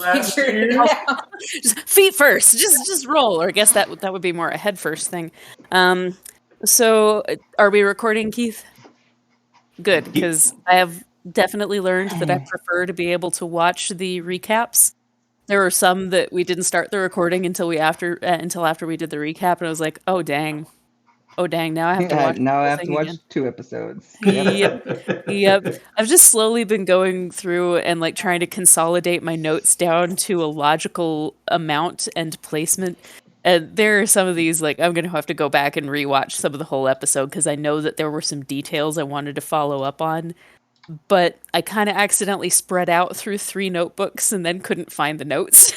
Figure it out. Just feet first. Just roll. Or I guess that would be more a head first thing. So are we recording, Keith? Good, because I have definitely learned that I prefer to be able to watch the recaps. There were some that we didn't start the recording until after we did the recap, and I was like, oh dang, now I have to watch the Now I whole have to thing watch again. 2 episodes. Yep. Yep. I've just slowly been going through and like trying to consolidate my notes down to a logical amount and placement. And there are some of these like I'm going to have to go back and rewatch some of the whole episode because I know that there were some details I wanted to follow up on, but I kind of accidentally spread out through 3 notebooks and then couldn't find the notes.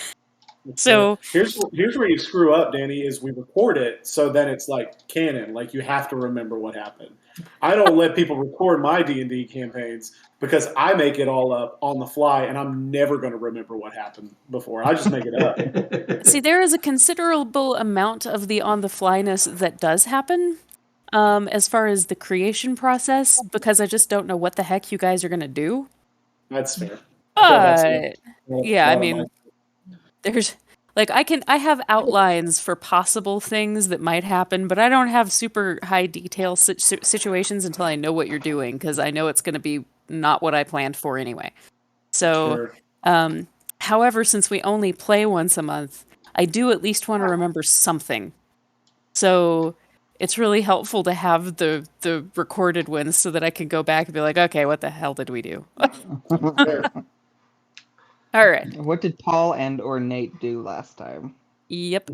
So, here's where you screw up, Danny. Is we record it so then it's like canon, like you have to remember what happened. I don't let people record my D&D campaigns because I make it all up on the fly, and I'm never going to remember what happened before. I just make it up. see, there is a considerable amount of the on the flyness that does happen. As far as the creation process, because I just don't know what the heck you guys are gonna do. That's fair. But yeah, I lot of my mean, there's like I have outlines for possible things that might happen, but I don't have super high detail situations until I know what you're doing because I know it's going to be not what I planned for anyway. So, sure. however, since we only play once a month, I do at least want to remember something. So it's really helpful to have the recorded ones so that I can go back and be like, okay, what the hell did we do? All right. What did Paul and or Nate do last time? Yep.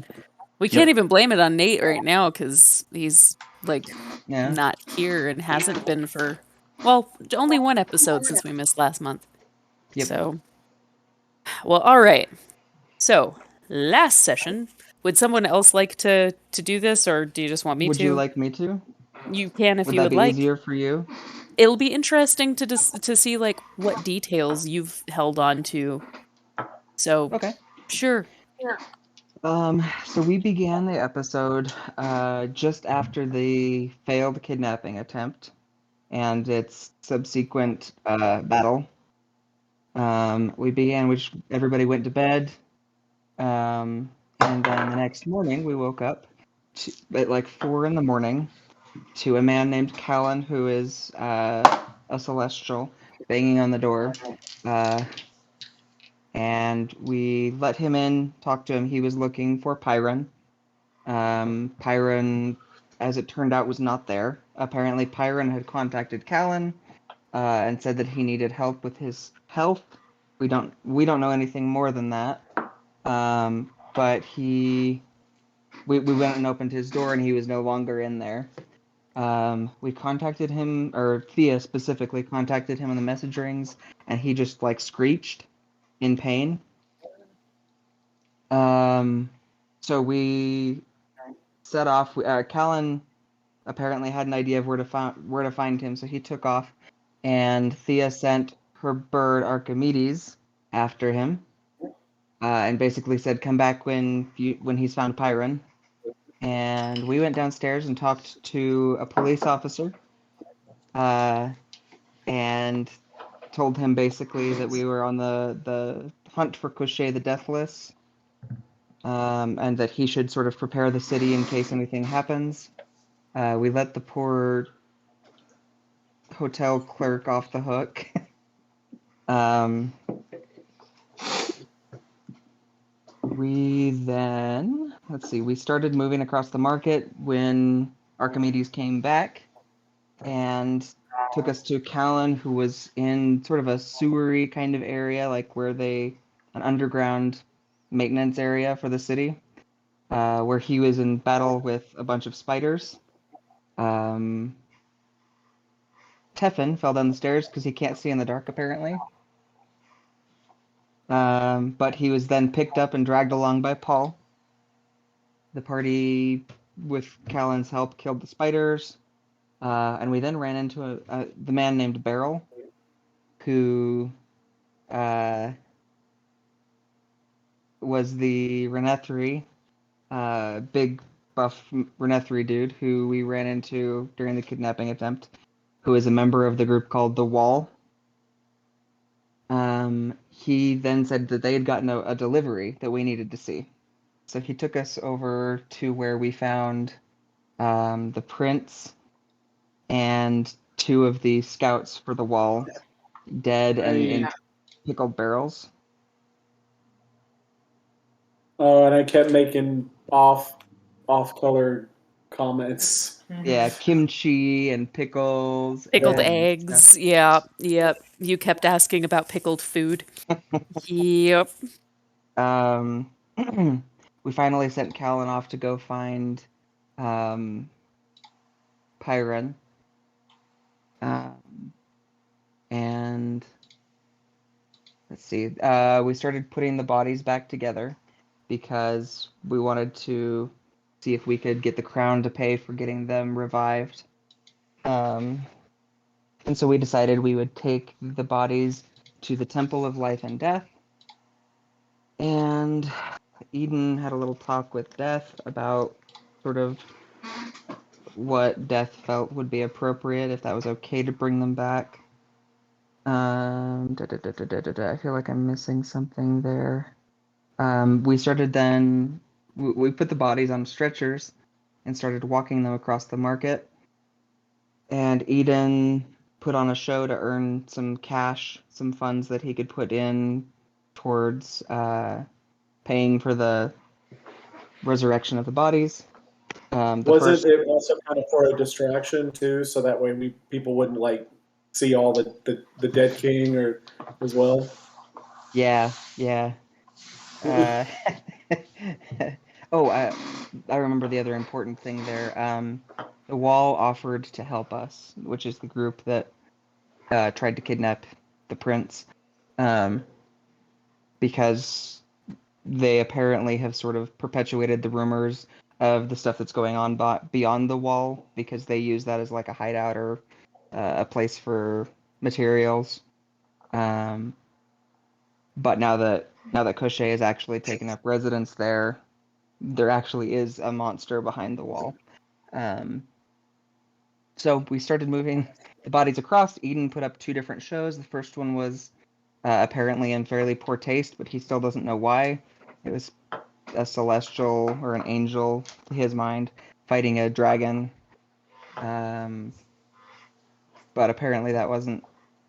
We can't even blame it on Nate right now because he's like Yeah. not here and hasn't been for well, only 1 episode since we missed last month. Yep. So, well, all right. So, last session, would someone else like to do this, or do you just want me Would to? you like me to? You can if Would you that would be like. easier for you? It'll be interesting to see like what details you've held on to. So, Okay. sure. So we began the episode just after the failed kidnapping attempt and its subsequent battle. We began, which everybody went to bed, and then the next morning we woke up at like 4 in the morning to a man named Callan, who is a celestial, banging on the door. And we let him in, talked to him. He was looking for Pyron. Pyron, as it turned out, was not there. Apparently, Pyron had contacted Callan and said that he needed help with his health. We don't know anything more than that. But we went and opened his door, and he was no longer in there. We contacted him, or Thea specifically contacted him on the message rings, and he just like screeched in pain. So we set off. Callan apparently had an idea of where to find him, so he took off, and Thea sent her bird Archimedes after him, and basically said, "Come back when he's found Pyron." And we went downstairs and talked to a police officer, and told him basically that we were on the hunt for Cochet the Deathless, and that he should sort of prepare the city in case anything happens. We let the poor hotel clerk off the hook. We then, we started moving across the market when Archimedes came back and took us to Callan, who was in sort of a sewery kind of area, like an underground maintenance area for the city, where he was in battle with a bunch of spiders. Teffin fell down the stairs because he can't see in the dark, apparently. But he was then picked up and dragged along by Paul. The party, with Callan's help, killed the spiders. And we then ran into the man named Beryl, who was the Renethri, big buff Renethri dude who we ran into during the kidnapping attempt, who is a member of the group called The Wall. he then said that they had gotten a delivery that we needed to see. So he took us over to where we found the prince and two of the scouts for the wall dead and in pickled barrels. Oh, and I kept making off-color comments. Yeah, kimchi and pickles. Pickled and eggs. Yeah. Yep. You kept asking about pickled food. Yep. We finally sent Callan off to go find Pyron. And let's see. We started putting the bodies back together because we wanted to see if we could get the crown to pay for getting them revived. And so we decided we would take the bodies to the Temple of Life and Death. And Eden had a little talk with Death about sort of what Death felt would be appropriate, if that was okay to bring them back. I feel like I'm missing something there. We started then. We put the bodies on stretchers and started walking them across the market. And Eden put on a show to earn some cash, some funds that he could put in towards paying for the resurrection of the bodies. Wasn't it also kind of for a distraction too, so that way people wouldn't like see all the dead king or as well? Yeah. I remember the other important thing there. The Wall offered to help us, which is the group that tried to kidnap the prince, because they apparently have sort of perpetuated the rumors of the stuff that's going on beyond the Wall, because they use that as like a hideout or a place for materials. But now that Cochet has actually taken up residence there, there actually is a monster behind the wall. So we started moving the bodies across. Eden put up 2 different shows. The first one was apparently in fairly poor taste, but he still doesn't know why. It was a celestial or an angel, to his mind, fighting a dragon. But apparently that wasn't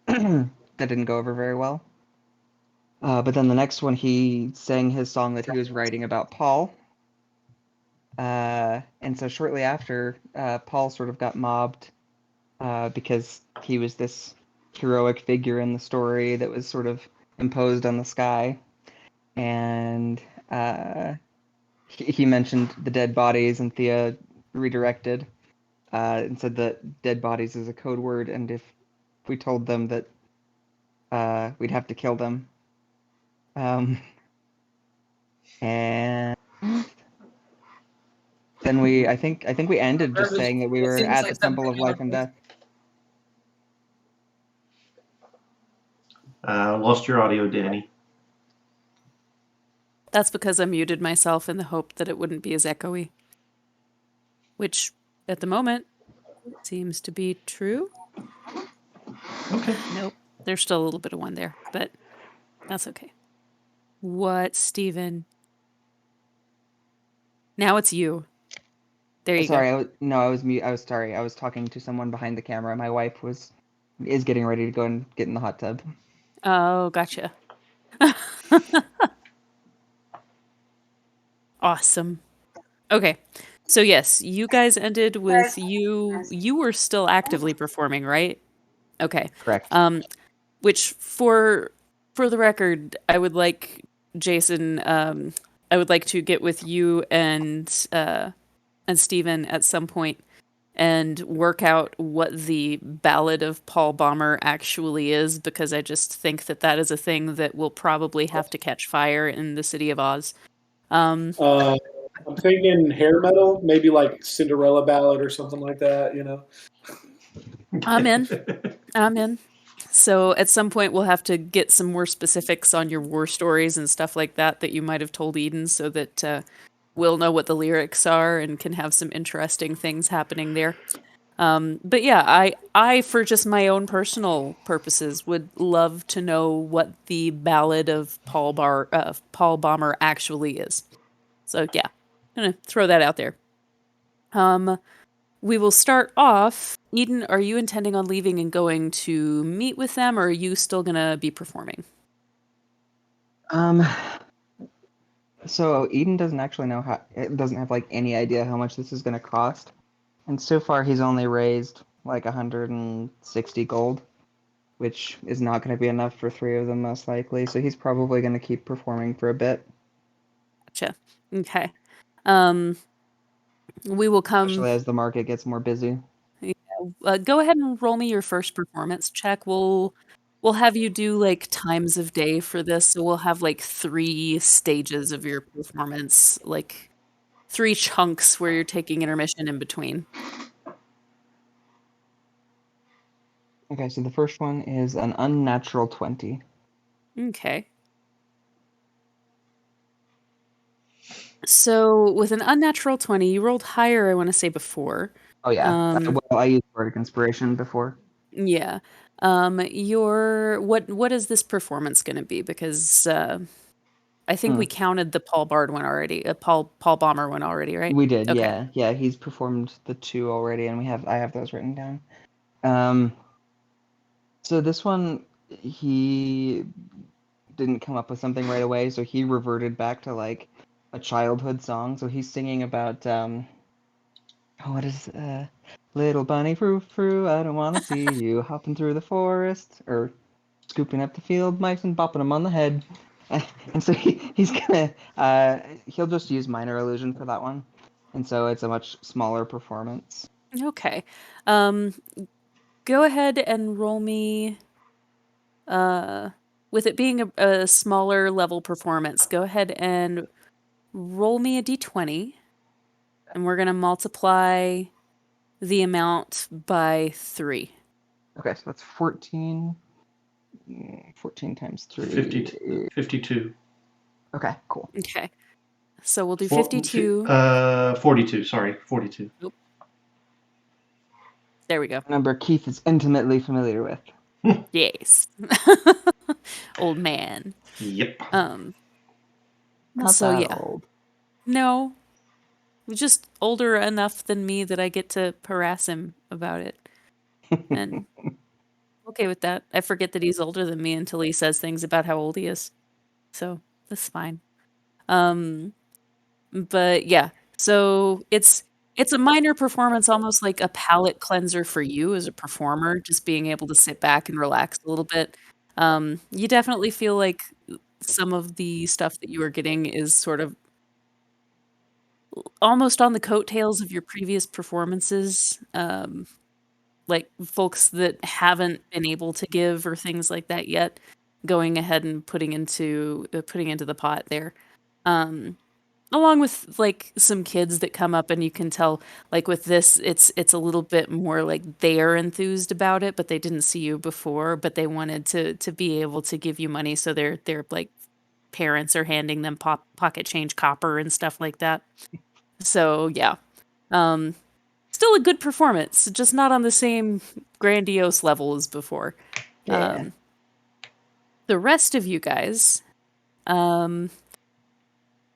that didn't go over very well. But then the next one, he sang his song that he was writing about Paul. And so shortly after, Paul sort of got mobbed because he was this heroic figure in the story that was sort of imposed on the sky. And he mentioned the dead bodies, and Thea redirected and said that dead bodies is a code word, and if we told them that we'd have to kill them. And then I think we ended just saying that we were at the Temple of Life and Death. Lost your audio, Danny. That's because I muted myself in the hope that it wouldn't be as echoey. Which, at the moment, seems to be true. Okay. Nope. There's still a little bit of one there, but that's okay. What, Steven? Now it's you. There you Sorry, go. I was mute. I was sorry. I was talking to someone behind the camera. My wife is getting ready to go and get in the hot tub. Oh, gotcha. Awesome. Okay. So yes, you guys ended with you were still actively performing, right? Okay. Correct. Which for the record, I would like Jason, I would like to get with you and Steven at some point and work out what the Ballad of Paul Baumer actually is, because I just think that that is a thing that will probably have to catch fire in the city of Oz. I'm thinking hair metal, maybe like Cinderella Ballad or something like that. I'm in. So at some point we'll have to get some more specifics on your war stories and stuff like that you might have told Eden, so that we'll know what the lyrics are and can have some interesting things happening there. But yeah, I for just my own personal purposes would love to know what the Ballad of Paul Bomber actually is. So yeah, gonna throw that out there. Um, we will start off. Eden, are you intending on leaving and going to meet with them, or are you still gonna be performing? Um, so Eden doesn't actually know doesn't have like any idea how much this is going to cost. And so far he's only raised like 160 gold, which is not going to be enough for 3 of them most likely. So he's probably going to keep performing for a bit. Gotcha. Okay. We will come. Especially as the market gets more busy. Go ahead and roll me your first performance check. We'll have you do like times of day for this. So we'll have like 3 stages of your performance, like 3 chunks where you're taking intermission in between. Okay, so the first one is an unnatural 20. Okay. So with an unnatural 20, you rolled higher, I want to say before. Oh yeah. Well, I used Bardic Inspiration before. Yeah. What is this performance going to be? Because I think we counted the Paul Bard one already, Paul Bomber one already, right? We did, Okay. yeah. He's performed the 2 already, and I have those written down. So this one, he didn't come up with something right away, so he reverted back to like a childhood song. So he's singing about what is little bunny frou frou, I don't want to see you hopping through the forest or scooping up the field mice and bopping them on the head. And so he's gonna he'll just use minor illusion for that one, and so it's a much smaller performance. Okay. Go ahead and roll me. With it being a smaller level performance, go ahead and roll me a d20, and we're gonna multiply the amount by 3. Okay, so that's 14. 14 times 3. 52. Okay, cool. Okay. So we'll do 52. 42, sorry, 42. Nope. There we go. Number Keith is intimately familiar with. Yes. Old man. Yep. Not so that yeah. old. No. Just older enough than me that I get to harass him about it. And okay with that. I forget that he's older than me until he says things about how old he is. So that's fine. But yeah. So it's a minor performance, almost like a palate cleanser for you as a performer, just being able to sit back and relax a little bit. You definitely feel like some of the stuff that you are getting is sort of almost on the coattails of your previous performances. Like folks that haven't been able to give or things like that yet, going ahead and putting into the pot there. Along with like some kids that come up, and you can tell like with this it's a little bit more like they're enthused about it, but they didn't see you before, but they wanted to be able to give you money, so their like parents are handing them pocket change copper and stuff like that. So yeah. Still a good performance, just not on the same grandiose level as before. Yeah. The rest of you guys,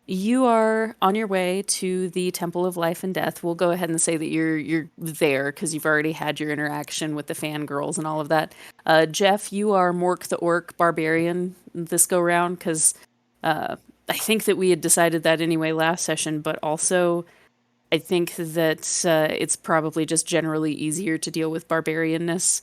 you are on your way to the Temple of Life and Death. We'll go ahead and say that you're there because you've already had your interaction with the fangirls and all of that. Jeff, you are Mork the Orc Barbarian this go round because I think that we had decided that anyway last session, but also I think that it's probably just generally easier to deal with barbarianness,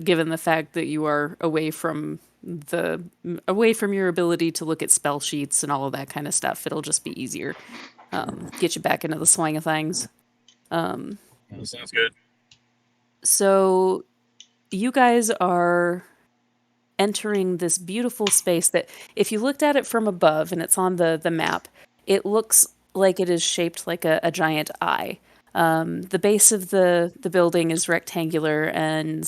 given the fact that you are away from your ability to look at spell sheets and all of that kind of stuff. It'll just be easier. Get you back into the swing of things. Sounds good. So you guys are entering this beautiful space that, if you looked at it from above and it's on the map, it looks like it is shaped like a giant eye. The base of the building is rectangular, and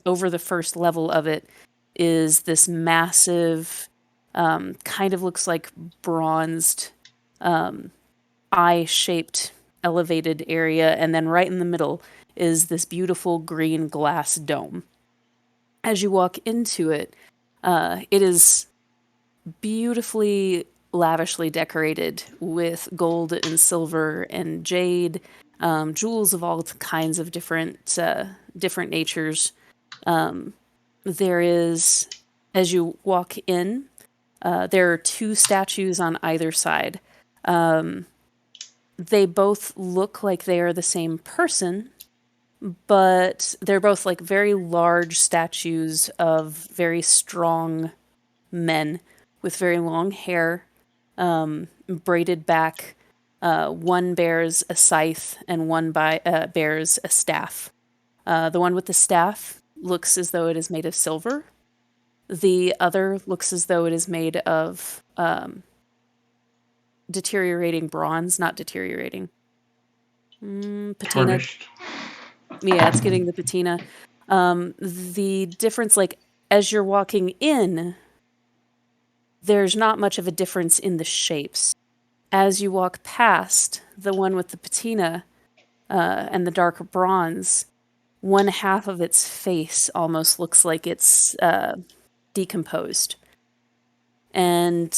over the first level of it is this massive, kind of looks like bronzed, eye-shaped elevated area, and then right in the middle is this beautiful green glass dome. As you walk into it, it is beautifully, lavishly decorated with gold and silver and jade, jewels of all kinds of different natures. There is, as you walk in, there are two statues on either side. They both look like they are the same person, but they're both like very large statues of very strong men with very long hair, braided back. One bears a scythe and one bears a staff. The one with the staff looks as though it is made of silver. The other looks as though it is made of deteriorating bronze, not deteriorating. Patina. Tarnished. Yeah, it's getting the patina. The difference, like, as you're walking in, there's not much of a difference in the shapes. As you walk past the one with the patina and the darker bronze, one half of its face almost looks like it's decomposed. And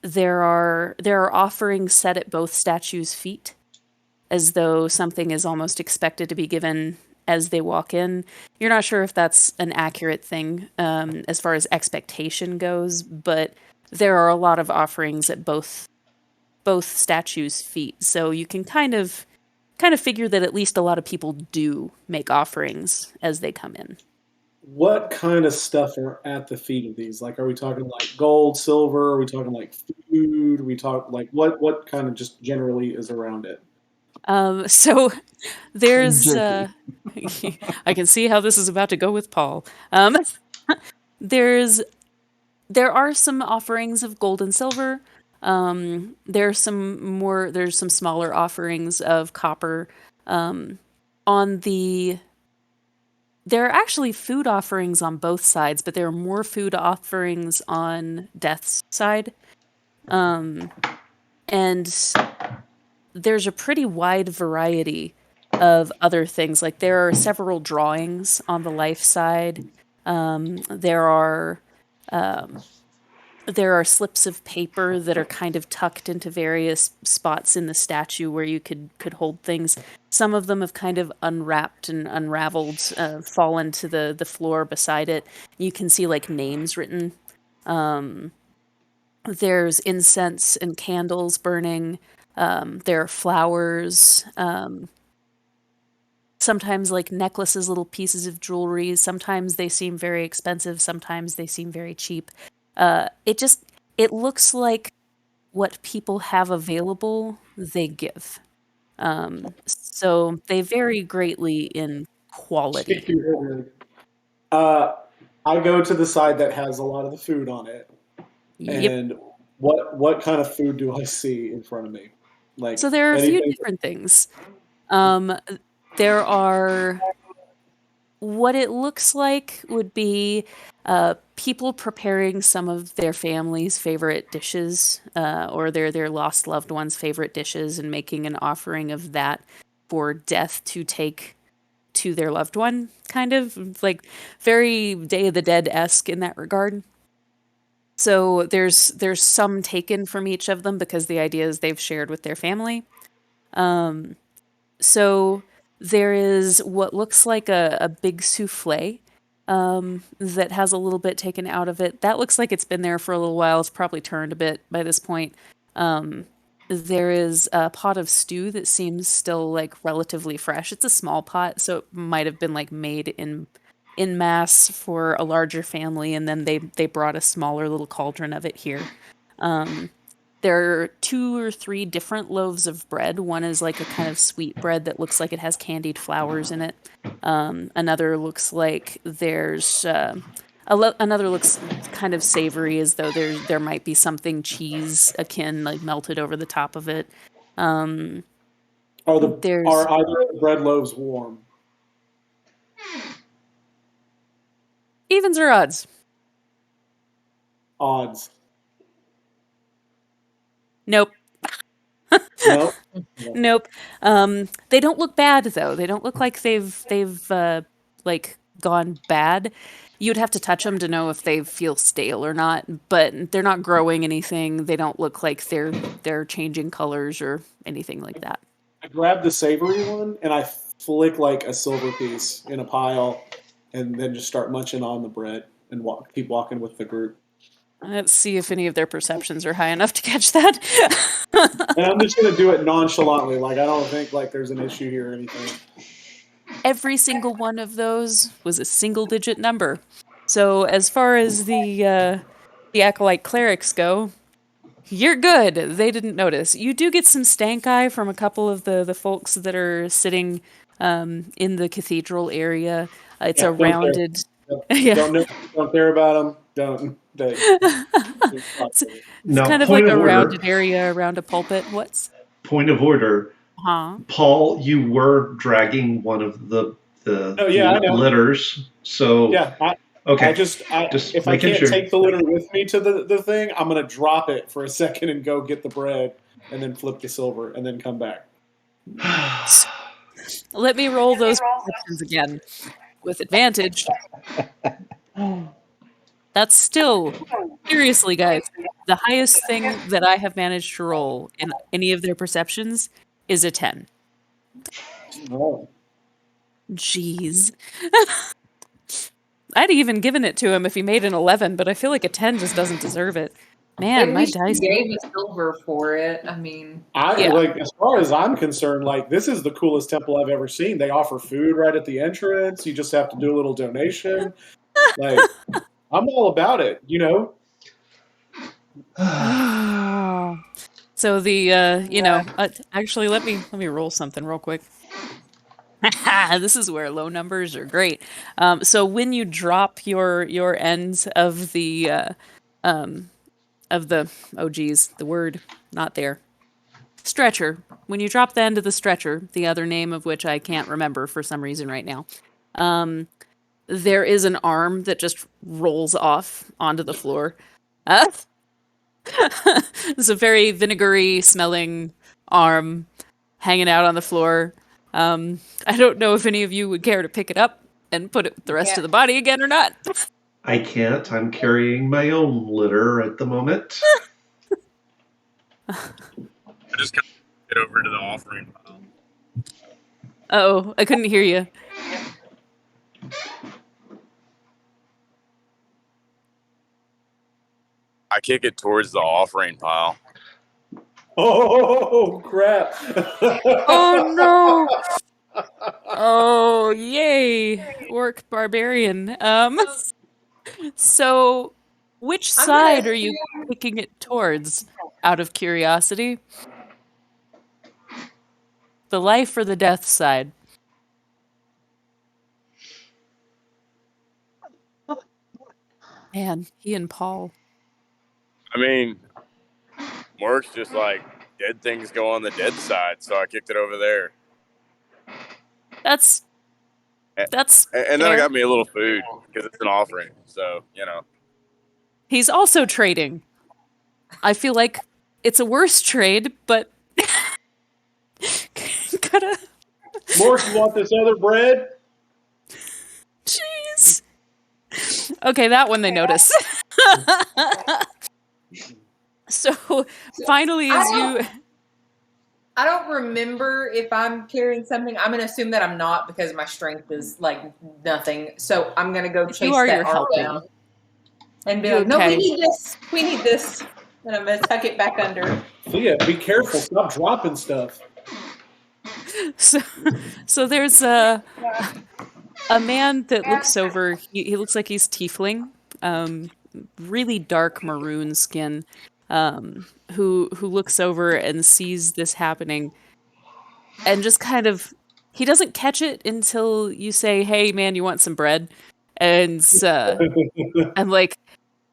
there are offerings set at both statues' feet, as though something is almost expected to be given as they walk in. You're not sure if that's an accurate thing as far as expectation goes, but there are a lot of offerings at both statues' feet, so you can kind of figure that at least a lot of people do make offerings as they come in. What kind of stuff are at the feet of these? Like, are we talking like gold, silver? Are we talking like food? Are we talk like what kind of just generally is around it? So there's Jerky. I can see how this is about to go with Paul. There are some offerings of gold and silver. There's some smaller offerings of copper. There are actually food offerings on both sides, but there are more food offerings on Death's side. And there's a pretty wide variety of other things. Like, there are several drawings on the life side. There are slips of paper that are kind of tucked into various spots in the statue where you could hold things. Some of them have kind of unwrapped and unraveled, fallen to the floor beside it. You can see like names written. There's incense and candles burning. There are flowers. Sometimes like necklaces, little pieces of jewelry. Sometimes they seem very expensive. Sometimes they seem very cheap. It looks like what people have available, they give. So they vary greatly in quality. I go to the side that has a lot of the food on it. Yep. And what kind of food do I see in front of me? Like, So there are a few anything? different things. There are what it looks like would be people preparing some of their family's favorite dishes or their lost loved ones' favorite dishes and making an offering of that for death to take to their loved one, kind of like very Day of the Dead-esque in that regard. So there's some taken from each of them because the idea is they've shared with their family. So there is what looks like a big souffle that has a little bit taken out of it. That looks like it's been there for a little while. It's probably turned a bit by this point. There is a pot of stew that seems still like relatively fresh. It's a small pot, so it might have been like made in mass for a larger family, and then they brought a smaller little cauldron of it here. There are 2 or 3 different loaves of bread. One is like a kind of sweet bread that looks like it has candied flowers in it. Another looks like there's another looks kind of savory, as though there might be something cheese akin, like melted over the top of it. Are There's either of the bread loaves warm? evens or odds. Odds. Nope. No. Nope. They don't look bad though. They don't look like they've like gone bad. You'd have to touch them to know if they feel stale or not, but they're not growing anything. They don't look like they're changing colors or anything like that. I grab the savory one and I flick like a silver piece in a pile, and then just start munching on the bread and keep walking with the group. Let's see if any of their perceptions are high enough to catch that. And I'm just gonna do it nonchalantly, like I don't think like there's an issue here or anything. Every single one of those was a single-digit number. So as far as the acolyte clerics go, you're good. They didn't notice. You do get some stank eye from a couple of the folks that are sitting in the cathedral area. It's Yeah, a don't care. rounded. Yep. Yeah. Don't care about them. Don't. It's Now, kind of like point of a order. rounded area around a pulpit. What's? Point of order. Huh? Paul, you were dragging one of the Oh, yeah, I know. litters. So Yeah, okay. I just if I making can't sure. take the litter with me to the thing, I'm gonna drop it for a second and go get the bread, and then flip the silver, and then come back. Let me roll those perceptions again with advantage. That's still, seriously, guys, the highest thing that I have managed to roll in any of their perceptions is a 10. Oh. Jeez. I'd even given it to him if he made an 11, but I feel like a 10 just doesn't deserve it. Man, At my least dice. you gave me silver for it. I mean, Yeah. Like, as far as I'm concerned, like this is the coolest temple I've ever seen. They offer food right at the entrance. You just have to do a little donation. Like, I'm all about it, you know. So the actually let me roll something real quick. This is where low numbers are great. So when you drop your ends of the oh geez, the word not there. Stretcher. When you drop the end of the stretcher, the other name of which I can't remember for some reason right now, there is an arm that just rolls off onto the floor. It's a very vinegary smelling arm hanging out on the floor. I don't know if any of you would care to pick it up and put it with the rest of the body again or not. I can't. I'm carrying my own litter at the moment. I just kind of get over to the offering pile. Oh, I couldn't hear you. I kick it towards the offering pile. Oh crap! Oh no! Oh yay! Orc barbarian. So which I'm side gonna are you kicking it towards, out of curiosity? The life or the death side? Man, he and Paul. I mean, Mark's just like, dead things go on the dead side, so I kicked it over there. That's And then I fair. got me a little food because it's an offering, so you know. He's also trading. I feel like it's a worse trade, but gotta. Mork, you want this other bread? Jeez. Okay, that one they notice. So finally, as you. I don't remember if I'm carrying something. I'm gonna assume that I'm not because my strength is like nothing. So I'm gonna go chase You are, that you're arm helping. down and be like, "No, Okay. we need this. We need this." And I'm gonna tuck it back under. Yeah, be careful. Stop dropping stuff. So there's a man that looks over. He looks like he's tiefling, really dark maroon skin, who looks over and sees this happening, and just kind of he doesn't catch it until you say, "Hey, man, you want some bread?" And like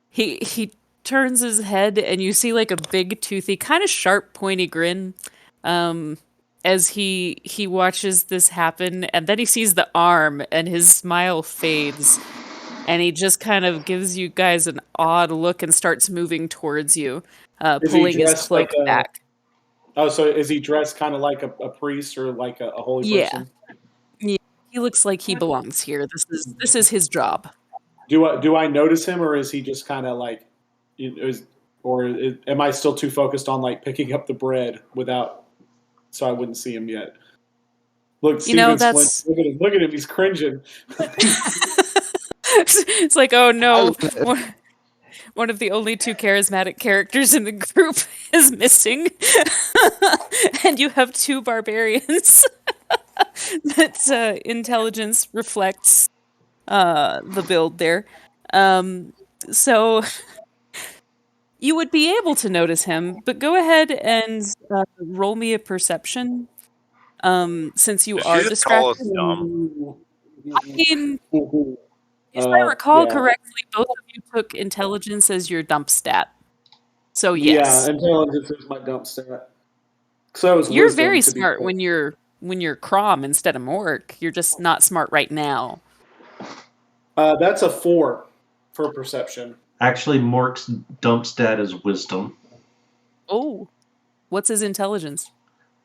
he turns his head and you see like a big toothy, kind of sharp, pointy grin. As he watches this happen, and then he sees the arm and his smile fades, and he just kind of gives you guys an odd look and starts moving towards you, Is he pulling his dressed cloak like back. Oh, so is he dressed kind of like a priest or like a holy Yeah. person? Yeah. He looks like he belongs here. This is his job. Do I notice him, or is he just kind of like, am I still too focused on like picking up the bread without, so I wouldn't see him yet? Look, You know, Steven's flinching. that's Look at him! Look at him! He's cringing. it's like, oh no, I- one of the only two charismatic characters in the group is missing, and you have two barbarians. That intelligence reflects the build there. So you would be able to notice him, but go ahead and roll me a perception. Since you Did she are just call us distracted. dumb? I mean, if I recall correctly, both of you took intelligence as your dump stat. So yes, Yeah, intelligence is my dump stat. So is you're wisdom, very to be smart fair. when you're Crom instead of Mork. You're just not smart right now. That's a 4 for perception. Actually, Mork's dump stat is wisdom. Oh, what's his intelligence?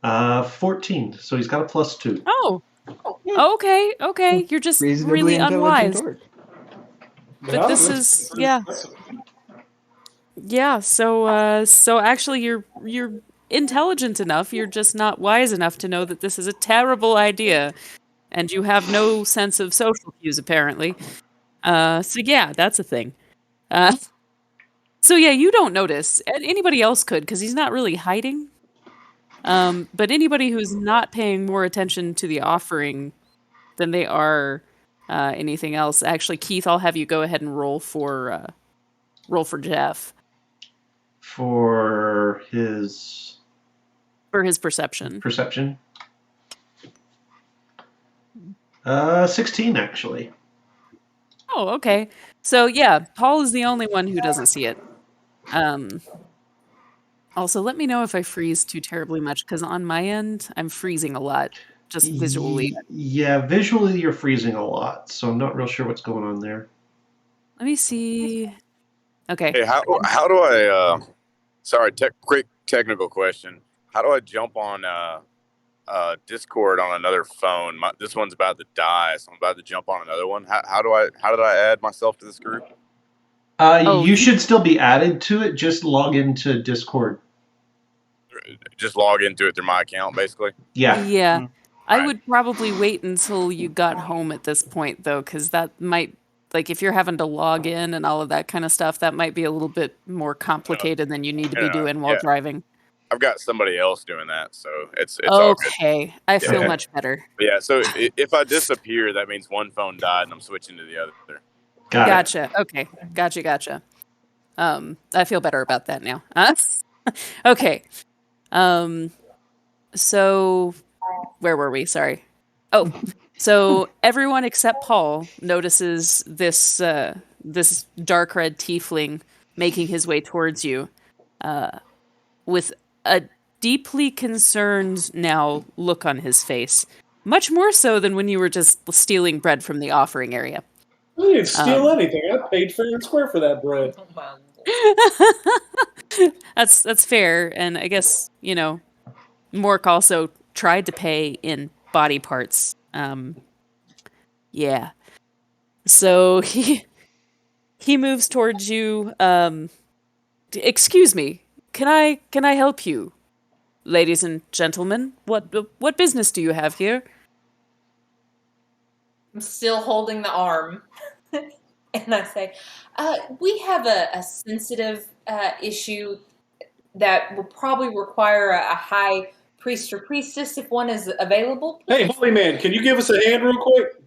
14. So he's got a +2. Oh, okay. You're just Reasonably really intelligent unwise. orc. But this is yeah. So actually, you're intelligent enough. You're just not wise enough to know that this is a terrible idea, and you have no sense of social cues apparently. So yeah, that's a thing. So yeah, you don't notice. Anybody else could because he's not really hiding. But anybody who's not paying more attention to the offering than they are anything else. Actually, Keith, I'll have you go ahead and roll for Jeff For his perception. 16, actually. Oh, okay. So yeah, Paul is the only one who doesn't see it. Also, let me know if I freeze too terribly much because on my end, I'm freezing a lot just visually. Yeah, visually you're freezing a lot, so I'm not real sure what's going on there. Let me see. Okay. Hey, how do I? Sorry, quick technical question. How do I jump on Discord on another phone? This one's about to die, so I'm about to jump on another one. How did I add myself to this group? You should still be added to it. Just log into Discord. Just log into it through my account, basically. Yeah. Yeah. I would probably wait until you got home at this point, though, because that might, like, if you're having to log in and all of that kind of stuff, that might be a little bit more complicated than you need to be doing while driving. I've got somebody else doing that, so it's all good. Okay. I feel much better. Yeah, so if I disappear, that means one phone died and I'm switching to the other. Gotcha. Okay. Gotcha. I feel better about that now. Okay. So where were we? Sorry. Oh, so everyone except Paul notices this this dark red tiefling making his way towards you, with a deeply concerned now look on his face, much more so than when you were just stealing bread from the offering area. I didn't steal anything. I paid fair and square for that bread. That's fair, and I guess Mork also tried to pay in body parts. Yeah. So he moves towards you. Excuse me. Can I help you, ladies and gentlemen? What business do you have here? I'm still holding the arm, and I say, "We have a sensitive issue that will probably require a high priest or priestess if one is available." Hey, holy man, can you give us a hand real quick?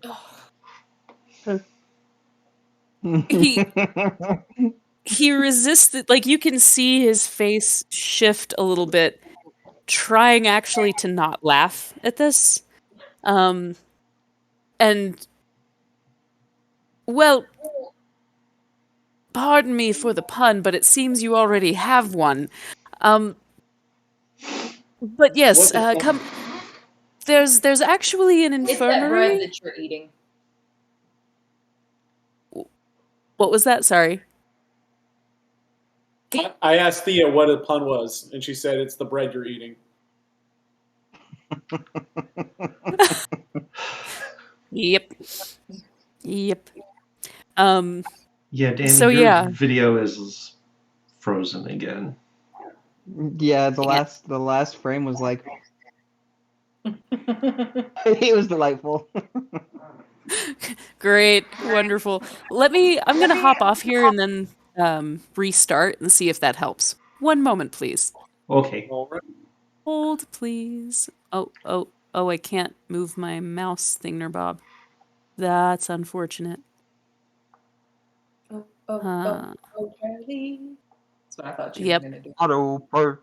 He resists it. Like, you can see his face shift a little bit, trying actually to not laugh at this. And, well, pardon me for the pun, but it seems you already have one. But yes, come. There's actually an infirmary. It's that bread that you're eating. What was that? Sorry. I asked Thea what a pun was, and she said it's the bread you're eating. Yep. Yep. Yeah, Danny, So your yeah. video is frozen again. Yeah, the Dang it. last frame was like it was delightful. Great. Wonderful. I'm gonna hop off here and then restart and see if that helps. One moment, please. Okay. All right. Hold, please. Oh, I can't move my mouse thingamabob. That's unfortunate. Huh. Charlie. That's what I thought you were Yep. gonna do. Auto parts.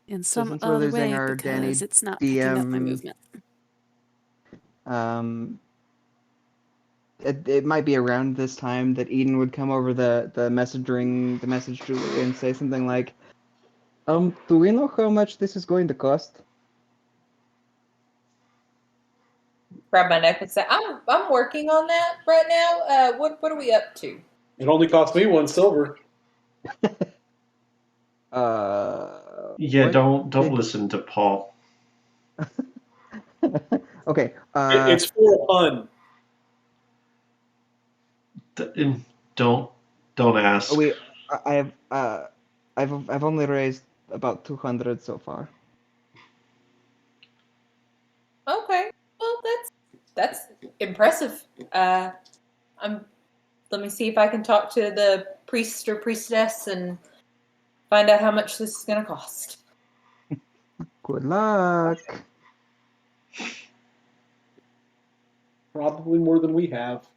In So some since we're other losing way our because Danny it's not picking up my DM, movement. it might be around this time that Eden would come over the message tree and say something like, do we know how much this is going to cost? Grab my neck and say, I'm working on that right now. What are we up to? It only cost me 1 silver. Yeah, What don't did- listen to Paul. Okay. It's for a pun. Don't ask. I've only raised about 200 so far. Okay. Well, that's impressive. Let me see if I can talk to the priest or priestess and find out how much this is gonna cost. Good luck. Probably more than we have.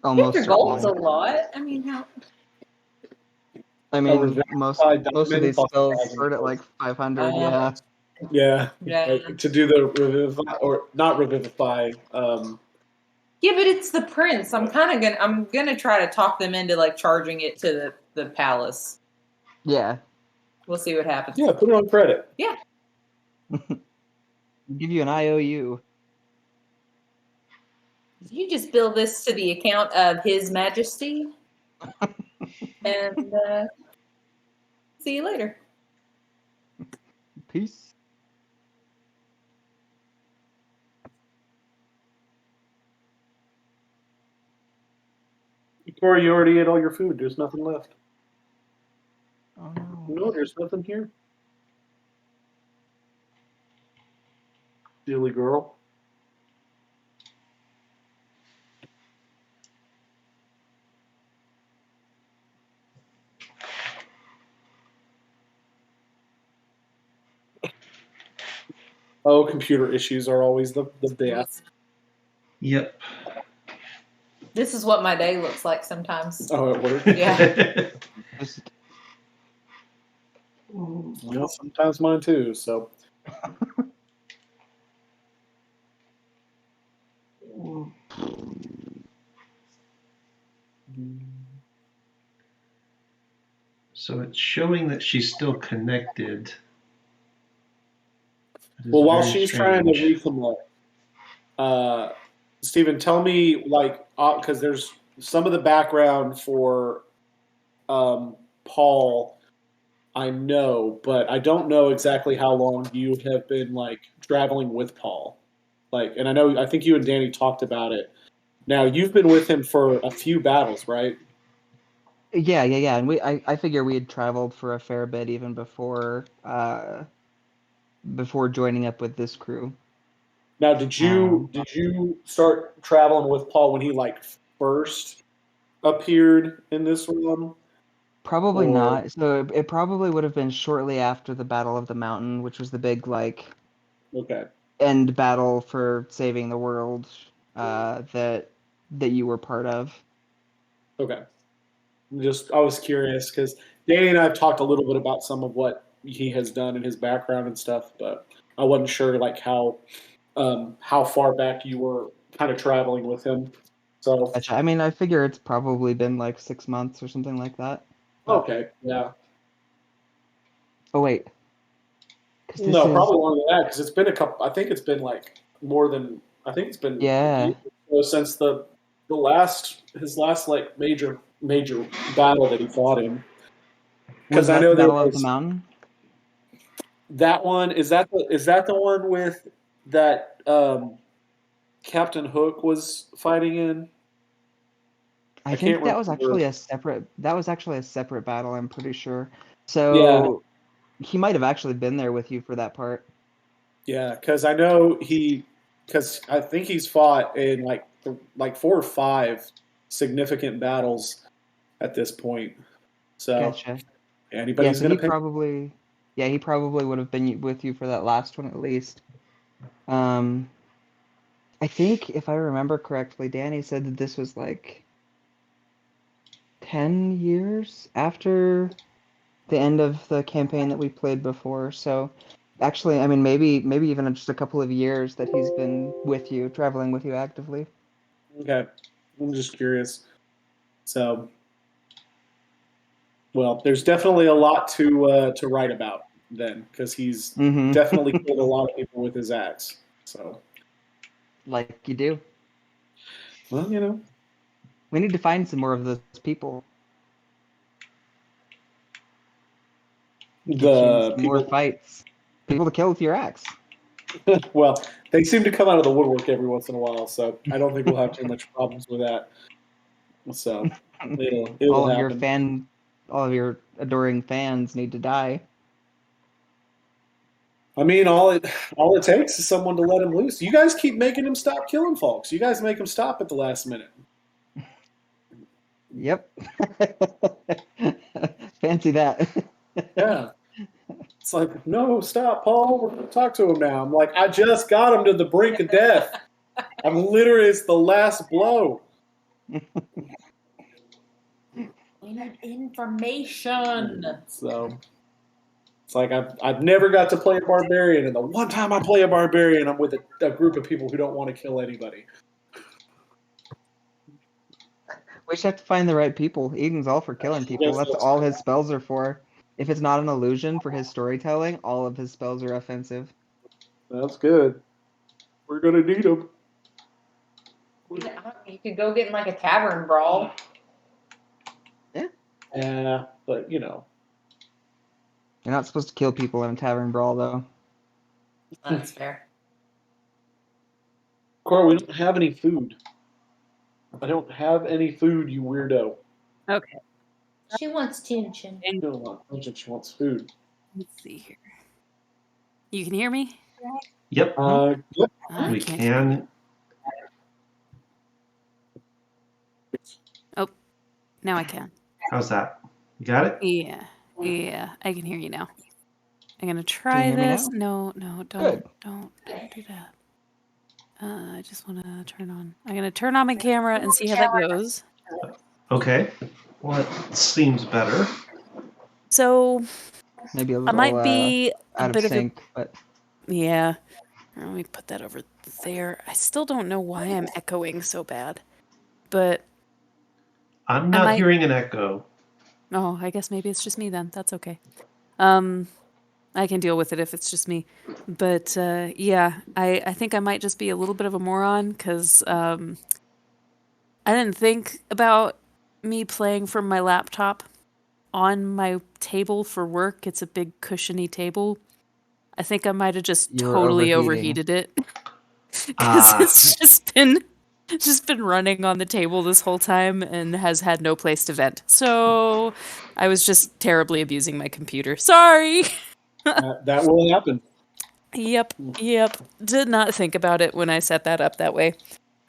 Almost 50 gold's a certainly. lot. I mean, how? I mean, most of Diamond these costs spells 1,000 start at like 500. Uh, Yeah. Yeah. Yeah. To do the revivify or not revivify. Yeah, but it's the prince. I'm gonna try to talk them into like charging it to the palace. Yeah. We'll see what happens. Yeah, put it on credit. Give you an IOU. You just bill this to the account of His Majesty, and see you later. Peace. Corey, you already ate all your food. There's nothing left. Oh no. No, there's nothing here. Silly girl. Oh, computer issues are always the death. Yep. This is what my day looks like sometimes. Oh, it worked. Yeah. Just Well, sometimes mine too. So So it's showing that she's still connected. That is well, while very she's trying to strange. recommit, Stephen, tell me because there's some of the background for Paul. I know, but I don't know exactly how long you have been traveling with Paul. And I think you and Danny talked about it. Now you've been with him for a few battles, right? yeah. And I figure we had traveled for a fair bit even before joining up with this crew. Now, did you start traveling with Paul when he first appeared in this realm? Probably Or- not. So it probably would have been shortly after the Battle of the Mountain, which was the big Okay. end battle for saving the world that you were part of. Okay. I was curious because Danny and I have talked a little bit about some of what he has done in his background and stuff, but I wasn't sure how far back you were kind of traveling with him. So Gotcha. I mean, I figure it's probably been 6 months or something like that. okay, yeah. Oh wait. 'Cause this No, is probably longer than that because it's been a couple. I think it's been more than. I think it's been a Yeah. year or so since his last major major battle that he fought in. Was Because I that know the there Battle of the was Mountain? that one. Is that the one with that Captain Hook was fighting in? I can't think that was remember. actually a separate battle, I'm pretty sure. Yeah, So he might have actually been there with you for that part. yeah. Because I know because I think he's fought in like 4 or 5 significant battles at this point. So Gotcha. anybody Yeah, who's so gonna he pick, probably would have been with you for that last one at least. I think if I remember correctly, Danny said that this was like 10 years after the end of the campaign that we played before. So actually, I mean, maybe even just a couple of years that he's been with you, traveling with you actively. okay. I'm just curious. So, well, there's definitely a lot to write about then, because he's Mm-hmm. definitely killed a lot of people with his axe. So, Like you do. well, We need to find some more of those people. Get you in the some more people. fights. People to kill with your axe. Well, they seem to come out of the woodwork every once in a while, so I don't think we'll have too much problems with that. So it'll all of your happen. all of your adoring fans need to die. I mean, all it takes is someone to let him loose. You guys keep making him stop killing folks. You guys make him stop at the last minute. Yep. Fancy that. Yeah. It's like, no, stop, Paul. We're going to talk to him now. I'm like, I just got him to the brink of death. I'm literally, it's the last blow. We need information. So it's like I've never got to play a barbarian, and the one time I play a barbarian, I'm with a group of people who don't want to kill anybody. We just have to find the right people. Eden's all for killing people. Yes, That's all his spells are for. If it's not an illusion for his storytelling, all of his spells are offensive. that's good. We're gonna need them. You could go get in like a tavern brawl. Yeah, but You're not supposed to kill people in a tavern brawl, though. That's fair. Cora, we don't have any food. I don't have any food, you weirdo. Okay. She wants attention. And No, I don't think she wants food. let's see here. You can hear me? Yep, Yep. I we can't hear you. can. Oh, now I can. How's that? You got it? Yeah, I can hear you now. I'm gonna Can try you hear me this. now? No, Good. don't do that. I just want to turn on. I'm gonna turn on my camera and see how that goes. Okay. Well, that seems better. So Maybe a I little might be a out of bit of a sync, but yeah. Let me put that over there. I still don't know why I'm echoing so bad, but I'm I not might. hearing an echo. Oh, I guess maybe it's just me then. That's okay. I can deal with it if it's just me. But yeah, I think I might just be a little bit of a moron because I didn't think about me playing from my laptop on my table for work. It's a big cushiony table. I think I might have just you were totally overheating. overheated it because Ah, it's just been running on the table this whole time and has had no place to vent. So I was just terribly abusing my computer. Sorry. That will happen. Yep. Did not think about it when I set that up that way.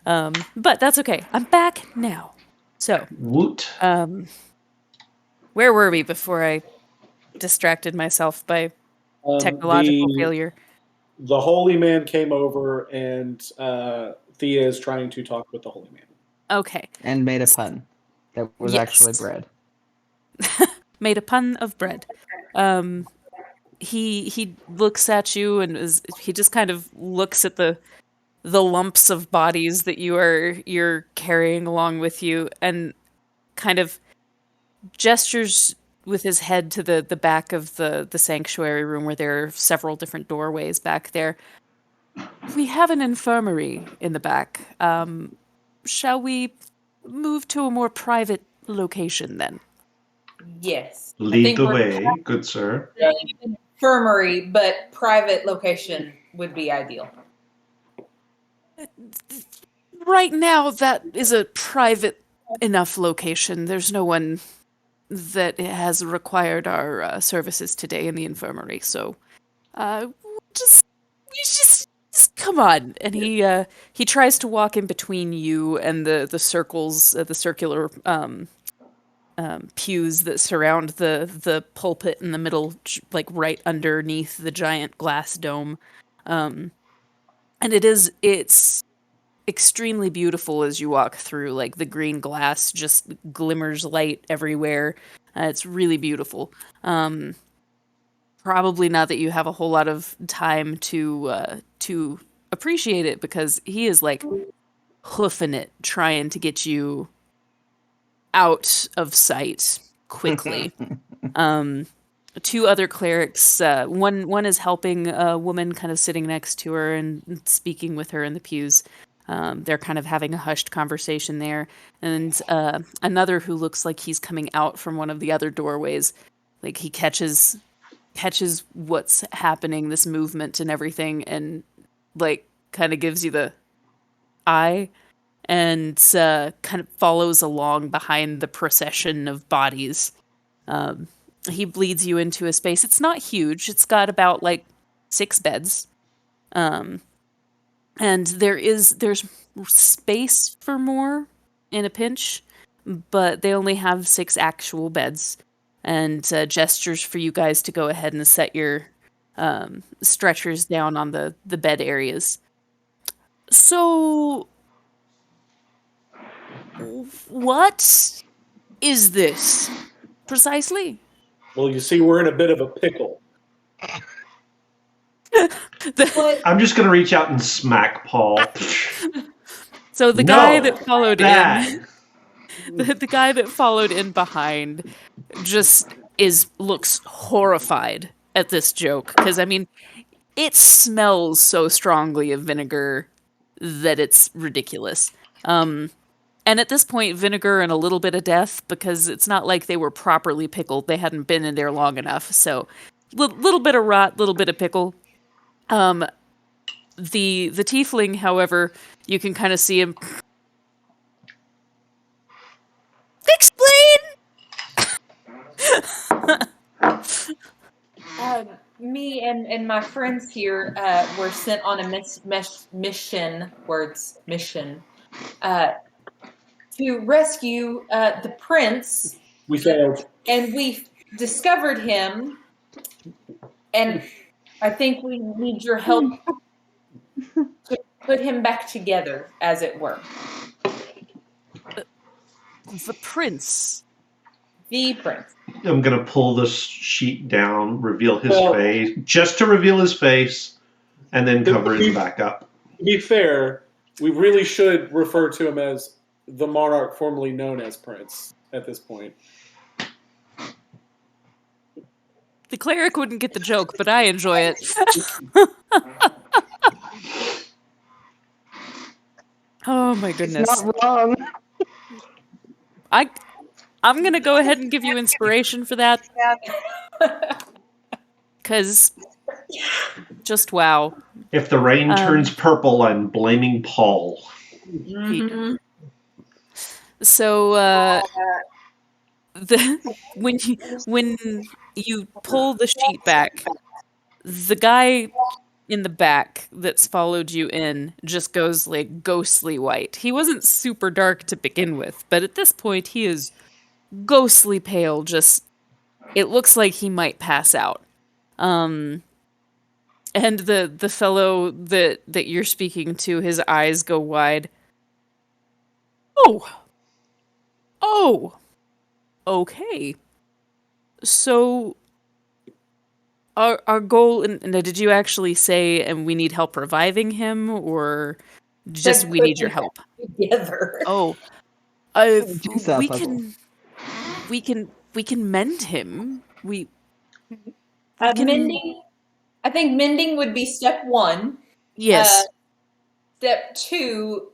But that's okay. I'm back now. So, woot. where were we before I distracted myself by technological The failure? holy man came over, and Thea is trying to talk with the holy man. Okay. And made a pun that was actually Yes. bread. Made a pun of bread. He looks at you and he just kind of looks at the lumps of bodies that you're carrying along with you and kind of gestures with his head to the back of the sanctuary room where there are several different doorways back there. We have an infirmary in the back. Shall we move to a more private location then? Yes. I Lead think the we're way, good sir. infirmary, but private location would be ideal. Right now, that is a private enough location. There's no one that has required our services today in the infirmary, so just come on. And he tries to walk in between you and the circles, the circular pews that surround the pulpit in the middle, like right underneath the giant glass dome. And it's extremely beautiful as you walk through. Like the green glass just glimmers light everywhere. It's really beautiful. Probably not that you have a whole lot of time to appreciate it, because he is like hoofing it, trying to get you out of sight quickly. Two other clerics, one is helping a woman kind of sitting next to her and speaking with her in the pews. They're kind of having a hushed conversation there. And another who looks like he's coming out from one of the other doorways. Like he catches what's happening, this movement and everything, and like kind of gives you the eye, and kind of follows along behind the procession of bodies. He bleeds you into a space. It's not huge. It's got about like 6 beds. And there's space for more in a pinch, but they only have 6 actual beds, and gestures for you guys to go ahead and set your stretchers down on the bed areas. So, what is this precisely? Well, you see, we're in a bit of a pickle. I'm just going to reach out and smack Paul. So the No, guy that followed that. in, the guy that followed in behind, just looks horrified at this joke, because I mean, it smells so strongly of vinegar that it's ridiculous. And at this point, vinegar and a little bit of death, because it's not like they were properly pickled. They hadn't been in there long enough. So, little bit of rot, little bit of pickle. The tiefling, however, you can kind of see him. Explain! Me and my friends here were sent on a mission, to rescue the prince. We failed. And we discovered him, and I think we need your help to put him back together, as it were. The prince. The prince. I'm going to pull this sheet down, reveal his face, just to reveal his face, and then cover him back up. To be fair, we really should refer to him as the monarch formerly known as Prince at this point. The cleric wouldn't get the joke, but I enjoy it. Oh my goodness. It's not wrong. I'm going to go ahead and give you inspiration for that. Because just wow. If the rain turns purple, I'm blaming Paul. Mm-hmm. So when you pull the sheet back, the guy in the back that's followed you in just goes like ghostly white. He wasn't super dark to begin with, but at this point he is ghostly pale. Just it looks like he might pass out. And the fellow that you're speaking to, his eyes go wide. Oh, okay. So, our goal, and did you actually say, and we need help reviving him, or just we need your help? Together. Oh, Jigsaw puzzle. we can mend him. Mending. I think mending would be step 1. Yes. Step 2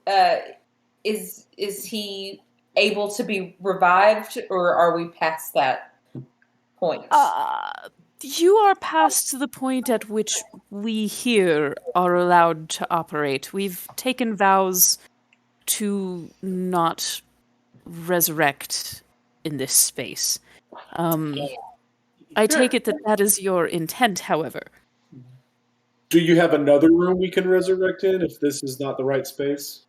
is he able to be revived, or are we past that point? You are past the point at which we here are allowed to operate. We've taken vows to not resurrect in this space. I take it that that is your intent, however. Do you have another room we can resurrect in if this is not the right space?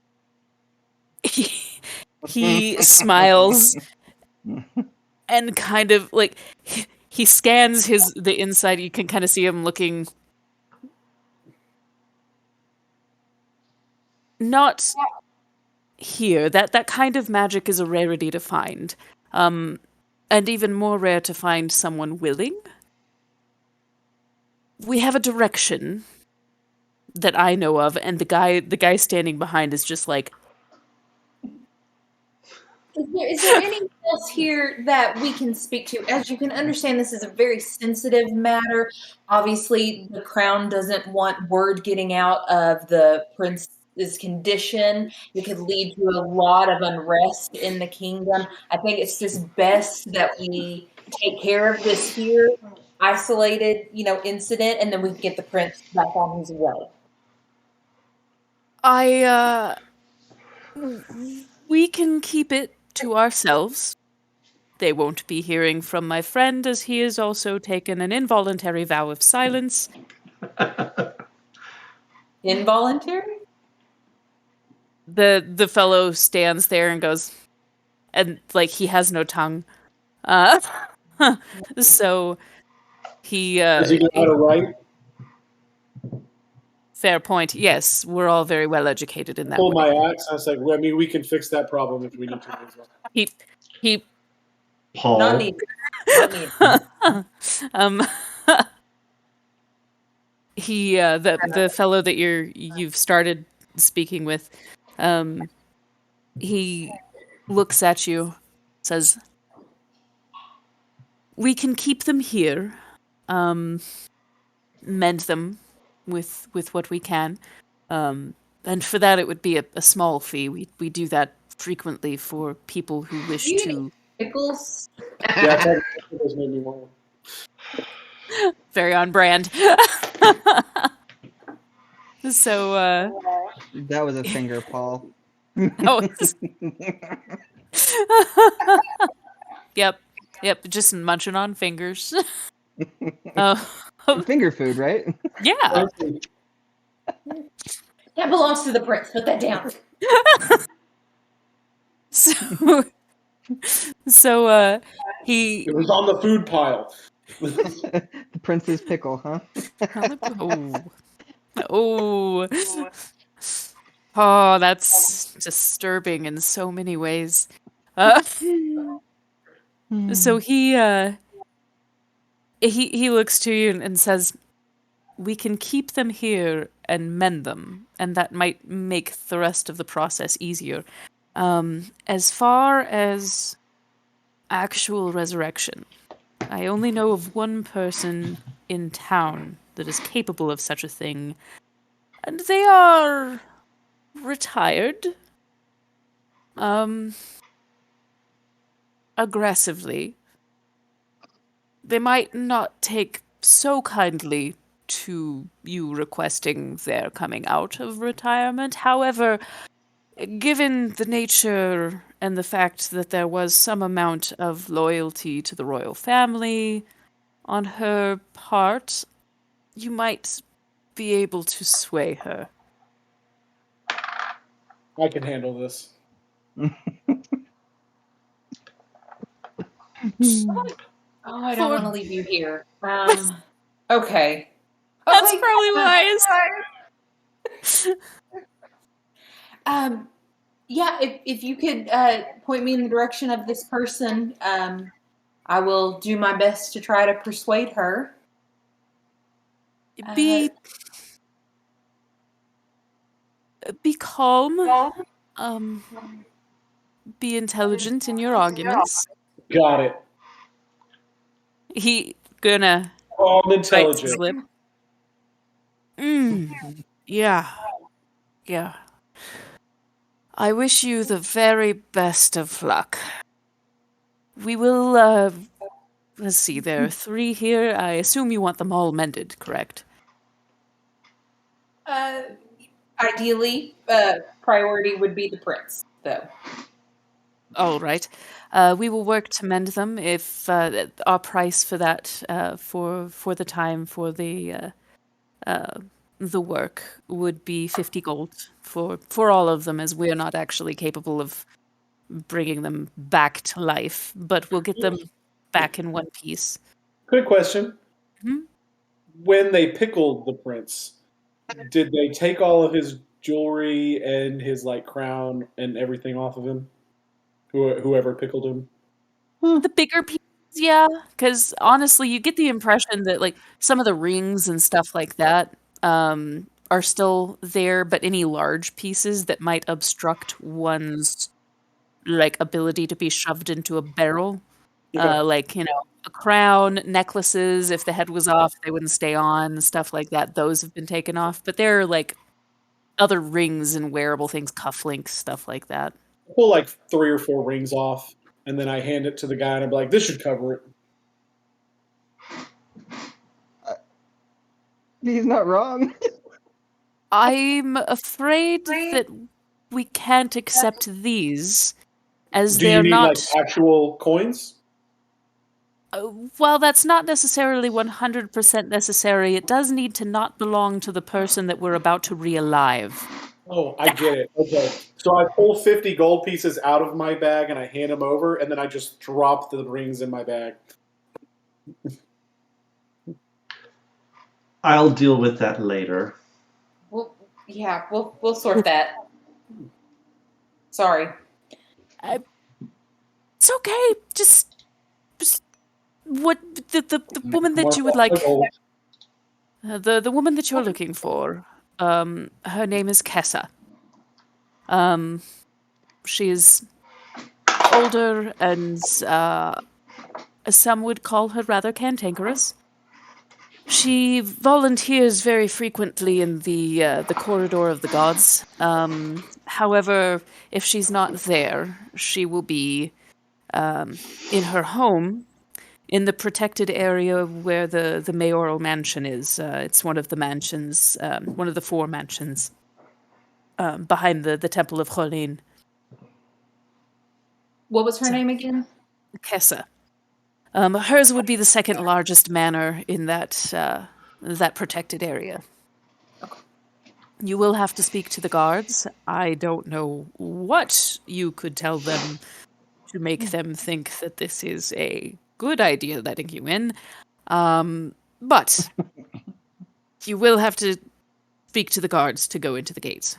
He smiles and kind of like he scans the inside. You can kind of see him looking not here. That kind of magic is a rarity to find. And even more rare to find someone willing. We have a direction that I know of, and the guy standing behind is just like, Is there anything else here that we can speak to? As you can understand, this is a very sensitive matter. Obviously, the crown doesn't want word getting out of the prince's condition. It could lead to a lot of unrest in the kingdom. I think it's just best that we take care of this here, isolated, incident, and then we can get the prince back on his way. we can keep it to ourselves. They won't be hearing from my friend, as he has also taken an involuntary vow of silence. Involuntary? The fellow stands there and goes, and like he has no tongue. So he Does he know how to write? Fair point. Yes, we're all very well educated in that Pull way. my axe. I was like, well, I mean, we can fix that problem if we need to. As well. He Paul. Not needed. Not needed. he the fellow that you've started speaking with, he looks at you, says, we can keep them here, mend them with what we can, and for that it would be a small fee. We do that frequently for people who wish to. Pickles. Yeah, I pickles made me want. Very on brand. So that was a finger, Paul. Yep, just munching on fingers. Finger food, right? Yeah. That belongs to the prince. Put that down. So he. It was on the food pile. The prince's pickle, huh? Oh, that's disturbing in so many ways. So he looks to you and says, we can keep them here and mend them, and that might make the rest of the process easier. As far as actual resurrection, I only know of one person in town that is capable of such a thing, and they are retired. Aggressively. They might not take so kindly to you requesting their coming out of retirement. However, given the nature and the fact that there was some amount of loyalty to the royal family on her part, you might be able to sway her. I can handle this. Oh, I don't want to leave you here. Okay. That's probably wise. Yeah, if you could point me in the direction of this person, I will do my best to try to persuade her. Be calm. Be intelligent in your arguments. Got it. He gonna Calm, bites intelligent. his lip. Yeah. I wish you the very best of luck. We will, let's see, there are 3 here. I assume you want them all mended, correct? Ideally, priority would be the prince, though. All right. We will work to mend them if our price for that, for the time, for the work would be 50 gold for all of them, as we're not actually capable of bringing them back to life, but we'll get them back in one piece. Quick question. Hmm? When they pickled the prince, did they take all of his jewelry and his like crown and everything off of him? Whoever pickled him. The bigger pieces, yeah, because honestly, you get the impression that like some of the rings and stuff like that are still there, but any large pieces that might obstruct one's like ability to be shoved into a barrel, Okay. like a crown, necklaces. If the head was off, they wouldn't stay on. Stuff like that. Those have been taken off, but there are like other rings and wearable things, cufflinks, stuff like that. Pull like 3 or 4 rings off, and then I hand it to the guy, and I'm like, "This should cover it." He's not wrong. I'm afraid that we can't accept these, as Do you they're need not. like actual coins? While that's not necessarily 100% necessary, it does need to not belong to the person that we're about to re-alive. Oh, I get it. Okay. So I pull 50 gold pieces out of my bag and I hand them over, and then I just drop the rings in my bag. I'll deal with that later. We'll sort that. Sorry. It's okay. Just what the woman that you would like, the woman that you're looking for. Her name is Kessa. She is older and some would call her rather cantankerous. She volunteers very frequently in the corridor of the gods. However, if she's not there, she will be in her home, in the protected area where the mayoral mansion is. It's one of the mansions, one of the 4 mansions behind the Temple of Cholin. What was her name again? Kessa. Hers would be the 2nd largest manor in that protected area. You will have to speak to the guards. I don't know what you could tell them to make them think that this is a good idea letting you in. But you will have to speak to the guards to go into the gates.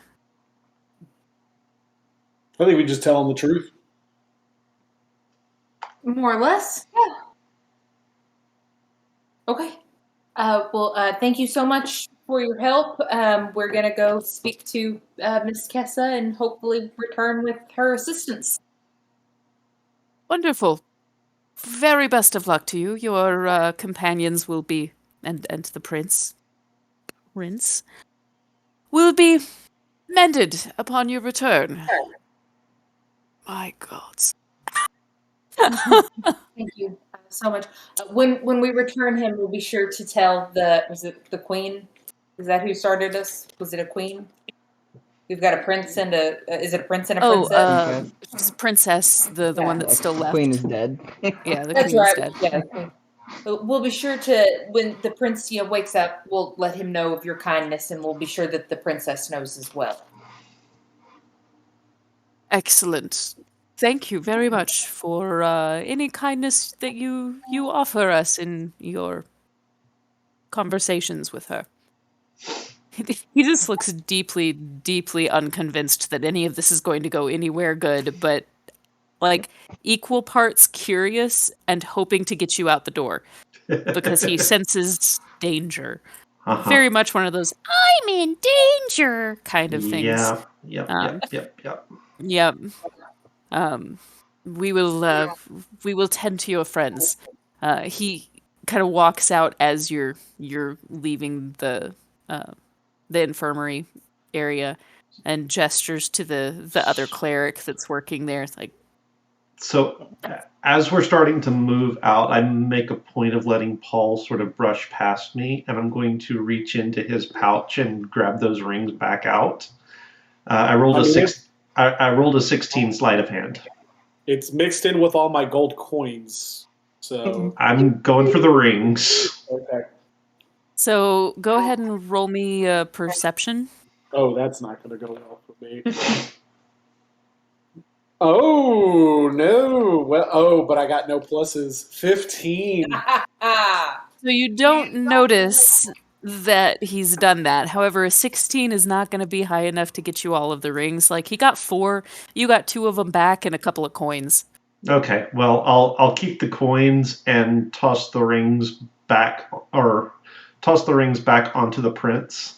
I think we just tell them the truth. More or less. Yeah. Okay. Thank you so much for your help. We're going to go speak to Miss Kessa and hopefully return with her assistance. Wonderful. Very best of luck to you. Your companions will be, and the prince will be mended upon your return. My gods. Thank you so much. When we return him, we'll be sure to tell was it the queen? Is that who started us? Was it a queen? We've got a prince and is it a prince and a princess? She's a princess, the one that's still left. Queen is dead. Yeah, the That's queen right. is dead. Yeah, the queen. We'll be sure to, when the prince wakes up, we'll let him know of your kindness, and we'll be sure that the princess knows as well. Excellent. Thank you very much for any kindness that you offer us in your conversations with her. He just looks deeply, deeply unconvinced that any of this is going to go anywhere good, but like equal parts curious and hoping to get you out the door because he senses danger. Very much one of those "I'm in danger" kind of things. Yeah. Yep. We will tend to your friends. He kind of walks out as you're leaving the infirmary area. and gestures to the other cleric that's working there. It's like, So as we're starting to move out, I make a point of letting Paul sort of brush past me, and I'm going to reach into his pouch and grab those rings back out. I rolled I rolled a 16 sleight of hand. It's mixed in with all my gold coins, so I'm going for the rings. okay. so go ahead and roll me a perception. Oh, that's not going to go well for me. Oh no! Well, but I got no pluses. 15. So you don't notice that he's done that. However, a 16 is not going to be high enough to get you all of the rings. Like, he got 4, you got 2 of them back and a couple of coins. Okay, well, I'll keep the coins and toss the rings back onto the prince.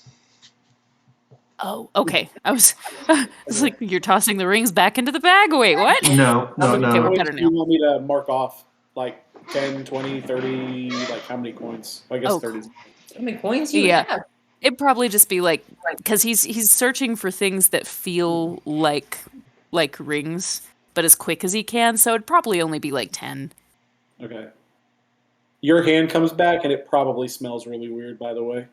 Oh, okay. I was like, you're tossing the rings back into the bag? Wait, what? No. Okay, we're Coins better do you now. want me to mark off? Like 10, 20, 30? Like how many coins? I guess Oh, 30. How many coins you Yeah. have? It'd probably just be like, because he's searching for things that feel like rings, but as quick as he can, so it'd probably only be like 10. Okay. Your hand comes back and it probably smells really weird, by the way.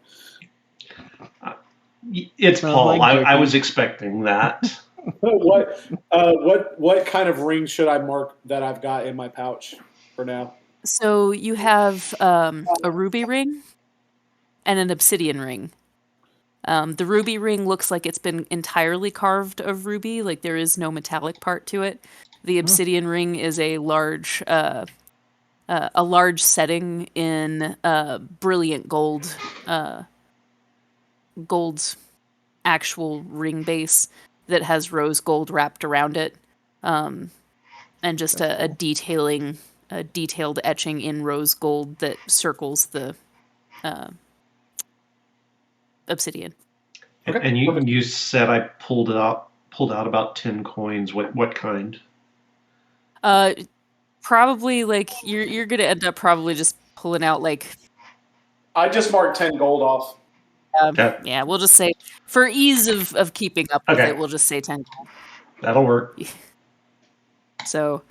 It's Smells Paul. like I jerky. was expecting that. What kind of ring should I mark that I've got in my pouch for now? So you have a ruby ring and an obsidian ring. The ruby ring looks like it's been entirely carved of ruby, like there is no metallic part to it. The obsidian ring is a large setting in brilliant gold, gold's actual ring base that has rose gold wrapped around it, and just a detailed etching in rose gold that circles the obsidian. Okay, And you perfect. you said I pulled out about 10 coins. What kind? Probably like you're gonna end up probably just pulling out like I just marked 10 gold off. Okay. yeah, we'll just say for ease of keeping up with Okay. it, we'll just say 10 gold. That'll work. So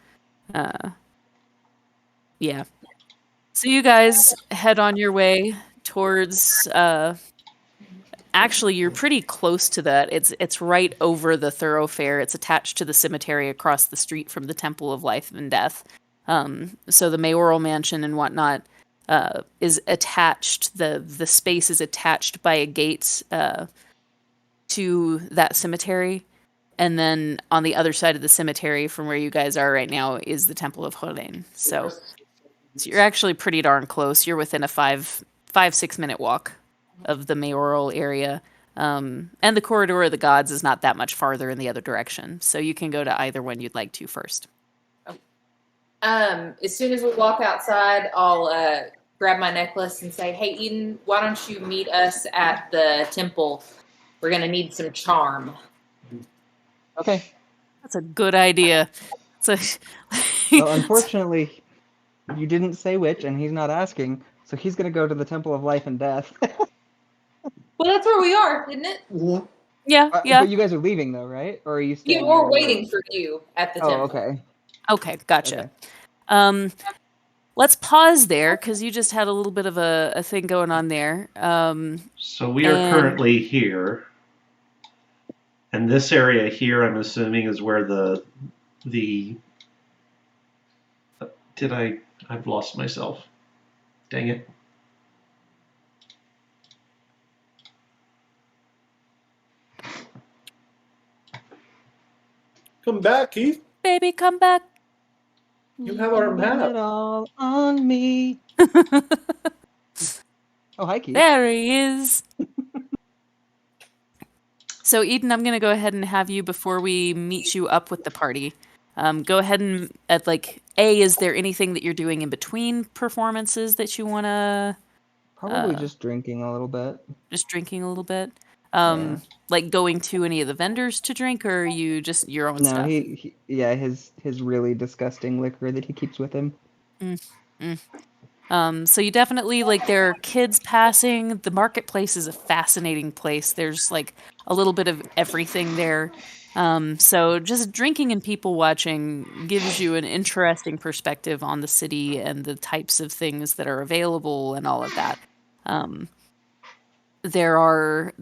yeah. So you guys head on your way towards actually you're pretty close to that. It's right over the thoroughfare. It's attached to the cemetery across the street from the Temple of Life and Death. So the mayoral mansion and whatnot is attached. The space is attached by a gate to that cemetery, and then on the other side of the cemetery, from where you guys are right now, is the Temple of Hoden. So you're actually pretty darn close. You're within a 6 minute walk of the mayoral area. And the Corridor of the Gods is not that much farther in the other direction. So you can go to either one you'd like to first. As soon as we walk outside, I'll grab my necklace and say, "Hey, Eden, why don't you meet us at the temple? We're gonna need some charm." Okay. That's a good idea. So, Well, unfortunately, you didn't say which, and he's not asking, so he's going to go to the Temple of Life and Death. Well, that's where we are, isn't it? yeah. But you guys are leaving, though, right? Or are you staying? Yeah, we're there? waiting for you at the temple. okay. Okay, gotcha. Okay. Let's pause there because you just had a little bit of a thing going on there. So we are currently here. And this area here, I'm assuming, is where I've lost myself. Dang it. Come back, Keith. Baby, come back. You have our Blame map. it all on me. Oh, hi, Keith. There he is. So, Eden, I'm going to go ahead and have you, before we meet you up with the party, go ahead and, is there anything that you're doing in between performances that you want to... Probably just drinking a little bit. Just drinking a little bit? Yeah. Like going to any of the vendors to drink, or are you just your own No, stuff? his really disgusting liquor that he keeps with him. So you definitely like there are kids passing. The marketplace is a fascinating place. There's like a little bit of everything there. So just drinking and people watching gives you an interesting perspective on the city and the types of things that are available and all of that. Um, there are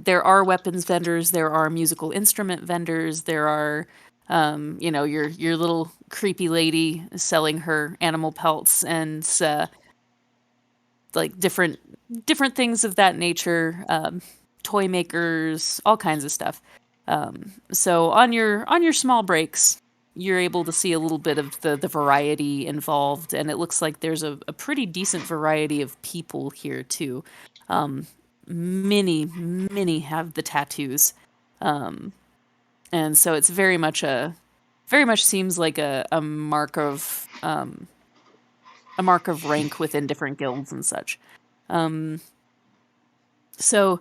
weapons vendors, there are musical instrument vendors, there are your little creepy lady selling her animal pelts and like different things of that nature, toy makers, all kinds of stuff. So on your small breaks, you're able to see a little bit of the variety involved, and it looks like there's a pretty decent variety of people here too. Um, many have the tattoos, um, and so it's very much seems like a mark of rank within different guilds and such. Um, so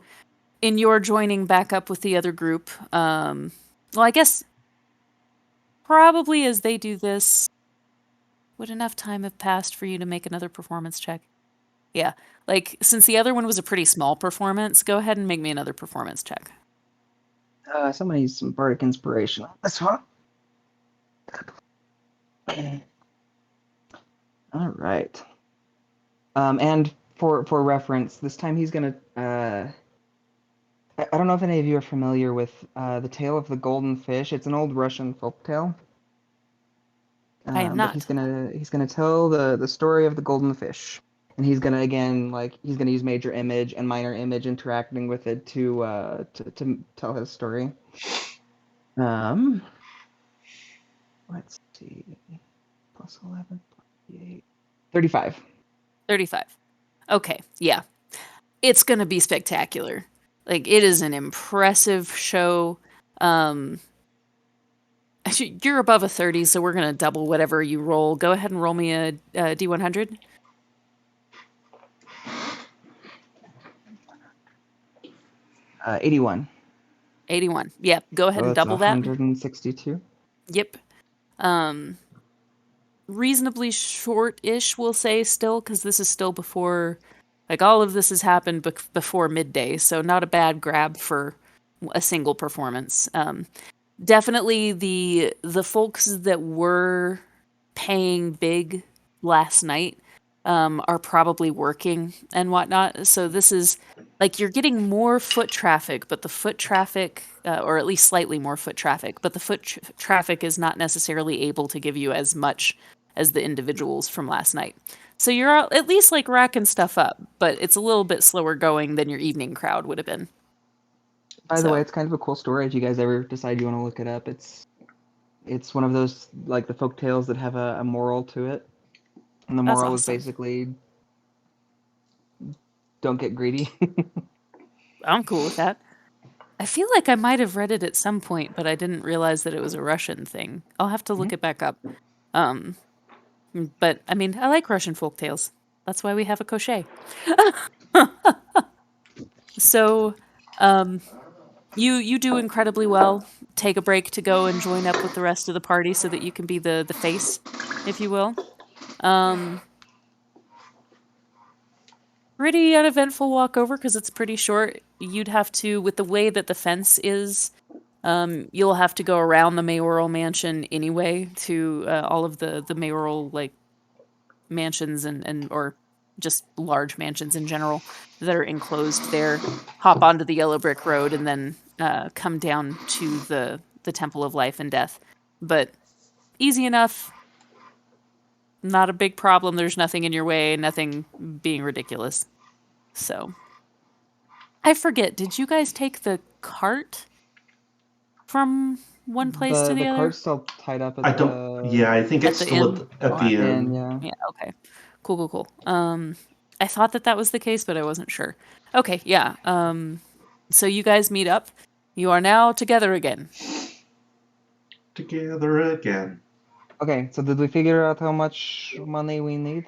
in your joining back up with the other group, well, I guess probably as they do this, would enough time have passed for you to make another performance check? Yeah. Like, since the other one was a pretty small performance, go ahead and make me another performance check. Somebody needs some bardic inspiration on this one. All right. And for reference, this time he's gonna. I don't know if any of you are familiar with the tale of the golden fish. It's an old Russian folk tale. I am But he's not. gonna tell the story of the golden fish, and he's gonna he's gonna use major image and minor image interacting with it to tell his story. Let's see, plus 11, 28, 35. 35. Okay, yeah. It's going to be spectacular. Like, it is an impressive show. Actually, you're above a 30, so we're going to double whatever you roll. Go ahead and roll me a D100. 81. 81. Yep, go ahead So and that's double that. 162. Yep. Reasonably short-ish, we'll say, still, because this is still before, like, all of this has happened before midday, so not a bad grab for a single performance. Definitely the folks that were paying big last night are probably working and whatnot. So this is like you're getting more foot traffic, but the foot traffic, or at least slightly more foot traffic, but the traffic is not necessarily able to give you as much as the individuals from last night. So you're at least like racking stuff up, but it's a little bit slower going than your evening crowd would have been. By the So- way, it's kind of a cool story. If you guys ever decide you want to look it up, it's one of those like the folk tales that have a moral to it, and the That's moral is awesome. basically don't get greedy. I'm cool with that. I feel like I might have read it at some point, but I didn't realize that it was a Russian thing. I'll have to look it back up. But I mean, I like Russian folktales. That's why we have a crochet. So, you do incredibly well. Take a break to go and join up with the rest of the party so that you can be the face, if you will. Pretty uneventful walk over because it's pretty short. You'd have to, with the way that the fence is, you'll have to go around the mayoral mansion anyway to all of the mayoral like mansions and or just large mansions in general that are enclosed there. Hop onto the yellow brick road and then come down to the Temple of Life and Death. But easy enough. Not a big problem. There's nothing in your way. Nothing being ridiculous. So I forget. Did you guys take the cart from one place to the other? cart's still tied up at I don't. Yeah, I think At it's the still inn? at the and end. yeah. Yeah, okay. Cool. I thought that was the case, but I wasn't sure. Okay, yeah. So you guys meet up. You are now together again. Together again. Okay, so did we figure out how much money we need?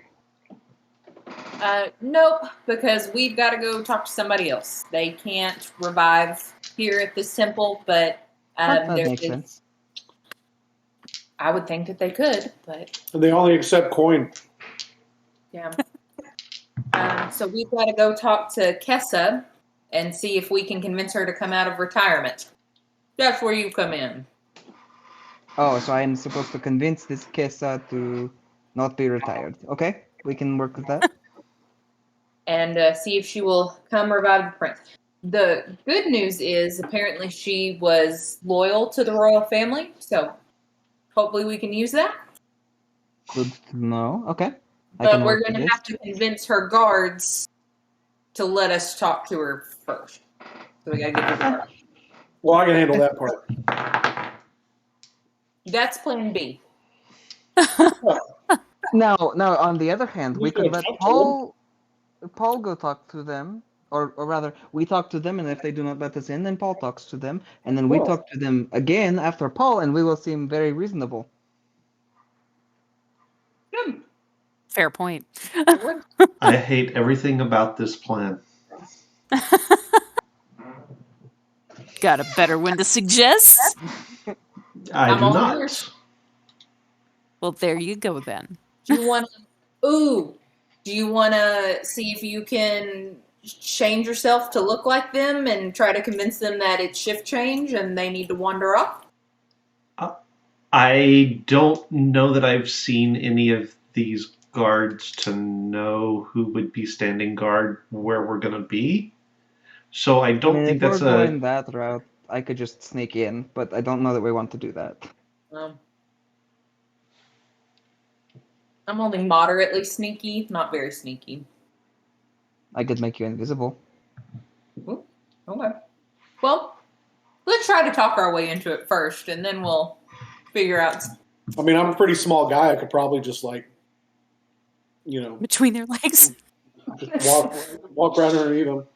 Nope, because we've got to go talk to somebody else. They can't revive here at this temple, but That there makes is. sense. I would think that they could, but And they only accept coin. yeah. So we've got to go talk to Kessa and see if we can convince her to come out of retirement. That's where you come in. Oh, so I'm supposed to convince this Kessa to not be retired. Okay, we can work with that. And see if she will come revive the prince. The good news is apparently she was loyal to the royal family, so hopefully we can use that. Good to know. Okay. But we're going to have to convince her guards to let us talk to her first. So we got to get to the guard. Well, I can handle that part. That's plan B. Now, on the other hand, we You could could let talk to Paul go talk to them, or rather, we talk to them, and if they do not let us in, then Paul talks to them, and then we Cool. talk to them again after Paul, and we will seem very reasonable. Good. Fair point. I hate everything about this plan. Got a better one to suggest? I I'm do all not. ears. Well, there you go then. Do you want to see if you can change yourself to look like them and try to convince them that it's shift change and they need to wander off? I don't know that I've seen any of these guards to know who would be standing guard where we're going to be. So I don't think if that's we're going that route, I could just sneak in, but I don't know that we want to do that. I'm only moderately sneaky, not very sneaky. I could make you invisible. Ooh, okay. Well, let's try to talk our way into it first, and then we'll figure out. I mean, I'm a pretty small guy. I could probably just Between their legs. just walk right underneath them.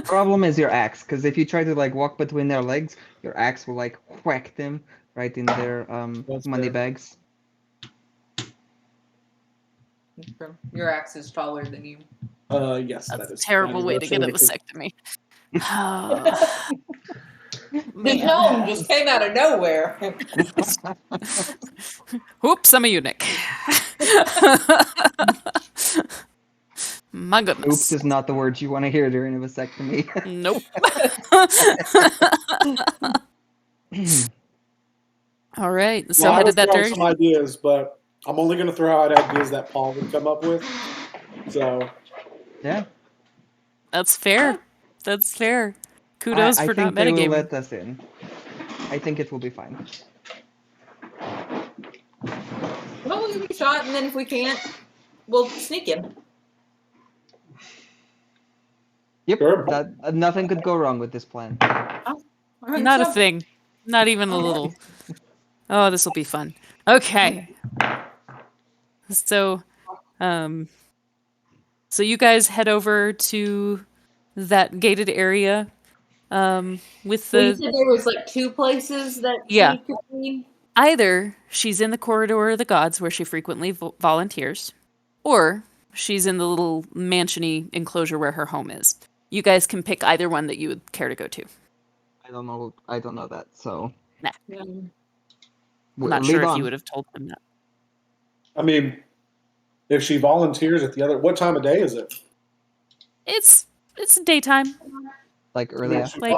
Problem is your axe, because if you try to walk between their legs, your axe will whack them right in their money fair. bags. Your axe is taller than you. Yes, That's that is a terrible way to get a absolutely vasectomy. The gnome just came out of nowhere. Oops, I'm a eunuch. My goodness. Oops is not the word you want to hear during a vasectomy. Nope. All right. So Well, I headed was that throwing direction. some ideas, but I'm only going to throw out ideas that Paul would come up with. So Yeah. That's fair. That's fair. Kudos I for think not they will metagaming. let us in. I think it will be fine. Well, we'll give it a shot, and then if we can't, we'll sneak in. Yep. Sure. That nothing could go wrong with this plan. Not a thing. Not even a little. Oh, this will be fun. Okay. So, so you guys head over to that gated area, with So you the said there was two places that Yeah. she could be? either she's in the corridor of the gods where she frequently volunteers, or she's in the little mansiony enclosure where her home is. You guys can pick either one that you would care to go to. I don't know that. So I'm not sure if you would have told them that. I mean, if she volunteers at the other, what time of day is it? It's daytime. Early Yeah, after. like,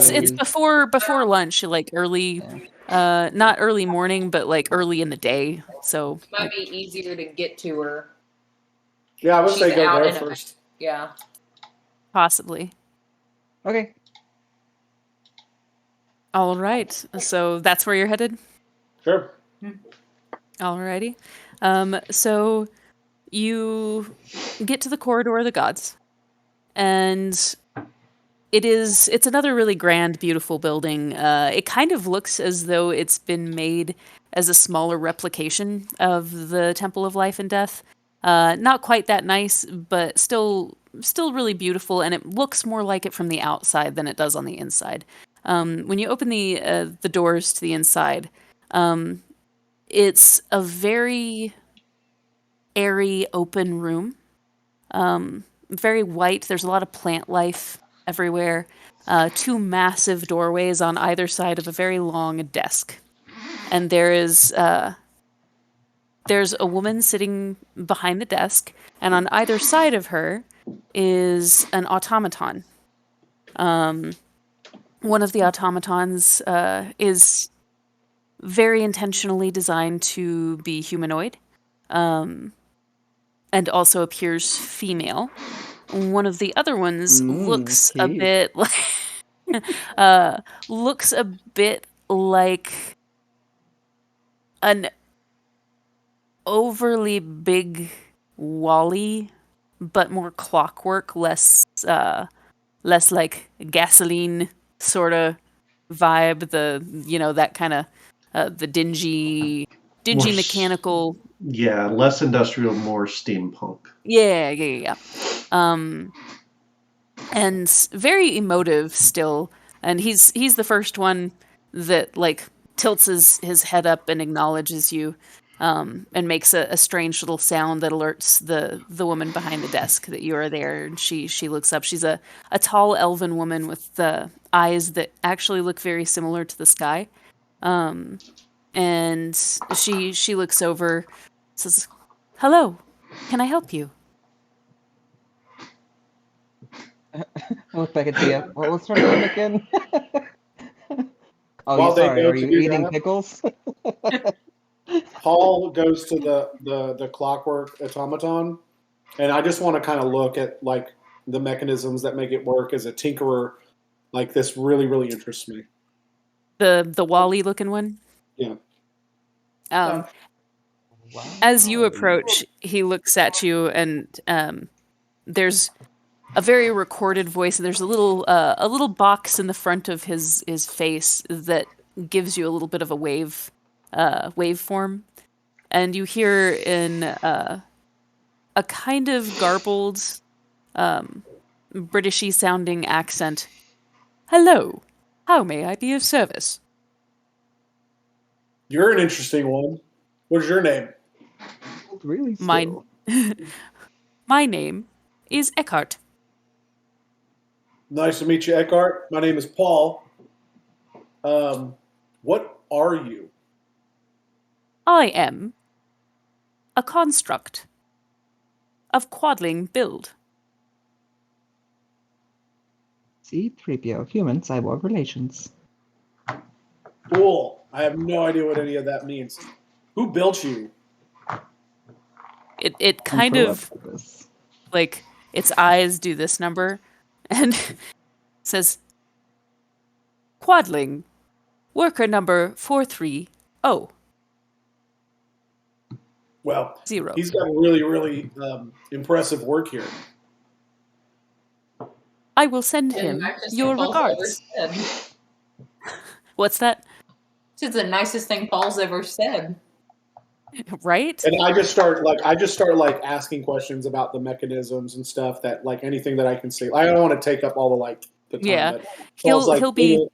It's before lunch, early, not early morning, but early in the day. So Might be easier to get to her. Yeah, I would say She's go out there and about. first. Yeah. possibly. Okay. All right. So that's where you're headed. Sure. Alrighty. So you get to the corridor of the gods, and it's another really grand, beautiful building. It kind of looks as though it's been made as a smaller replication of the Temple of Life and Death. Not quite that nice, but still really beautiful, and it looks more like it from the outside than it does on the inside. When you open the doors to the inside, it's a very airy, open room. Very white. There's a lot of plant life everywhere. Two massive doorways on either side of a very long desk. And there is there's a woman sitting behind the desk, and on either side of her is an automaton. One of the automatons is very intentionally designed to be humanoid, and also appears female. One of the other ones looks a cute. bit looks a bit like an overly big Wally, but more clockwork, less like gasoline sort of vibe. That kind of the dingy More mechanical. Yeah, less industrial, more steampunk. Yeah. And very emotive still. And he's the first one that like tilts his head up and acknowledges you, and makes a strange little sound that alerts the woman behind the desk that you are there. And she looks up. She's a tall elven woman with eyes that actually look very similar to the sky. And she looks over, says, "Hello, can I help you?" I look back at Thea. What was her name again? Oh, While they sorry. go Are to you do eating that, pickles? Paul goes to the clockwork automaton, and I just want to kind of look at like the mechanisms that make it work as a tinkerer. Like this really interests me. The Wally looking one. Yeah. Um, Wow. as you approach, he looks at you, and there's a very recorded voice, and there's a little box in the front of his face that gives you a little bit of a waveform, and you hear in a kind of garbled, Britishy sounding accent, "Hello, how may I be of service?" You're an interesting one. What's your name? Really Mine. still. My name is Eckhart. Nice to meet you, Eckhart. My name is Paul. What are you? I am a construct of quadling build. C-3PO, human cyborg relations. Cool. I have no idea what any of that means. Who built you? It And kind for what of purpose? like its eyes do this number and says quadling worker number 430. Well, he's got really impressive work here. I will send And him nicest your thing Paul's ever regards. said. What's that? It's the nicest thing Paul's ever said. Right? And I just start asking questions about the mechanisms and stuff that like anything that I can see. I don't want to take up all the time. Yeah. But Paul's like, He'll be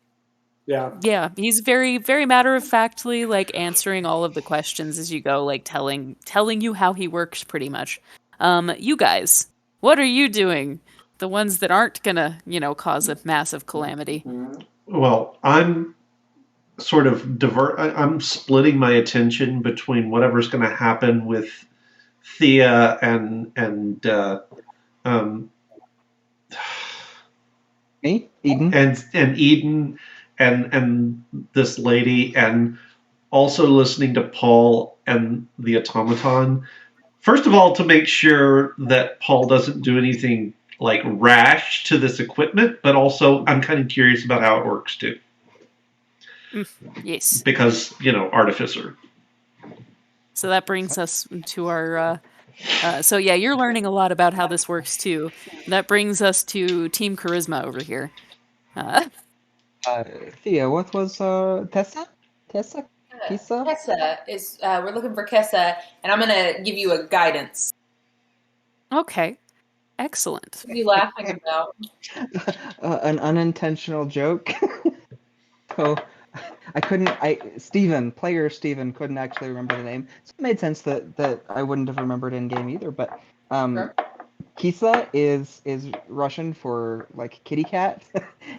yeah. He's very matter of factly like answering all of the questions as you go, like telling you how he works pretty much. You guys, what are you doing? The ones that aren't gonna, cause a massive calamity. Well, I'm sort of I'm splitting my attention between whatever's going to happen with Thea and Me? Eden? and Eden and this lady, and also listening to Paul and the automaton. First of all, to make sure that Paul doesn't do anything like rash to this equipment, but also I'm kind of curious about how it works too. Yes. Because, artificer. So that brings us to our so yeah, you're learning a lot about how this works too. That brings us to Team Charisma over here. Thea, what was Tessa? Tessa? Kisa? Kessa is we're looking for Kessa, and I'm gonna give you a guidance. Okay. Excellent. What are you laughing about? An unintentional joke. So player Steven couldn't actually remember the name. So it made sense that I wouldn't have remembered in game either. But Sure. Kisa is Russian for like kitty cat,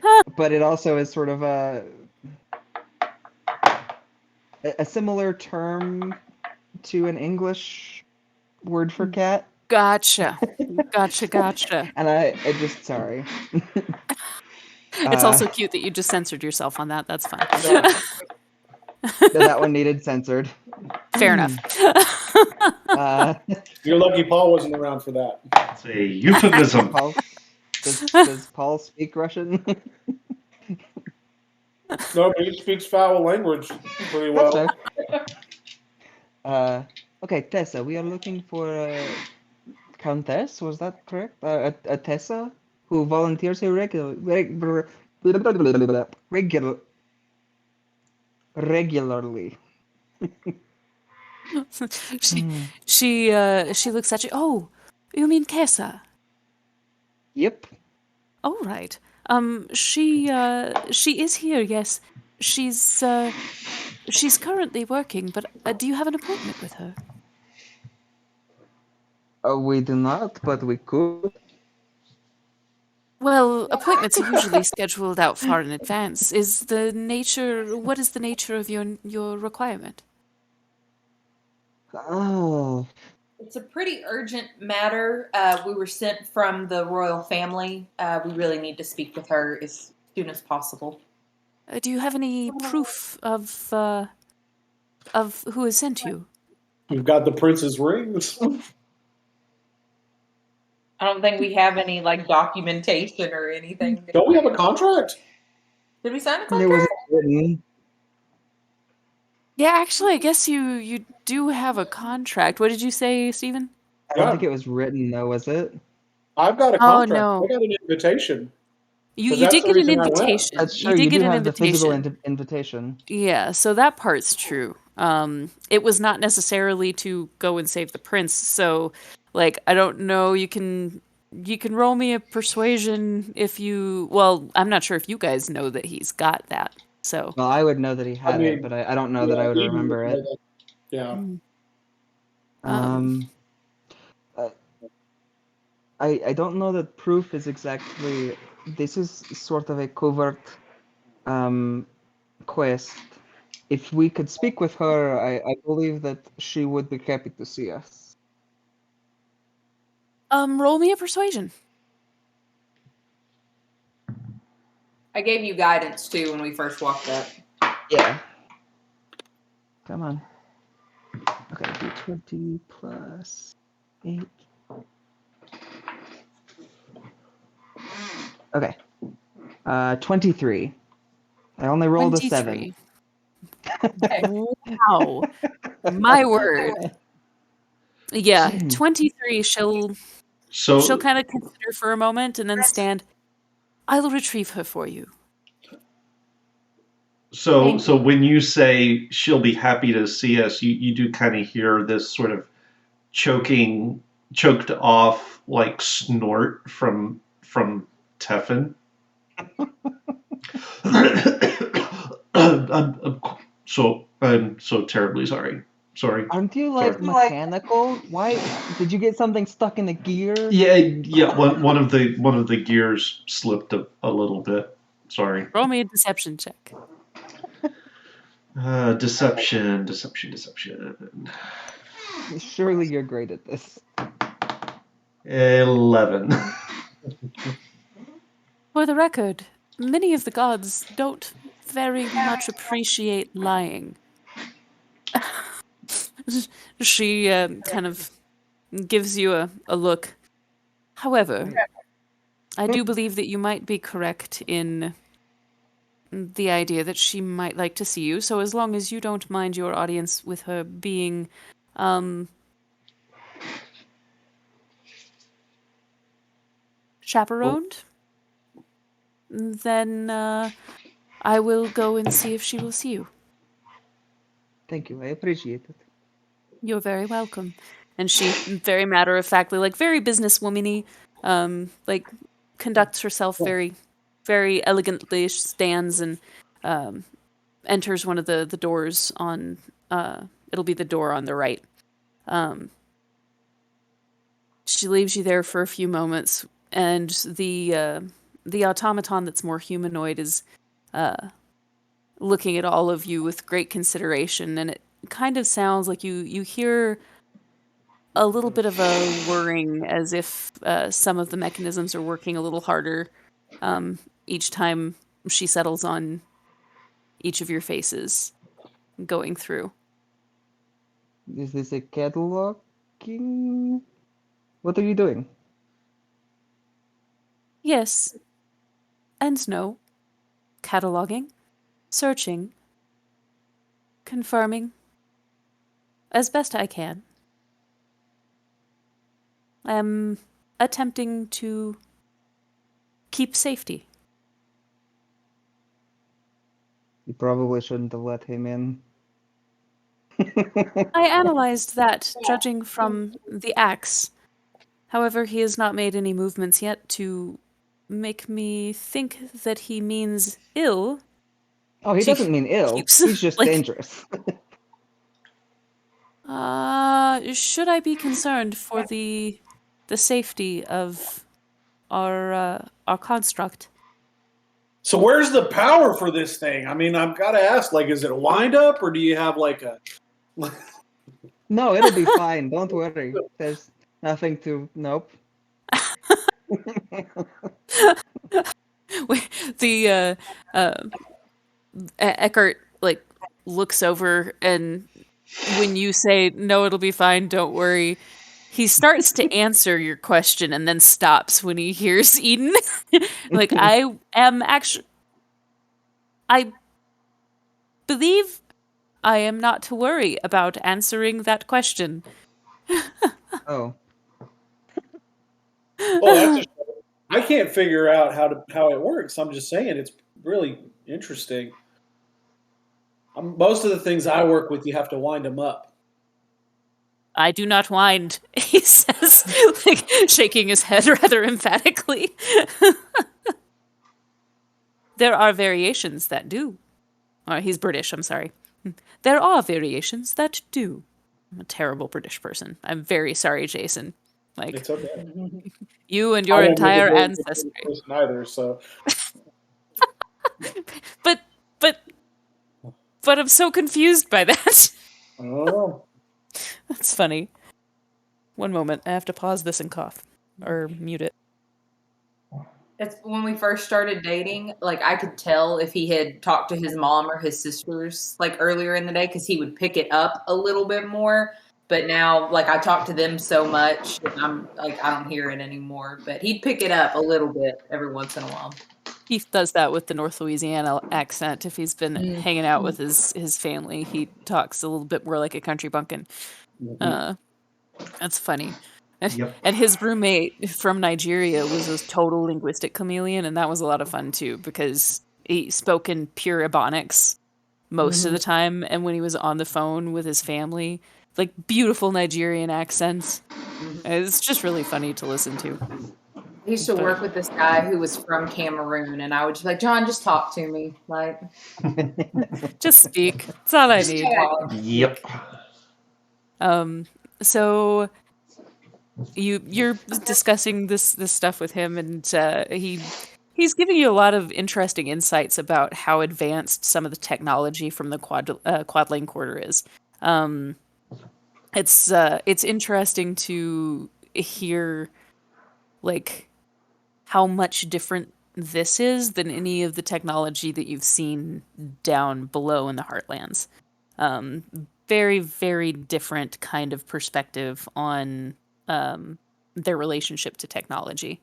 Huh. but it also is sort of a similar term to an English word for cat. Gotcha. Gotcha. And I just sorry. It's also cute that you just censored yourself on that. That's fine. that one needed censored. Fair enough. You're lucky Paul wasn't around for that. It's a euphemism. Paul, does Paul speak Russian? No, but he speaks foul language pretty well. Okay, Tessa, we are looking for a countess. Was that correct? A Tessa who volunteers here regularly. She looks at you. Oh, you mean Kesa? Yep. Oh, right. She is here. Yes, she's currently working. But do you have an appointment with her? We do not, but we could. Well, appointments are usually scheduled out far in advance. What is the nature of your requirement? Oh, It's a pretty urgent matter. We were sent from the royal family. We really need to speak with her as soon as possible. Do you have any proof of who has sent you? We've got the prince's rings. I don't think we have any like documentation or anything. Don't we have a contract? Did we sign a it contract? was written. Yeah, actually, I guess you do have a contract. What did you say, Stephen? I don't think it was written, though, was it? I've got a Oh, contract. no. I got an invitation. You that's did the get an reason I went. invitation. That's true. You did You get do an have the physical invitation. invitation. Yeah, so that part's true. It was not necessarily to go and save the prince. So, like, I don't know. You can roll me a persuasion if you. Well, I'm not sure if you guys know that he's got that. So. Well, I would know that he had mean, it, but I don't know that I would Eden remember would it. know that. Yeah. I don't know that proof is exactly. This is sort of a covert quest. If we could speak with her, I believe that she would be happy to see us. Roll me a persuasion. I gave you guidance too when we first walked up. Yeah. Come on. Okay, d20 plus 8. Okay. 23. I only rolled a 7. 23. Wow. My word. Yeah, 23. She'll kind of consider for a moment and then stand. I'll retrieve her for you. So when you say she'll be happy to see us, you do kind of hear this sort of choked off like snort from Teffin. I'm so terribly sorry. Sorry. Aren't you like mechanical? Why did you get something stuck in the gear? Yeah. One of the gears slipped a little bit. Sorry. Roll me a deception check. Deception. Surely you're great at this. 11. For the record, many of the gods don't very much appreciate lying. She kind of gives you a look. However, I do believe that you might be correct in the idea that she might like to see you. So as long as you don't mind your audience with her being chaperoned, then I will go and see if she will see you. Thank you. I appreciate it. You're very welcome. And she, very matter-of-factly, like very businesswoman-y, like conducts herself very, very elegantly. She stands and enters one of the doors on. It'll be the door on the right. She leaves you there for a few moments, and the automaton that's more humanoid is looking at all of you with great consideration, and kind of sounds like you hear a little bit of a whirring, as if some of the mechanisms are working a little harder each time she settles on each of your faces going through. Is this a cataloging? What are you doing? Yes and no. Cataloging, searching, confirming, as best I can. I am attempting to keep safety. You probably shouldn't have let him in. I analyzed that, judging from the axe. However, he has not made any movements yet to make me think that he means ill. Oh, he She doesn't mean ill. keeps, He's just like- dangerous. Should I be concerned for the safety of our construct? So where's the power for this thing? I mean, I've got to ask, like, is it a wind up or do you have like a... No, it'll be fine. Don't worry. There's nothing to. Nope. The Eckert like looks over, and when you say no, it'll be fine, don't worry, he starts to answer your question and then stops when he hears Eden. Like, I believe I am not to worry about answering that question. Oh. Oh, that's a... I can't figure out how it works. I'm just saying it's really interesting. Most of the things I work with, you have to wind them up. I do not wind, he says, like shaking his head rather emphatically. There are variations that do. Or he's British, I'm sorry. There are variations that do. I'm a terrible British person. I'm very sorry, Jason. Like, It's okay. you and I your won't entire make a very good ancestry. person either. So But I'm so confused by that. oh, That's funny. One moment, I have to pause this and cough. Or mute it. It's when we first started dating, like I could tell if he had talked to his mom or his sisters like earlier in the day, because he would pick it up a little bit more. But now, like, I talk to them so much, I'm like, I don't hear it anymore. But he'd pick it up a little bit every once in a while. He does that with the North Louisiana accent. If he's been hanging out with his family, he talks a little bit more like a country bumpkin. That's funny. Yep. And his roommate from Nigeria was a total linguistic chameleon, and that was a lot of fun too, because he spoke in pure Ebonics most of the time, and when he was on the phone with his family, like beautiful Nigerian accents. It's just really funny to listen to. I used to work with this guy who was from Cameroon, and I would just be like, John, just talk to me. Like, Just speak. That's all I need. Yep. So you're discussing this stuff with him, and he's giving you a lot of interesting insights about how advanced some of the technology from the quad lane quarter is. It's interesting to hear like how much different this is than any of the technology that you've seen down below in the Heartlands. Very, very different kind of perspective on their relationship to technology.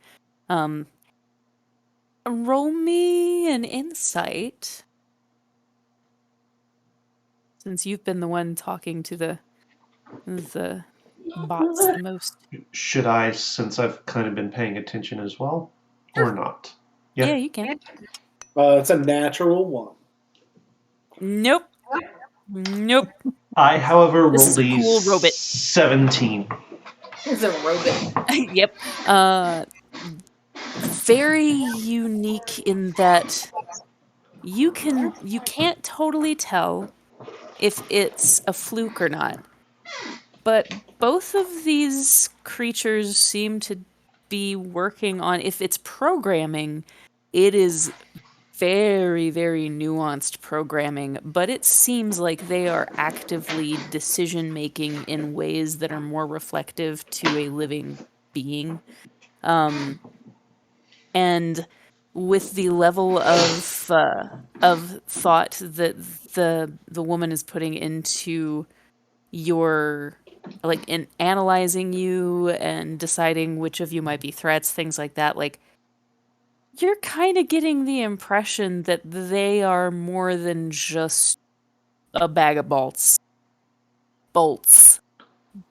Roll me an insight, since you've been the one talking to the bots the most. Should I, since I've kind of been paying attention as well, or not? Yeah, you can. it's a natural one. Nope. I, however, This rolled is a a cool robot. 17. he's a robot. Yep. Very unique in that you can't totally tell if it's a fluke or not. But both of these creatures seem to be working on, if it's programming, it is very, very nuanced programming, but it seems like they are actively decision making in ways that are more reflective to a living being. Um, and with the level of thought that the woman is putting into your like in analyzing you and deciding which of you might be threats, things like that, like you're kind of getting the impression that they are more than just a bag of bolts. Bolts.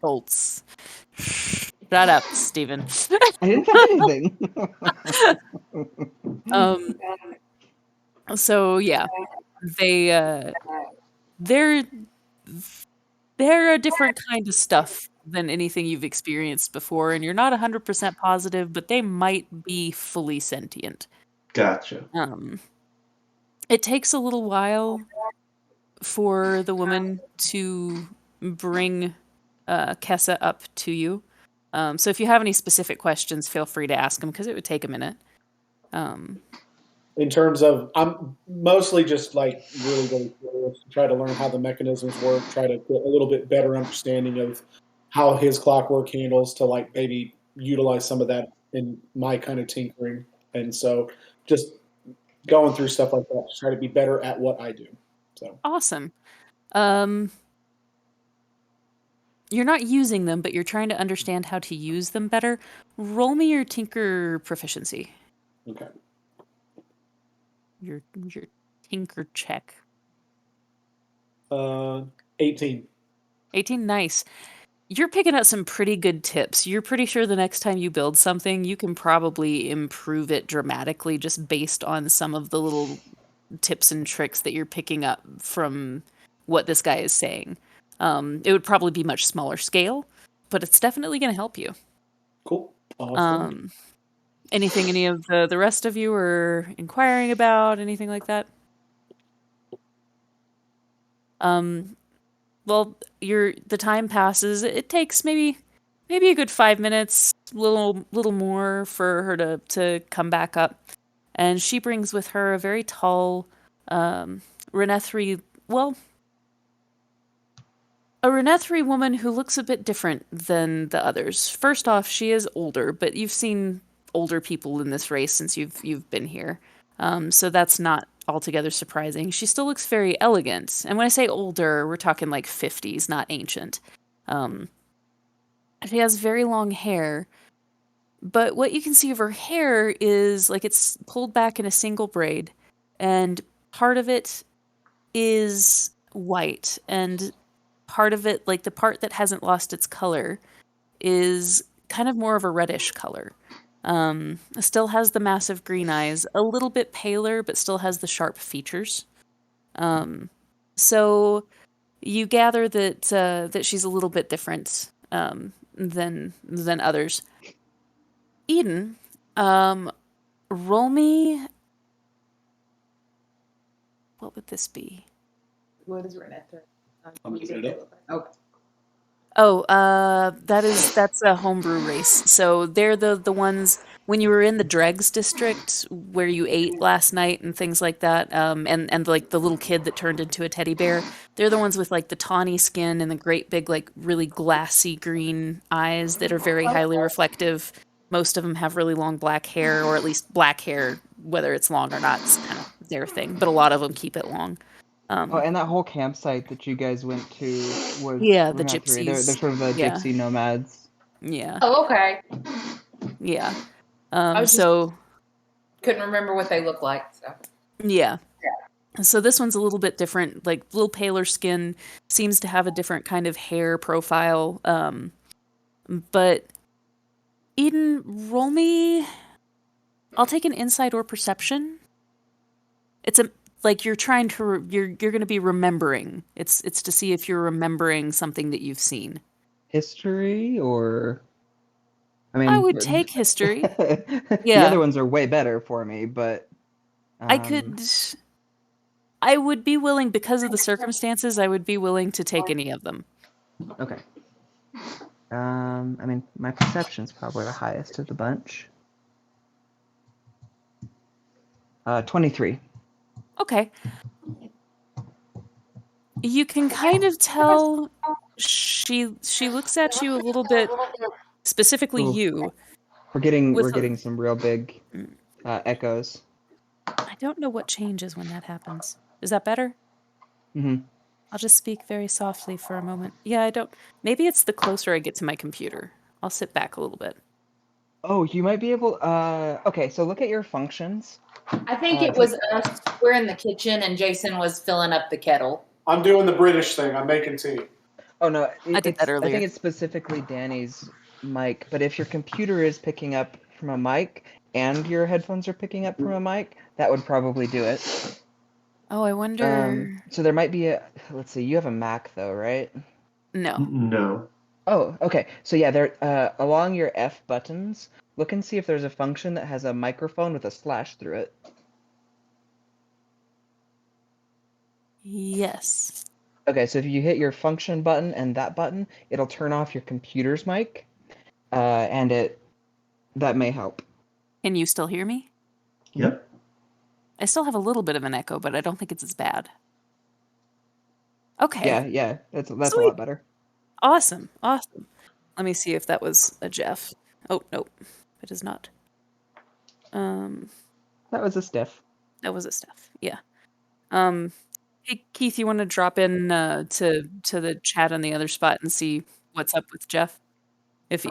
Bolts. Shut up, Steven. I didn't say anything. um so yeah, they they're they're a different kind of stuff than anything you've experienced before, and you're not 100% positive, but they might be fully sentient. Gotcha. It takes a little while for the woman to bring Kessa up to you. So if you have any specific questions, feel free to ask them because it would take a minute. In terms of, I'm mostly just like really, really curious to try to learn how the mechanisms work, try to get a little bit better understanding of how his clockwork handles to like maybe utilize some of that in my kind of tinkering. And so just going through stuff like that to try to be better at what I do. So Awesome. You're not using them, but you're trying to understand how to use them better. Roll me your tinker proficiency. okay. Your tinker check. 18. 18, nice. You're picking up some pretty good tips. You're pretty sure the next time you build something, you can probably improve it dramatically just based on some of the little tips and tricks that you're picking up from what this guy is saying. It would probably be much smaller scale, but it's definitely going to help you. Cool. Awesome. Anything any of the rest of you are inquiring about, anything like that? Well, the time passes. It takes maybe a good 5 minutes, little more for her to come back up. And she brings with her a very tall Renethri, a Renethri woman who looks a bit different than the others. First off, she is older, but you've seen older people in this race since you've been here. So that's not altogether surprising. She still looks very elegant. And when I say older, we're talking like 50s, not ancient. She has very long hair, but what you can see of her hair is like it's pulled back in a single braid, and part of it is white, and part of it, like the part that hasn't lost its color, is kind of more of a reddish color. Still has the massive green eyes, a little bit paler, but still has the sharp features. So you gather that she's a little bit different than others. Eden, roll me. What would this be? What is Renetta? I'm looking it up. Okay. That's a homebrew race. So they're the ones when you were in the Dregs district where you ate last night and things like that. And like the little kid that turned into a teddy bear. They're the ones with like the tawny skin and the great big like really glassy green eyes that are very highly reflective. Most of them have really long black hair, or at least black hair, whether it's long or not, it's kind of their thing. But a lot of them keep it long. And that whole campsite that you guys went to was Yeah, the Renethri. They're gypsies. sort of the Yeah. gypsy nomads. Yeah. Oh, okay. Yeah. I was just So couldn't remember what they look like. So yeah. So this one's a little bit different, like a little paler skin, seems to have a different kind of hair profile. But Eden, roll me. I'll take an insight or perception. It's like you're trying to you're going to be remembering. It's to see if you're remembering something that you've seen. History, or I mean, I would take history. The Yeah. other ones are way better for me, but I would be willing, because of the circumstances, I would be willing to take any of them. Okay. I mean, my perception's probably the highest of the bunch. 23. Okay. You can kind of tell she looks at you a little bit, specifically Ooh. you. We're getting With a- some real big echoes. I don't know what changes when that happens. Is that better? Mm-hmm. I'll just speak very softly for a moment. Yeah, I don't. Maybe it's the closer I get to my computer. I'll sit back a little bit. Oh, you might be able. Okay, so look at your functions. I think it was us. We're in the kitchen, and Jason was filling up the kettle. I'm doing the British thing. I'm making tea. Oh no, I did that I earlier. think it's specifically Danny's mic. But if your computer is picking up from a mic and your headphones are picking up from a mic, that would probably do it. Oh, I wonder. So there might be a. Let's see. You have a Mac though, right? No. No. Oh, okay. So yeah, there along your F buttons, look and see if there's a function that has a microphone with a slash through it. Yes. Okay, so if you hit your function button and that button, it'll turn off your computer's mic, and that may help. Can you still hear me? Yep. I still have a little bit of an echo, but I don't think it's as bad. Okay. Yeah, that's a Sweet. lot better. Awesome. Let me see if that was a Jeff. Oh, nope. It is not. That was a stiff. That was a Steph. Yeah. Hey, Keith, you want to drop in to the chat on the other spot and see what's up with Jeff? If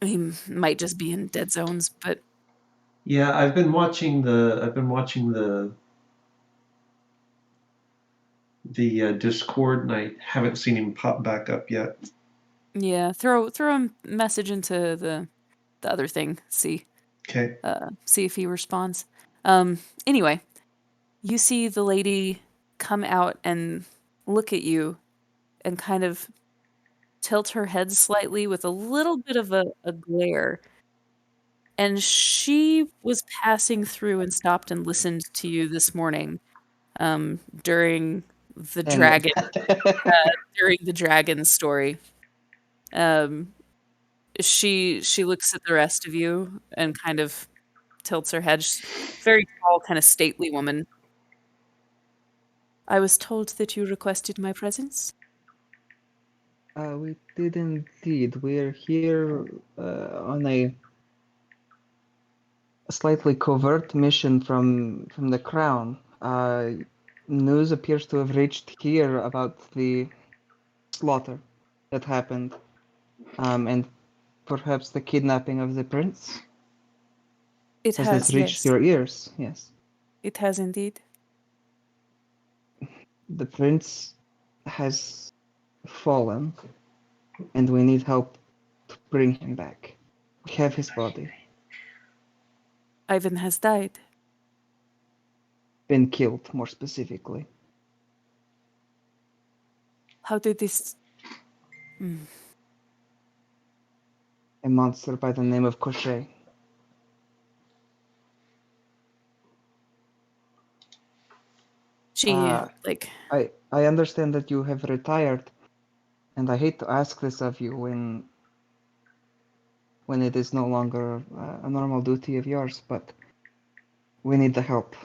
he might just be in dead zones, but Yeah, I've been watching the Discord, and I haven't seen him pop back up yet. yeah, throw a message into the other thing. See Okay. see if he responds. Anyway, you see the lady come out and look at you and kind of tilt her head slightly with a little bit of a glare. And she was passing through and stopped and listened to you this morning during the dragon during the dragon story. She looks at the rest of you and kind of tilts her head. She's a very tall, kind of stately woman. I was told that you requested my presence. We did indeed. We're here on a slightly covert mission from the Crown. News appears to have reached here about the slaughter that happened, and perhaps the kidnapping of the prince. It Has has, this reached yes. your ears? Yes. It has indeed. The prince has fallen, and we need help to bring him back. We have his body. Ivan has died. Been killed, more specifically. How did this... A monster by the name of Cochet. She, I understand that you have retired, and I hate to ask this of you when it is no longer a normal duty of yours, but we need the help.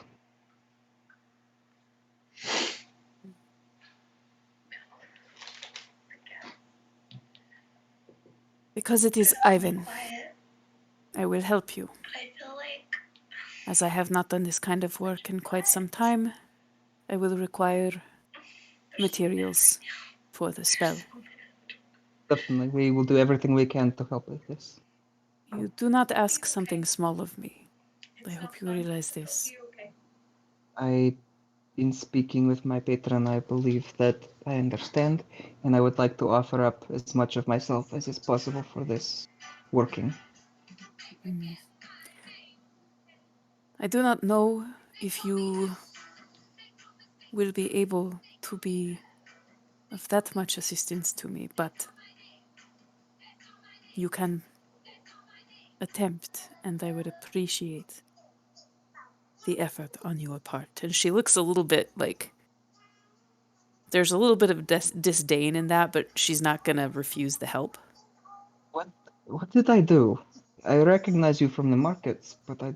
Because it is Ivan, I will help you. As I have not done this kind of work in quite some time, I will require materials for the spell. Definitely, we will do everything we can to help with this. You do not ask something small of me. I hope you realize this. In speaking with my patron, I believe that I understand, and I would like to offer up as much of myself as is possible for this working. I do not know if you will be able to be of that much assistance to me, but you can attempt, and I would appreciate the effort on your part. And she looks a little bit like there's a little bit of disdain in that, but she's not going to refuse the help. What did I do? I recognize you from the markets, but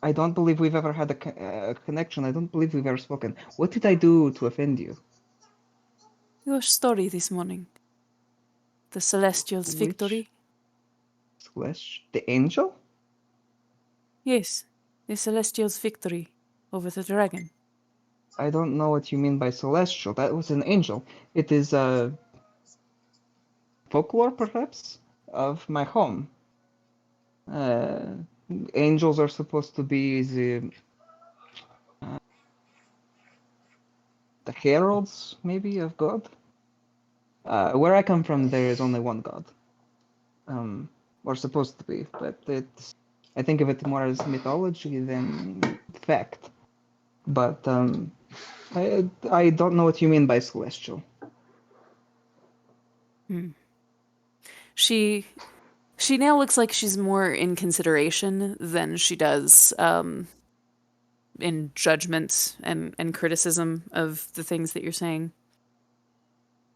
I don't believe we've ever had a connection. I don't believe we've ever spoken. What did I do to offend you? Your story this morning. The Celestials' Which victory. the angel? Yes, the Celestials' victory over the dragon. I don't know what you mean by celestial. That was an angel. It is folklore, perhaps, of my home. Angels are supposed to be the heralds, maybe, of God. Where I come from, there is only one God. Or supposed to be, but I think of it more as mythology than fact. But I don't know what you mean by celestial. She now looks like she's more in consideration than she does in judgment and criticism of the things that you're saying.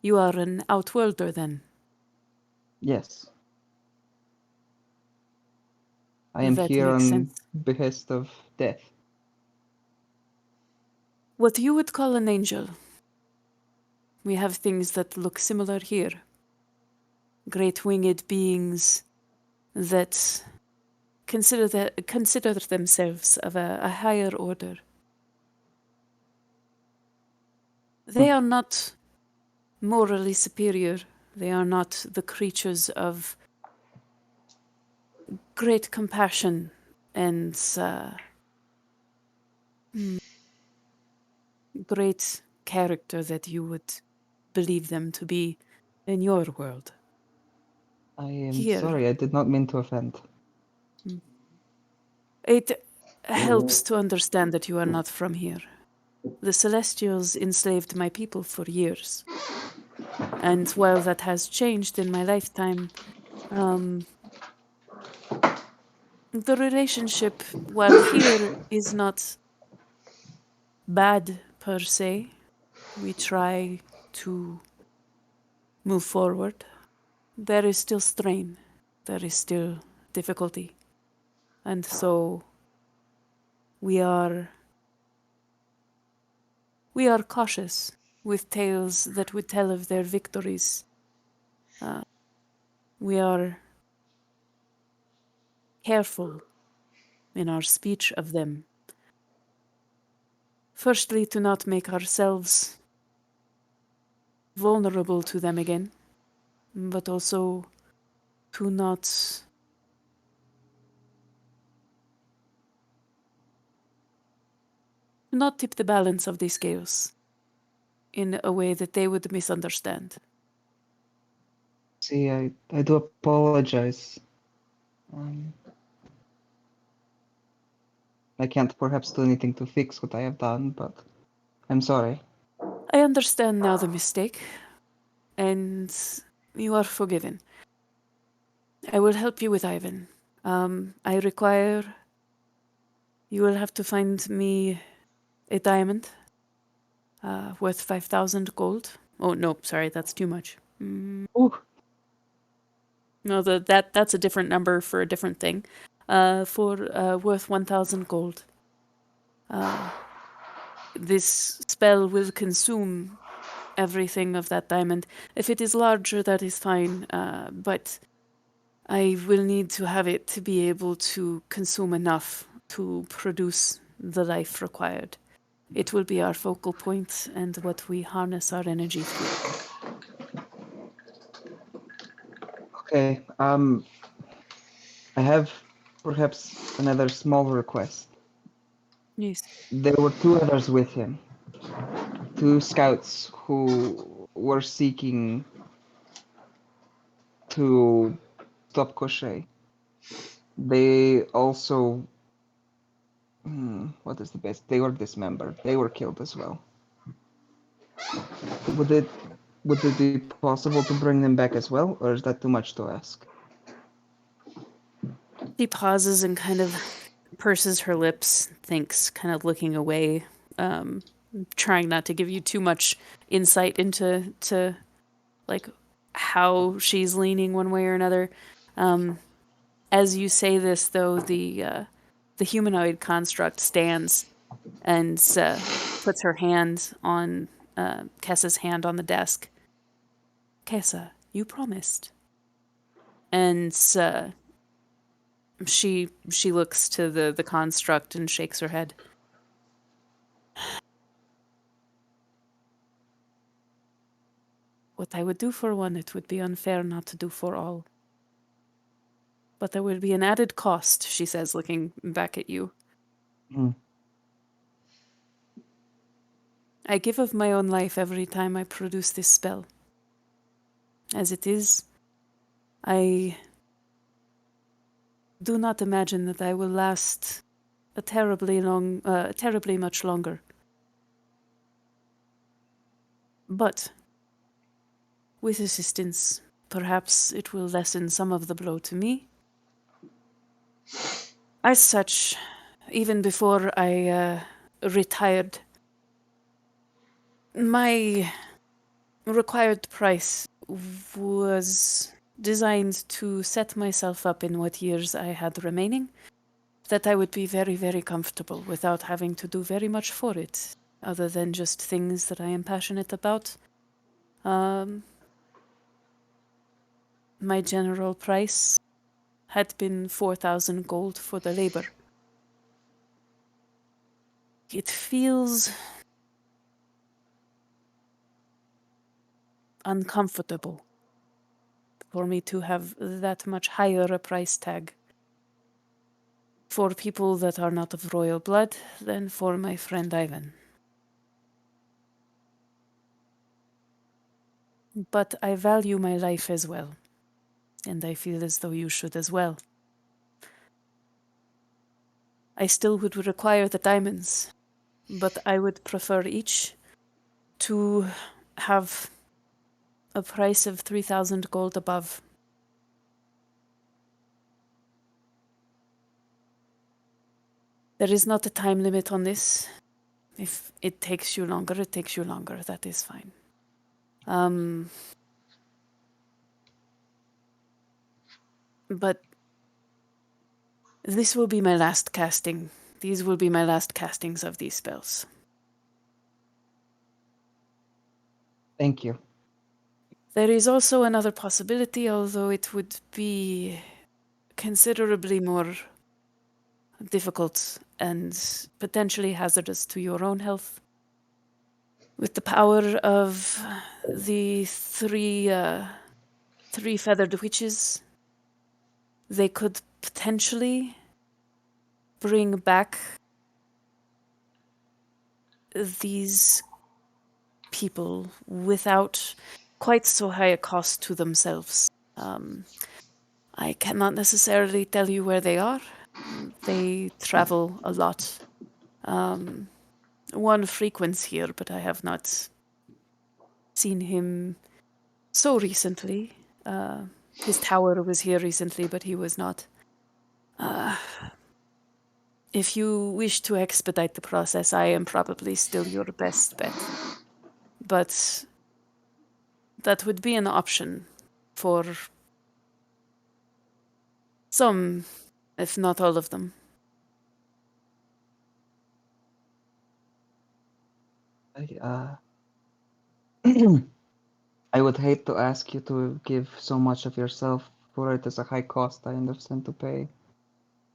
You are an outworlder, then? Yes. I am That here makes on sense. behest of death. What you would call an angel. We have things that look similar here. Great winged beings that consider themselves of a higher order. They are not morally superior. They are not the creatures of great compassion and great character that you would believe them to be in your world. I am Here. sorry, I did not mean to offend. It helps to understand that you are not from here. The Celestials enslaved my people for years. And while that has changed in my lifetime, the relationship, while here, is not bad per se. We try to move forward. There is still strain. There is still difficulty. And so we are cautious with tales that would tell of their victories. We are careful in our speech of them. Firstly, to not make ourselves vulnerable to them again, but also to not tip the balance of the scales in a way that they would misunderstand. See, I do apologize. I can't perhaps do anything to fix what I have done, but I'm sorry. I understand now the mistake, and you are forgiven. I will help you with Ivan. I require... You will have to find me a diamond worth 5,000 gold. Oh, no, sorry, that's too much. Ooh. No, that's a different number for a different thing. For worth 1,000 gold. This spell will consume everything of that diamond. If it is larger, that is fine, but I will need to have it to be able to consume enough to produce the life required. It will be our focal point and what we harness our energy through. Okay, I have perhaps another small request. Yes. There were two others with him. Two scouts who were seeking to stop Crochet. They also... what is the best? They were dismembered. They were killed as well. Would it be possible to bring them back as well, or is that too much to ask? She pauses and kind of purses her lips, thinks, kind of looking away, trying not to give you too much insight into like how she's leaning one way or another. As you say this, though, the the humanoid construct stands and puts her hand on Kessa's hand on the desk. Kessa, you promised. And she looks to the construct and shakes her head. What I would do for one, it would be unfair not to do for all. But there would be an added cost, she says, looking back at you. Mm. I give of my own life every time I produce this spell. As it is, I do not imagine that I will last terribly much longer. But with assistance, perhaps it will lessen some of the blow to me. As such, even before I retired, my required price was designed to set myself up in what years I had remaining, that I would be very, very comfortable without having to do very much for it, other than just things that I am passionate about. My general price had been 4,000 gold for the labor. It feels uncomfortable for me to have that much higher a price tag for people that are not of royal blood than for my friend Ivan. But I value my life as well, and I feel as though you should as well. I still would require the diamonds, but I would prefer each to have a price of 3,000 gold above. There is not a time limit on this. If it takes you longer, it takes you longer. That is fine. But this will be my last casting. These will be my last castings of these spells. Thank you. There is also another possibility, although it would be considerably more difficult and potentially hazardous to your own health. With the power of the three feathered witches, they could potentially bring back these people without quite so high a cost to themselves. I cannot necessarily tell you where they are. They travel a lot. One frequents here, but I have not seen him so recently. His tower was here recently, but he was not. If you wish to expedite the process, I am probably still your best bet. But that would be an option for some, if not all of them. I would hate to ask you to give so much of yourself, for it is a high cost, I understand, to pay.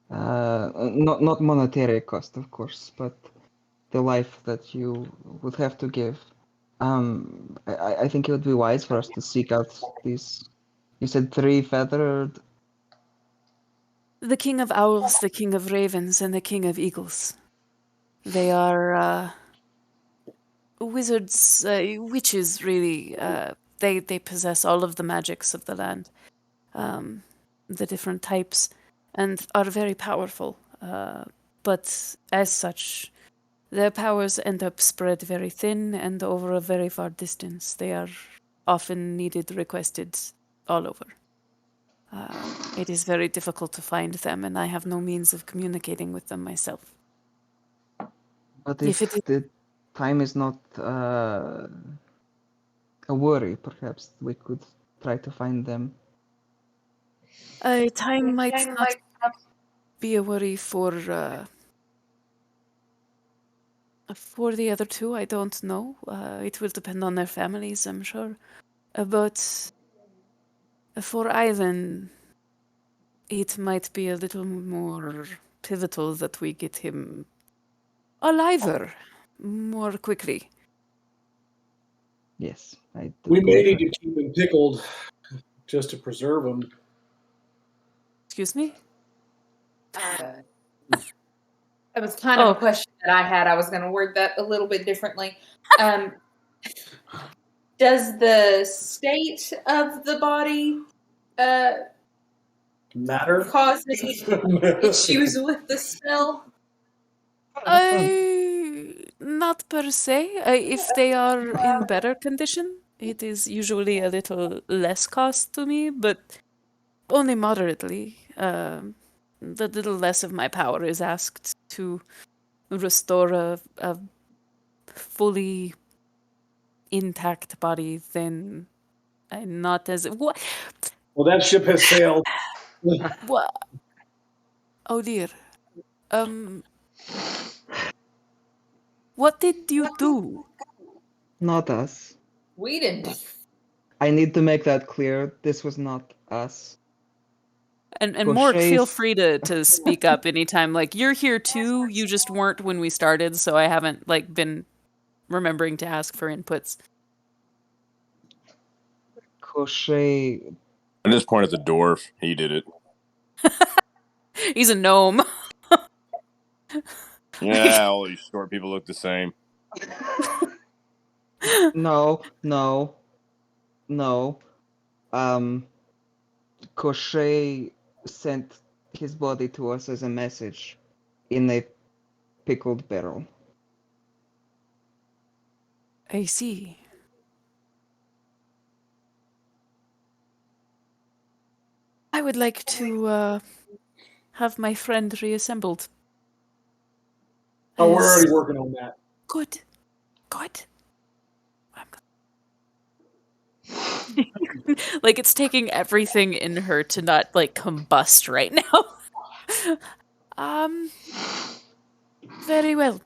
Not monetary cost, of course, but the life that you would have to give. I think it would be wise for us to seek out these. You said three feathered. The king of owls, the king of ravens, and the king of eagles. They are wizards, witches, really. They possess all of the magics of the land, the different types, and are very powerful. But as such, their powers end up spread very thin and over a very far distance. They are often needed, requested all over. It is very difficult to find them, and I have no means of communicating with them myself. But If if it the time is not a worry, perhaps we could try to find them. time might not be a worry for the other two. I don't know. It will depend on their families, I'm sure. But for Ivan, it might be a little more pivotal that we get him aliver more quickly. Yes, I do We may need concur. to keep him pickled just to preserve him. Excuse me? That was kind of a question that I had. I was going to word that a little bit differently. Does the state of the body Matter? cause any issues with the smell? Not per se. If they are in better condition, it is usually a little less cost to me, but only moderately. The little less of my power is asked to restore a fully intact body than not as what? Well, that ship has sailed. What? Oh dear. What did you do? Not us. We didn't. I need to make that clear. This was not us. And Morg, feel Gaucher's- free to speak up anytime. Like, you're here too. You just weren't when we started, so I haven't like been remembering to ask for inputs. Gaucher, I just pointed at the dwarf. He did it. He's a gnome. Yeah, all these short people look the same. no. Gaucher sent his body to us as a message in a pickled barrel. I see. I would like to have my friend reassembled. Oh, we're already As- working on that. Good. Like, it's taking everything in her to not like combust right now. Very well.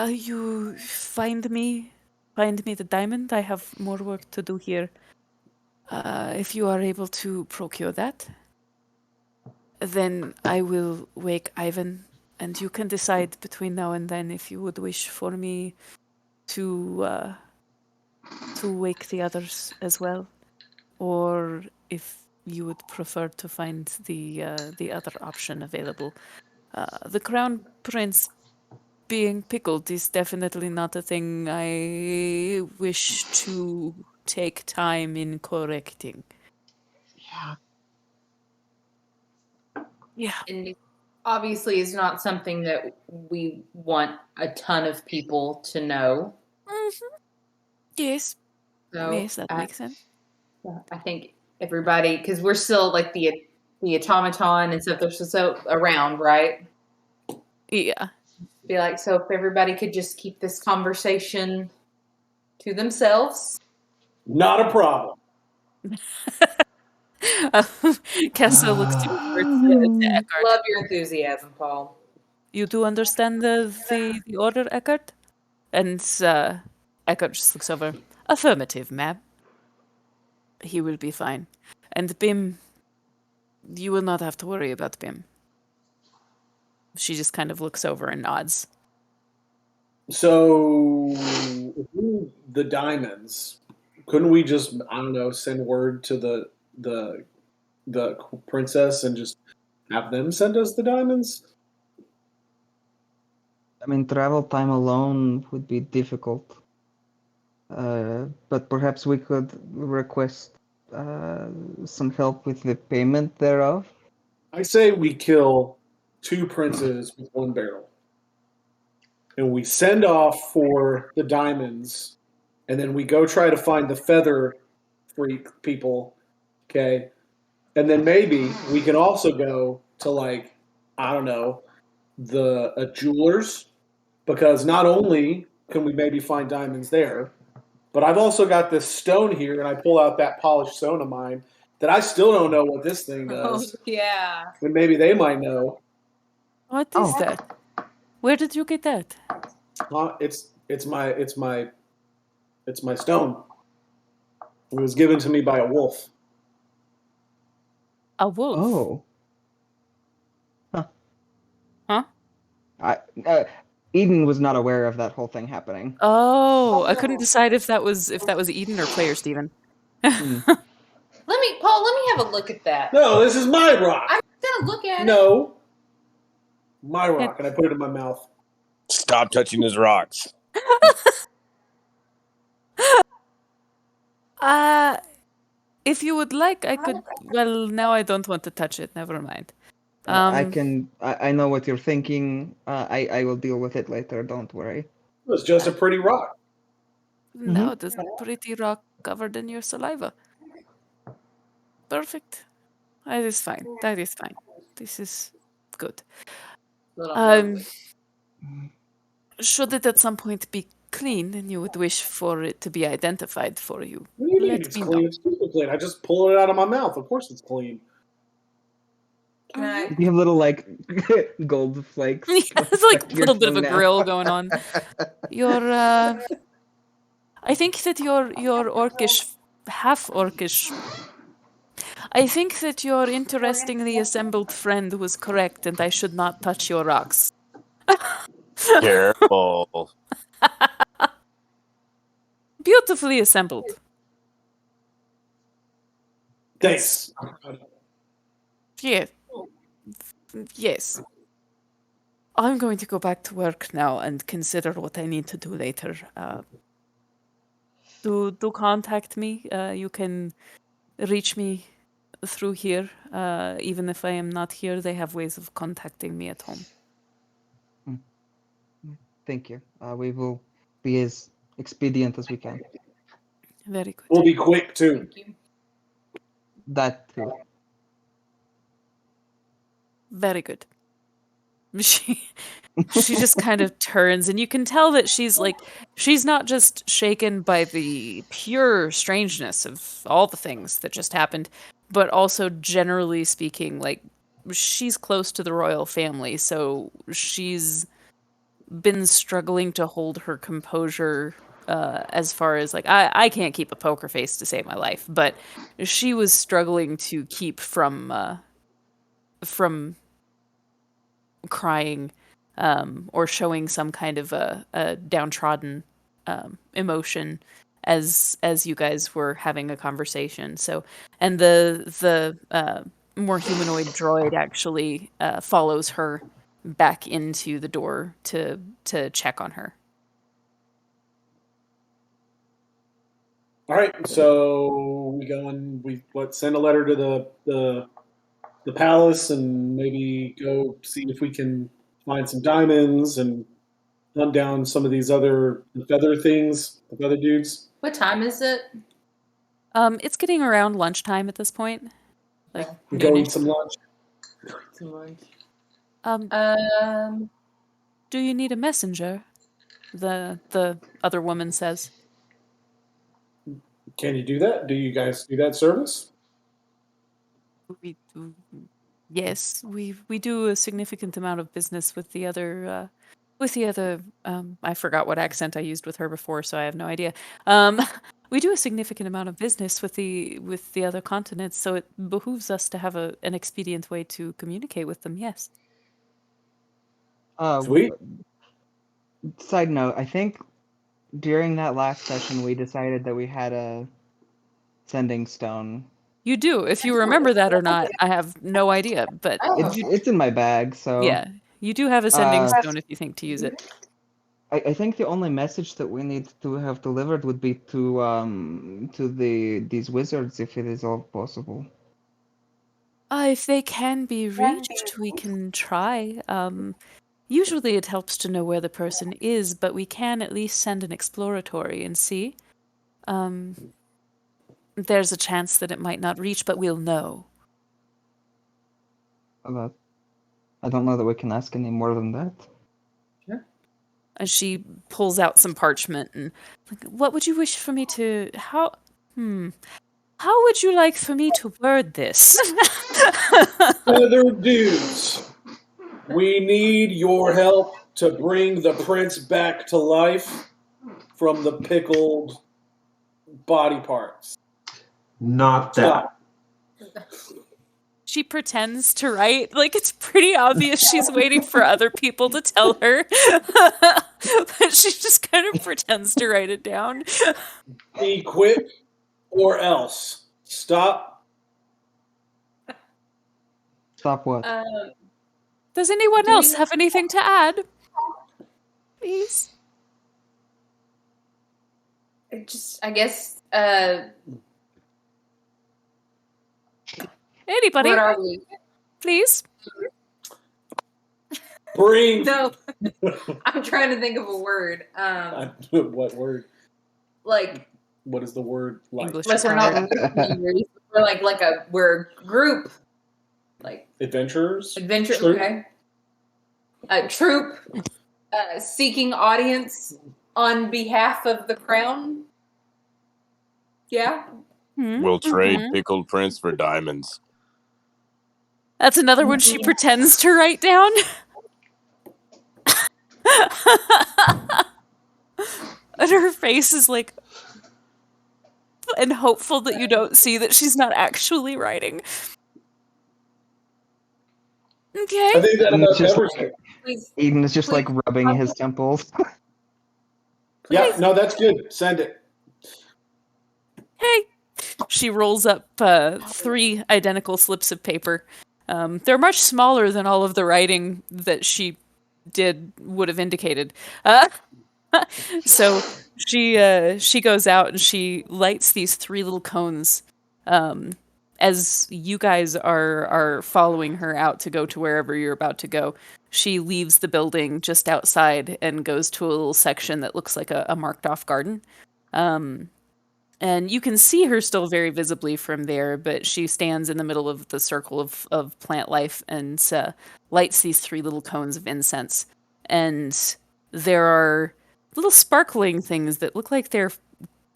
You find me the diamond. I have more work to do here. If you are able to procure that, then I will wake Ivan, and you can decide between now and then if you would wish for me to wake the others as well, or if you would prefer to find the other option available. The Crown Prince being pickled is definitely not a thing I wish to take time in correcting. Yeah. Yeah. And it obviously is not something that we want a ton of people to know. Mm-hmm. Yes. So Yes, that makes sense. I think everybody, because we're still like the automaton and stuff, they're still around, right? Yeah. Be like, so if everybody could just keep this conversation to themselves. Not a problem. Kessa looks to Eckhart. Love your enthusiasm, Paul. You do understand the order, Eckhart? And Eckhart just looks over. Affirmative, ma'am. He will be fine. And Bim, you will not have to worry about Bim. She just kind of looks over and nods. So, the diamonds, couldn't we just, I don't know, send word to the princess and just have them send us the diamonds? I mean, travel time alone would be difficult. But perhaps we could request some help with the payment thereof. I say we kill 2 princes with 1 barrel. And we send off for the diamonds, and then we go try to find the feather freak people, okay? And then maybe we can also go to, like, I don't know, a jeweler's, because not only can we maybe find diamonds there, but I've also got this stone here, and I pull out that polished stone of mine that I still don't know what this thing Oh, does. yeah. And maybe they might know. What is that? Where did you get that? It's my stone. It was given to me by a wolf. A wolf. Oh. Huh? Eden was not aware of that whole thing happening. Oh, I couldn't decide if that was Eden or player Steven. Paul, let me have a look at that. No, this is my rock. I'm gonna look at it. No. My rock, and I put it in my mouth. Stop touching his rocks. If you would like, I could. Well, now I don't want to touch it. Never mind. I know what you're thinking. I will deal with it later. Don't worry. It was just a pretty rock. Now it is a pretty rock covered in your saliva. Perfect. That is fine. That is fine. This is good. Should it at some point be clean and you would wish for it to be identified for you, What do you mean let it's me clean? know. It's super clean. I just pull it out of my mouth. Of course it's clean. Can I? You have little like gold flakes. It's like a Your little bit of a tongue now. grill going on. I think that your orcish, half orcish. I think that your interestingly assembled friend was correct, and I should not touch your rocks. Careful. Beautifully assembled. Thanks. Yeah. Yes. I'm going to go back to work now and consider what I need to do later. Do contact me. You can reach me through here. Even if I am not here, they have ways of contacting me at home. Thank you. We will be as expedient as we can. Very good. We'll be quick too. Thank you. That too. Very good. She just kind of turns, and you can tell that she's not just shaken by the pure strangeness of all the things that just happened, but also generally speaking, like she's close to the royal family, so she's been struggling to hold her composure as far as like I can't keep a poker face to save my life, but she was struggling to keep from crying or showing some kind of a downtrodden emotion as you guys were having a conversation. So, and the more humanoid droid actually follows her back into the door to check on her. All right, so we go and we send a letter to the palace and maybe go see if we can find some diamonds and hunt down some of these other feather things, the feather dudes. What time is it? It's getting around lunchtime at this point. Like And go noonish. eat some lunch. Do you need a messenger? The other woman says. Can you do that? Do you guys do that service? Yes, we do a significant amount of business with the other I forgot what accent I used with her before, so I have no idea. We do a significant amount of business with the other continents, so it behooves us to have an expedient way to communicate with them. Yes. Sweet. Side note, I think during that last session we decided that we had a sending stone. You do. If you remember that or not, I have no idea. But It's in my bag, so yeah, you do have a sending stone if you think to use it. I think the only message that we need to have delivered would be to these wizards, if it is all possible. If they can be reached, we can try. Usually it helps to know where the person is, but we can at least send an exploratory and see. There's a chance that it might not reach, but we'll know. I don't know that we can ask any more than that. And she pulls out some parchment and like, what would you wish for me to how How would you like for me to word this? Feather dudes, we need your help to bring the prince back to life from the pickled body parts. Not that. She pretends to write. Like, it's pretty obvious she's waiting for other people to tell her. But she just kind of pretends to write it down. Be quick or else. Stop. Stop what? Does anyone Do we else know- have anything to add? Please. I guess, Anybody, what are we? please. Bring. No, I'm trying to think of a word. What word? Like What is the word like? English. we're not we're a group, like Adventurers? adventure. Troop? Okay, a troop seeking audience on behalf of the crown. Yeah, We'll trade Mhm. pickled prince for diamonds. That's another one she pretends to write down. And her face is like, and hopeful that you don't see that she's not actually writing. I Okay. think that Eden is about just everything. like, please. Eden is just Please. like rubbing his temples. Yeah, no, that's good. Send it. Hey. She rolls up 3 identical slips of paper. They're much smaller than all of the writing that she would have indicated. So she goes out and she lights these 3 little cones. As you guys are following her out to go to wherever you're about to go, she leaves the building just outside and goes to a little section that looks like a marked off garden. And you can see her still very visibly from there, but she stands in the middle of the circle of plant life and lights these 3 little cones of incense. And there are little sparkling things that look like they're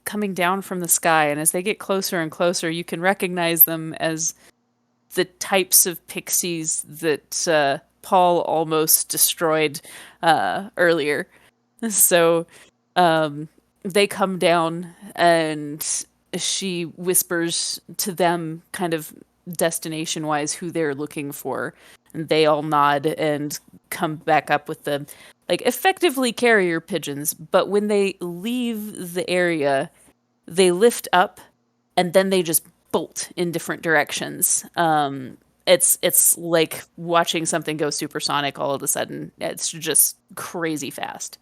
coming down from the sky. And as they get closer and closer, you can recognize them as the types of pixies that Paul almost destroyed earlier. So they come down and she whispers to them kind of destination wise who they're looking for, and they all nod and come back up with them, like effectively carrier pigeons, but when they leave the area they lift up and then they just bolt in different directions. It's like watching something go supersonic all of a sudden. It's just crazy fast.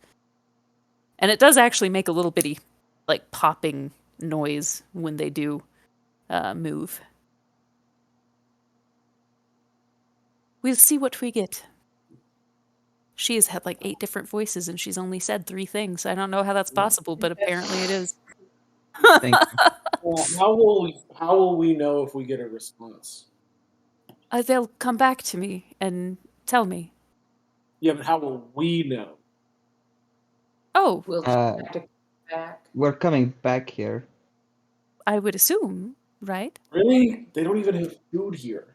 And it does actually make a little bitty, like, popping noise when they do move. We'll see what we get. She has had like 8 different voices and she's only said 3 things. I don't know how that's possible, but apparently it is. Thank you. Well, how will we know if we get a response? They'll come back to me and tell me. Yeah, but how will we know? Oh, We'll just have to come back. We're coming back here. I would assume, right? Really? They don't even have food here.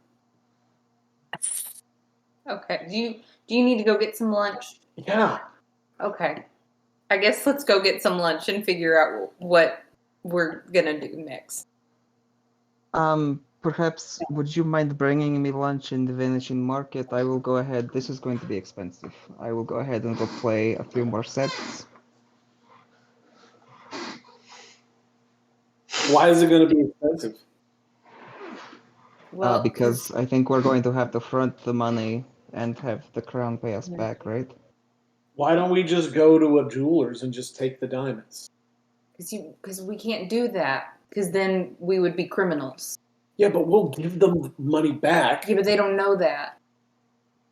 Okay. Do you need to go get some lunch? Yeah. Okay. I guess let's go get some lunch and figure out what we're gonna do next. Perhaps would you mind bringing me lunch in the Venetian market? I will go ahead. This is going to be expensive. I will go ahead and go play a few more sets. Why is it going to be expensive? Well, Because I think we're going to have to front the money and have the crown pay us back, right? Why don't we just go to a jeweler's and just take the diamonds? because we can't do that because then we would be criminals. Yeah, but we'll give them money back. Yeah, but they don't know that.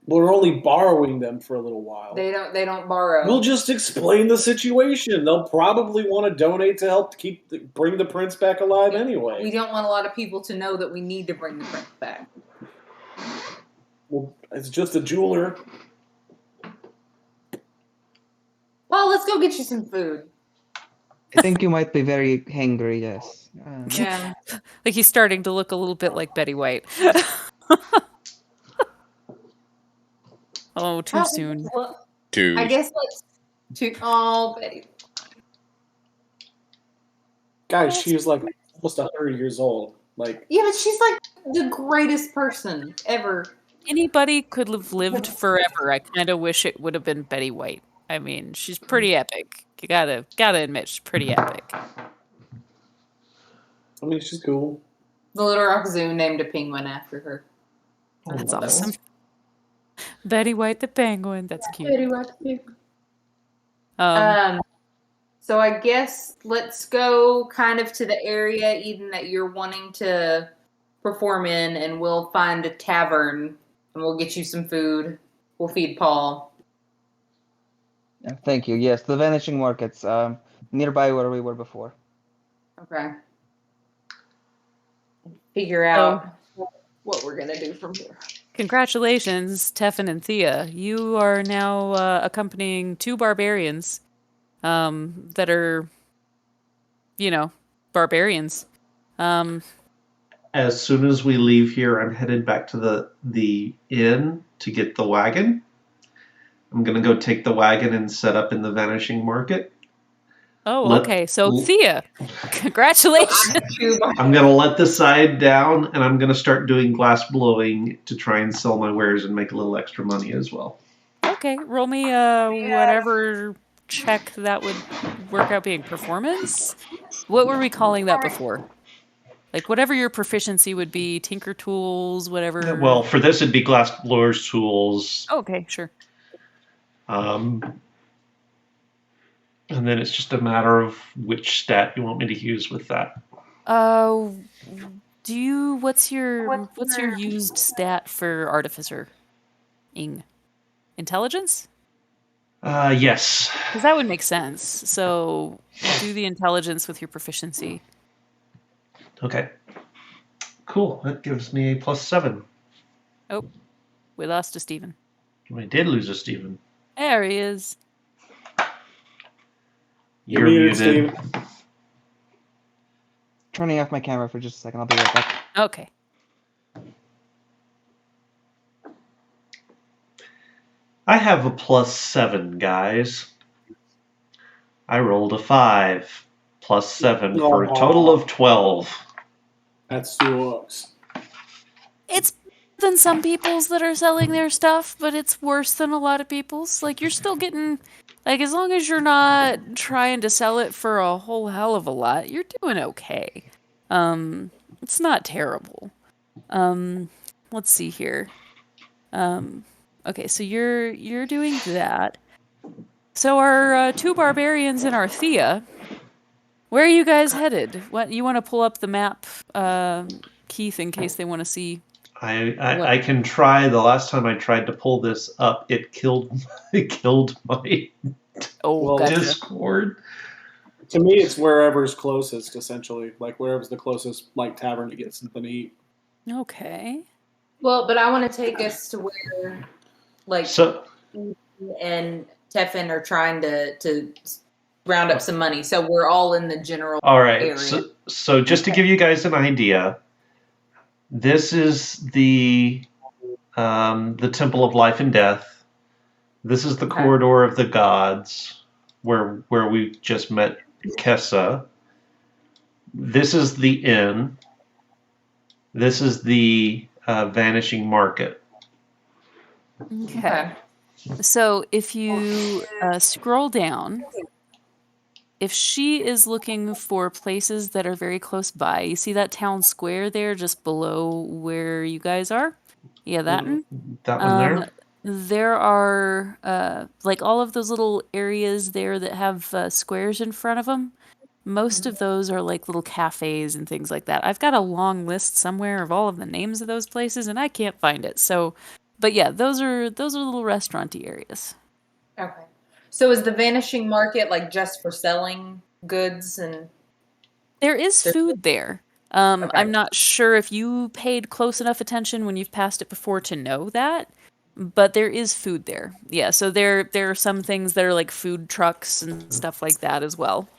We're only borrowing them for a little while. They don't borrow. We'll just explain the situation. They'll probably want to donate to help bring the prince back alive anyway. We don't want a lot of people to know that we need to bring the prince back. Well, it's just a jeweler. Well, let's go get you some food. I think you might be very hangry, yes. Yeah. Like he's starting to look a little bit like Betty White. Oh, too soon. Well, Two. I guess let's Betty. Guys, she was like almost 100 years old. Like, Yeah, but she's like the greatest person ever. Anybody could have lived forever. I kind of wish it would have been Betty White. I mean, she's pretty epic. You gotta admit, she's pretty epic. I mean, she's cool. The Little Rock Zoo named a penguin after her. That's Oh, awesome. Betty White the penguin. That's cute. Betty White the penguin. So I guess let's go kind of to the area, Eden, that you're wanting to perform in, and we'll find a tavern, and we'll get you some food. We'll feed Paul. Thank you. Yes, the Vanishing Markets, nearby where we were before. Okay. Figure out what we're going to do from here. Congratulations, Teffin and Thea. You are now accompanying 2 barbarians that are, barbarians. As soon as we leave here, I'm headed back to the inn to get the wagon. I'm going to go take the wagon and set up in the Vanishing Market. Oh, okay. So, Thea, congratulations. I'm going to let the side down, and I'm going to start doing glass blowing to try and sell my wares and make a little extra money as well. Okay, roll me whatever check that would work out being performance. What were we calling that before? Like whatever your proficiency would be, tinker tools, whatever. Well, for this it'd be glass blowers tools. Oh, okay, sure. And then it's just a matter of which stat you want me to use with that. What's your used stat for artificer? Intelligence? Yes. Because that would make sense. So do the intelligence with your proficiency. Okay. Cool. That gives me a +7. Oh, we lost a Steven. We did lose a Steven. There he is. You're muted. Steve. Turning off my camera for just a second. I'll be right back. Okay. I have a +7, guys. I rolled a 5 +7 for a total of 12. That sucks. It's better than some people's that are selling their stuff, but it's worse than a lot of people's. Like, you're still getting, like, as long as you're not trying to sell it for a whole hell of a lot, you're doing okay. It's not terrible. Let's see here. Okay, so you're doing that. So our 2 barbarians and our Thea, where are you guys headed? What you want to pull up the map, Keith, in case they want to see? I can try. The last time I tried to pull this up, it killed my Gotcha. Discord. To me, it's wherever's closest, essentially. Like, wherever's the closest, like, tavern to get something to eat. Okay. Well, but I want to take us to where, like, and Teffin are trying to round up some money. So we're all in the general area. So just to give you guys an idea, this is the Temple of Life and Death. This is the Corridor of the Gods, where we just met Kessa. This is the inn. This is the Vanishing Market. Okay. So if you scroll down, if she is looking for places that are very close by, you see that town square there just below where you guys are? Yeah, that one? That one there? There are, like, all of those little areas there that have squares in front of them. Most of those are, like, little cafes and things like that. I've got a long list somewhere of all of the names of those places, and I can't find it. So, but yeah, those are little restaurant-y areas. Okay. So is the Vanishing Market, like, just for selling goods and... There is food there. I'm not sure if you paid close enough attention when you've passed it before to know that, but there is food there. Yeah, so there are some things that are like food trucks and stuff like that as well.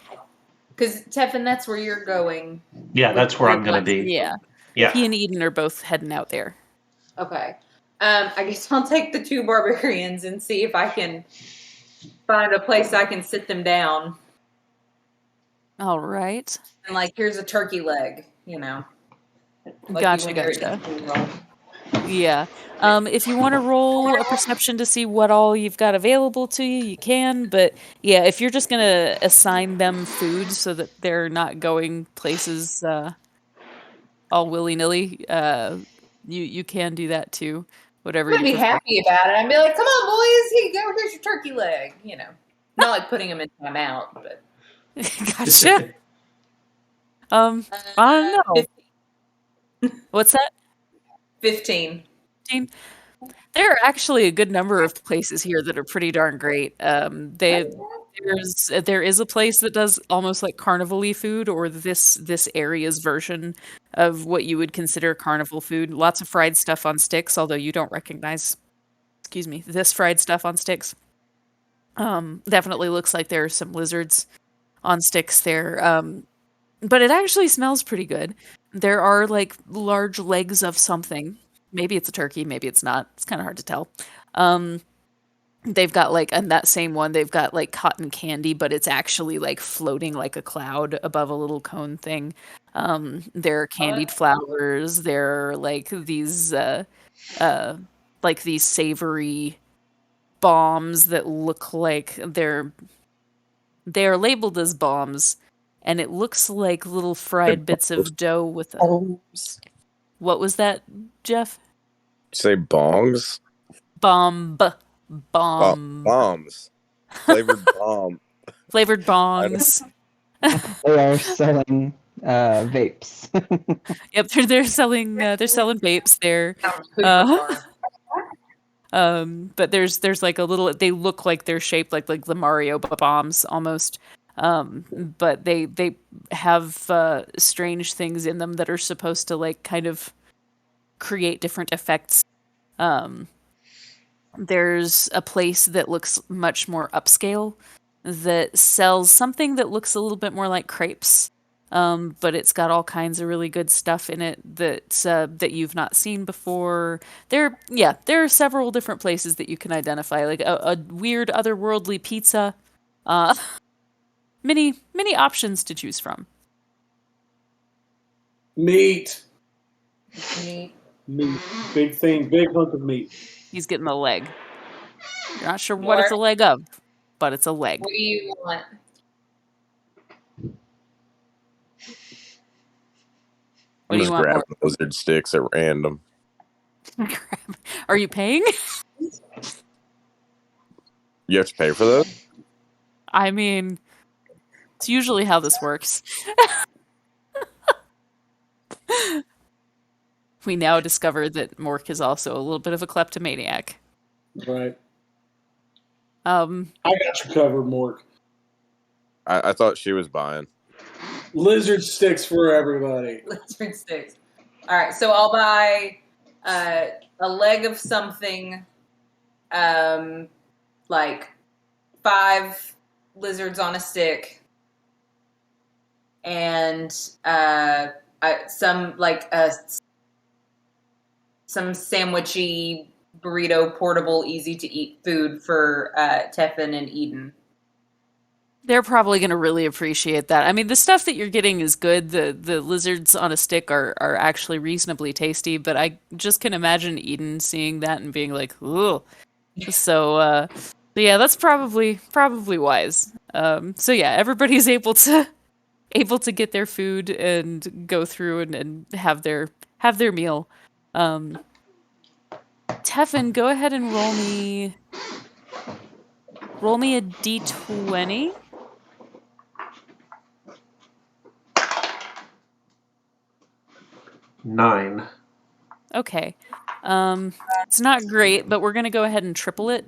Because Teffin, that's where you're going. Yeah, that's where I'm going to be. Yeah. Yeah. He and Eden are both heading out there. Okay. I guess I'll take the 2 barbarians and see if I can find a place I can sit them down. All right. And like, here's a turkey leg, you know. Like Gotcha, you when you're gotcha. at Disney World. Yeah. If you want to roll a perception to see what all you've got available to you, you can. But yeah, if you're just gonna assign them food so that they're not going places all willy nilly, you can do that too. Whatever I'm you gonna be prefer. happy about it. I'd be like, come on, boys, here you go, here's your turkey leg, you know. Not like putting them in time out, but Gotcha. I don't know. 15. What's that? 15. 15? There are actually a good number of places here that are pretty darn great. There is a place that does almost like carnival-y food, or this area's version of what you would consider carnival food. Lots of fried stuff on sticks, although you don't recognize, this fried stuff on sticks. Definitely looks like there are some lizards on sticks there. But it actually smells pretty good. There are like large legs of something. Maybe it's a turkey, maybe it's not. It's kind of hard to tell. They've got like, and that same one, they've got like cotton candy, but it's actually like floating like a cloud above a little cone thing. There are candied flowers. There are like these savory bombs that look like they're labeled as bombs, and it looks like little fried bits of dough with a... Bombs. What was that, Jeff? Say bongs? Bomb. Bombs. Flavored bomb. Flavored bongs. They are selling vapes. Yep, they're selling vapes there. But there's like a little, they look like they're shaped like the Mario bombs almost. But they have strange things in them that are supposed to like kind of create different effects. There's a place that looks much more upscale that sells something that looks a little bit more like crepes. But it's got all kinds of really good stuff in it that you've not seen before. There are several different places that you can identify, like a weird otherworldly pizza. Many options to choose from. Meat. Meat. Big thing. Big hunk of meat. He's getting the leg. You're not sure what it's a leg of, but it's a leg. What do you want? What do you want, grabbing lizard sticks at random. Are you paying? You have to pay for those? I mean, it's usually how this works. We now discover that Mork is also a little bit of a kleptomaniac. Right. I got you covered, Mork. I thought she was buying. Lizard sticks for everybody. Lizard sticks. All right, so I'll buy a leg of something, like 5 lizards on a stick, and some sandwichy burrito, portable, easy to eat food for Teffin and Eden. They're probably going to really appreciate that. I mean, the stuff that you're getting is good. The lizards on a stick are actually reasonably tasty, but I just can imagine Eden seeing that and being like, "Ooh." So yeah, that's probably wise. So yeah, everybody's able to get their food and go through and have their meal. Teffin, go ahead and roll me a d20. Nine. Okay. It's not great, but we're gonna go ahead and triple it.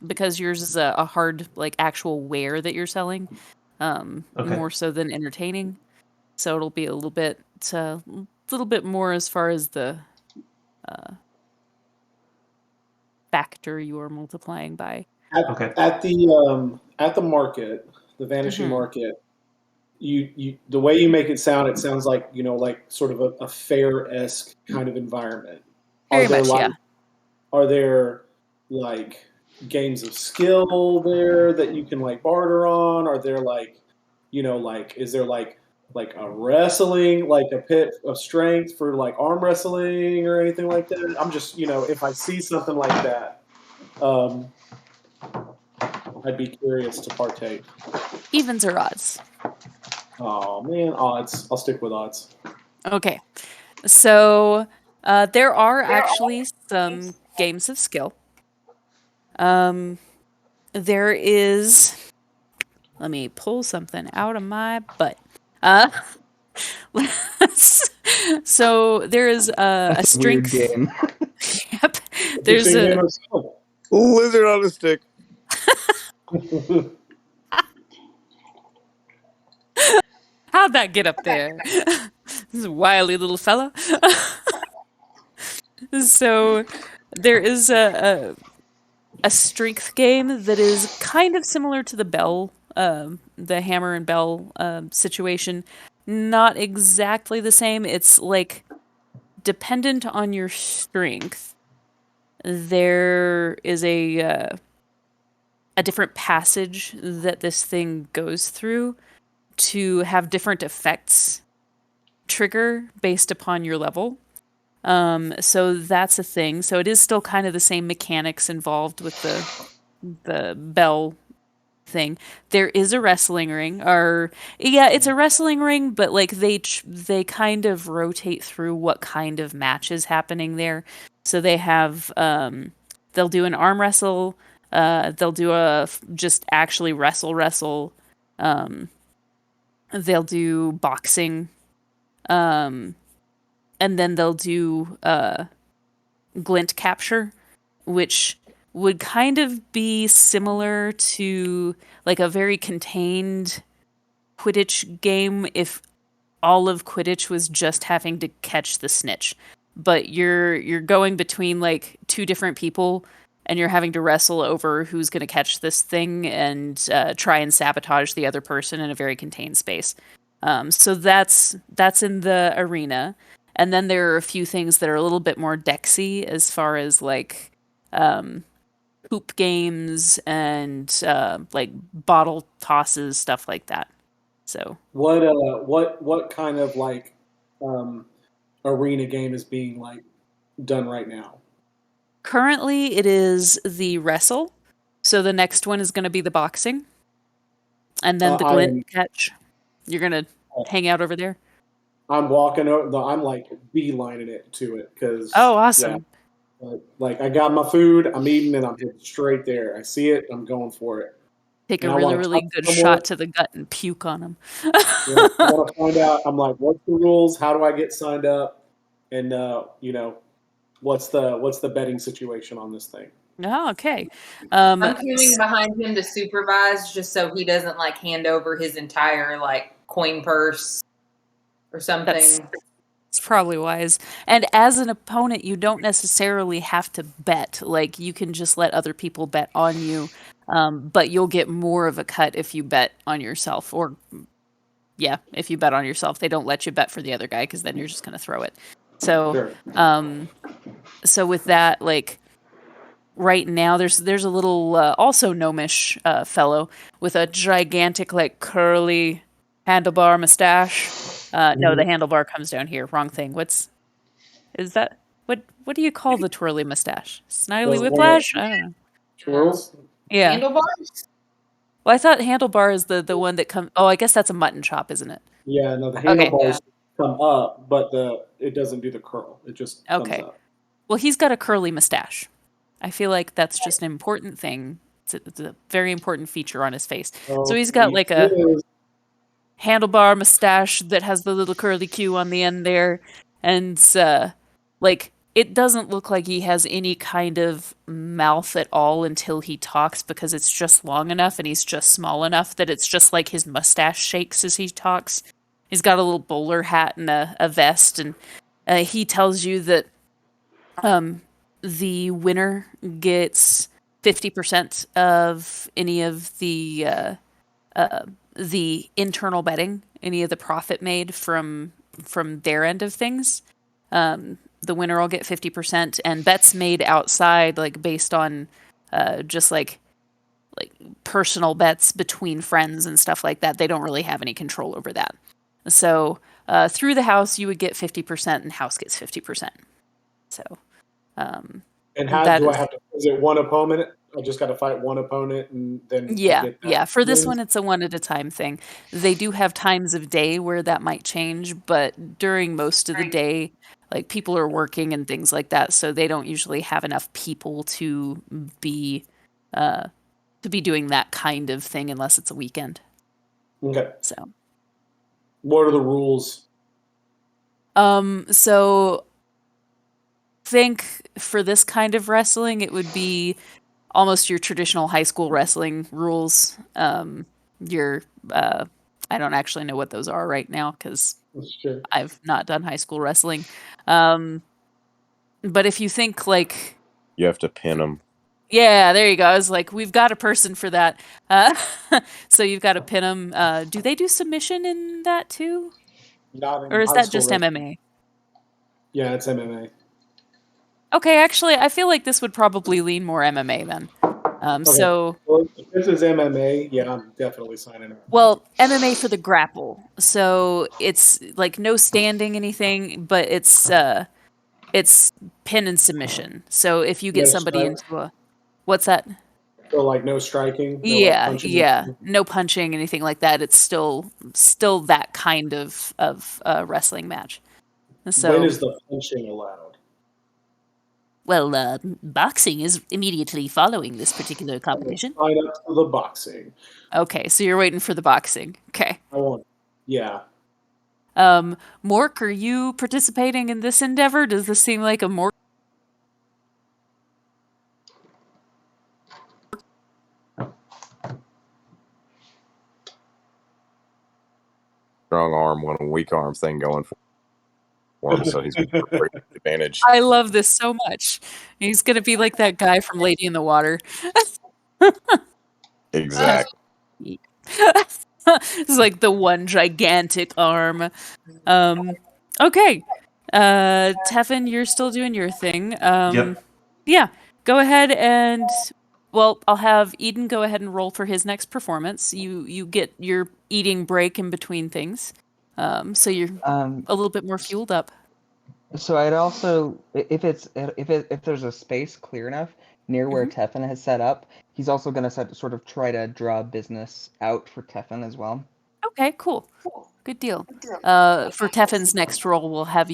Because yours is a hard, like, actual wear that you're selling. Okay. More so than entertaining. So it'll be a little bit more as far as the factor you are multiplying by. At the market, the Vanishing Mhm. Market, the way you make it sounds like like sort of a fair-esque kind of environment. Are Very there much, like yeah. are there like games of skill there that you can like barter on? Are there like like is there like a wrestling, like a pit of strength for like arm wrestling or anything like that? I'm just if I see something like that, um, I'd be curious to partake. Evens or odds? Oh man, odds. I'll stick with odds. Okay. So there are actually some games of skill. There is. Let me pull something out of my butt. Uh, so there is a That's a weird strength. game. Yep. There's Interesting game a. of skill. Lizard on a stick. How'd that get up there? This wily little fella. So there is a strength game that is kind of similar to the hammer and bell situation. Not exactly the same. It's like dependent on your strength. There is a different passage that this thing goes through to have different effects trigger based upon your level. So that's a thing. So it is still kind of the same mechanics involved with the bell thing. There is a wrestling ring, or yeah, it's a wrestling ring, but like they kind of rotate through what kind of match is happening there. So they have they'll do an arm wrestle, they'll do just actually wrestle. They'll do boxing, um, and then they'll do glint capture, which would kind of be similar to like a very contained Quidditch game if all of Quidditch was just having to catch the snitch. But you're going between like two different people and you're having to wrestle over who's going to catch this thing and try and sabotage the other person in a very contained space. So that's in the arena. And then there are a few things that are a little bit more Dexy as far as like hoop games and like bottle tosses, stuff like that. So what kind of like um, arena game is being like done right now? currently it is the wrestle. So the next one is going to be the boxing, and then the I glint am catch. You're going to hang out over there. I'm walking over. I'm like beelining it to it because Oh, yeah, awesome. like I got my food. I'm eating and I'm heading straight there. I see it. I'm going for it. Take And a I really, want to really talk to good someone. shot to the gut and puke on them. Yeah, I want to find out. I'm like, what's the rules? How do I get signed up? And what's the betting situation on this thing? Oh, okay. I'm coming behind him to supervise just so he doesn't like hand over his entire like coin purse or something. It's probably wise. And as an opponent, you don't necessarily have to bet. Like, you can just let other people bet on you. But you'll get more of a cut if you bet on yourself. Or, yeah, if you bet on yourself. They don't let you bet for the other guy because then you're just going to throw it. So, Sure. so with that, like, right now there's a little also gnomish fellow with a gigantic like curly handlebar mustache. No, the handlebar comes down here. Wrong thing. Is that what do you call the twirly mustache? Snidely The one that whiplash? I don't know. twirls. Yeah. Handlebars? Well, I thought handlebar is the one that comes. Oh, I guess that's a mutton chop, isn't it? Yeah, no, the Okay. handlebars come up, but it doesn't do the curl. It just comes Okay. up. Well, he's got a curly mustache. I feel like that's just an important thing. It's a very important feature on his face. So he's got like a handlebar mustache that has the little curly Q on the end there, and like it doesn't look like he has any kind of mouth at all until he talks because it's just long enough and he's just small enough that it's just like his mustache shakes as he talks. He's got a little bowler hat and a vest, and he tells you that the winner gets 50% of any of the internal betting any of the profit made from their end of things, the winner will get 50%, and bets made outside, like based on just like personal bets between friends and stuff like that, they don't really have any control over that. So through the house, you would get 50%, and house gets 50%. So. And how That do I is, have to? Is it one opponent? I just got to fight one opponent, and then I yeah, get that. yeah. For this wins? one, it's a one at a time thing. They do have times of day where that might change, but during most of the day, like people are working and things like that, so they don't usually have enough people to be doing that kind of thing unless it's a weekend. Okay. So, What are the rules? so think for this kind of wrestling, it would be almost your traditional high school wrestling rules. Your I don't actually know what those are right now because Sure. I've not done high school wrestling. But if you think like, You have to pin them. yeah, there you go. I was like, we've got a person for that. So you've got to pin them. Do they do submission in that too, Not or in is high that school just wrestling. MMA? Yeah, it's MMA. Okay, actually, I feel like this would probably lean more MMA then. Okay. So. Well, if this is MMA, yeah, I'm definitely signing up. Well, MMA for the grapple. So it's like no standing anything, but it's pin and submission. So if you No get somebody strike. into a what's that? So like no striking, no like Yeah, punching. yeah. No punching, anything like that. It's still that kind of wrestling match. When So is the punching allowed? well, boxing is immediately following this particular I'm gonna competition. sign up for the boxing. Okay, so you're waiting for the boxing. Okay. I want. Yeah. Mork, are you participating in this endeavor? Does this seem like a Mork? Strong arm, one weak arm thing going for him, so he's got a great advantage. I love this so much. He's gonna be like that guy from Lady in the Water. Exactly. It's like the one gigantic arm. Okay. Tevin, you're still doing your thing. Yep. Yeah, go ahead and well, I'll have Eden go ahead and roll for his next performance. You get your eating break in between things. So you're a little bit more fueled up. So I'd also, if there's a space clear enough near where Tefan has set up, he's also going to sort of try to draw business out for Tefan as well. Okay, cool. Good deal. For Tefin's next roll, we'll have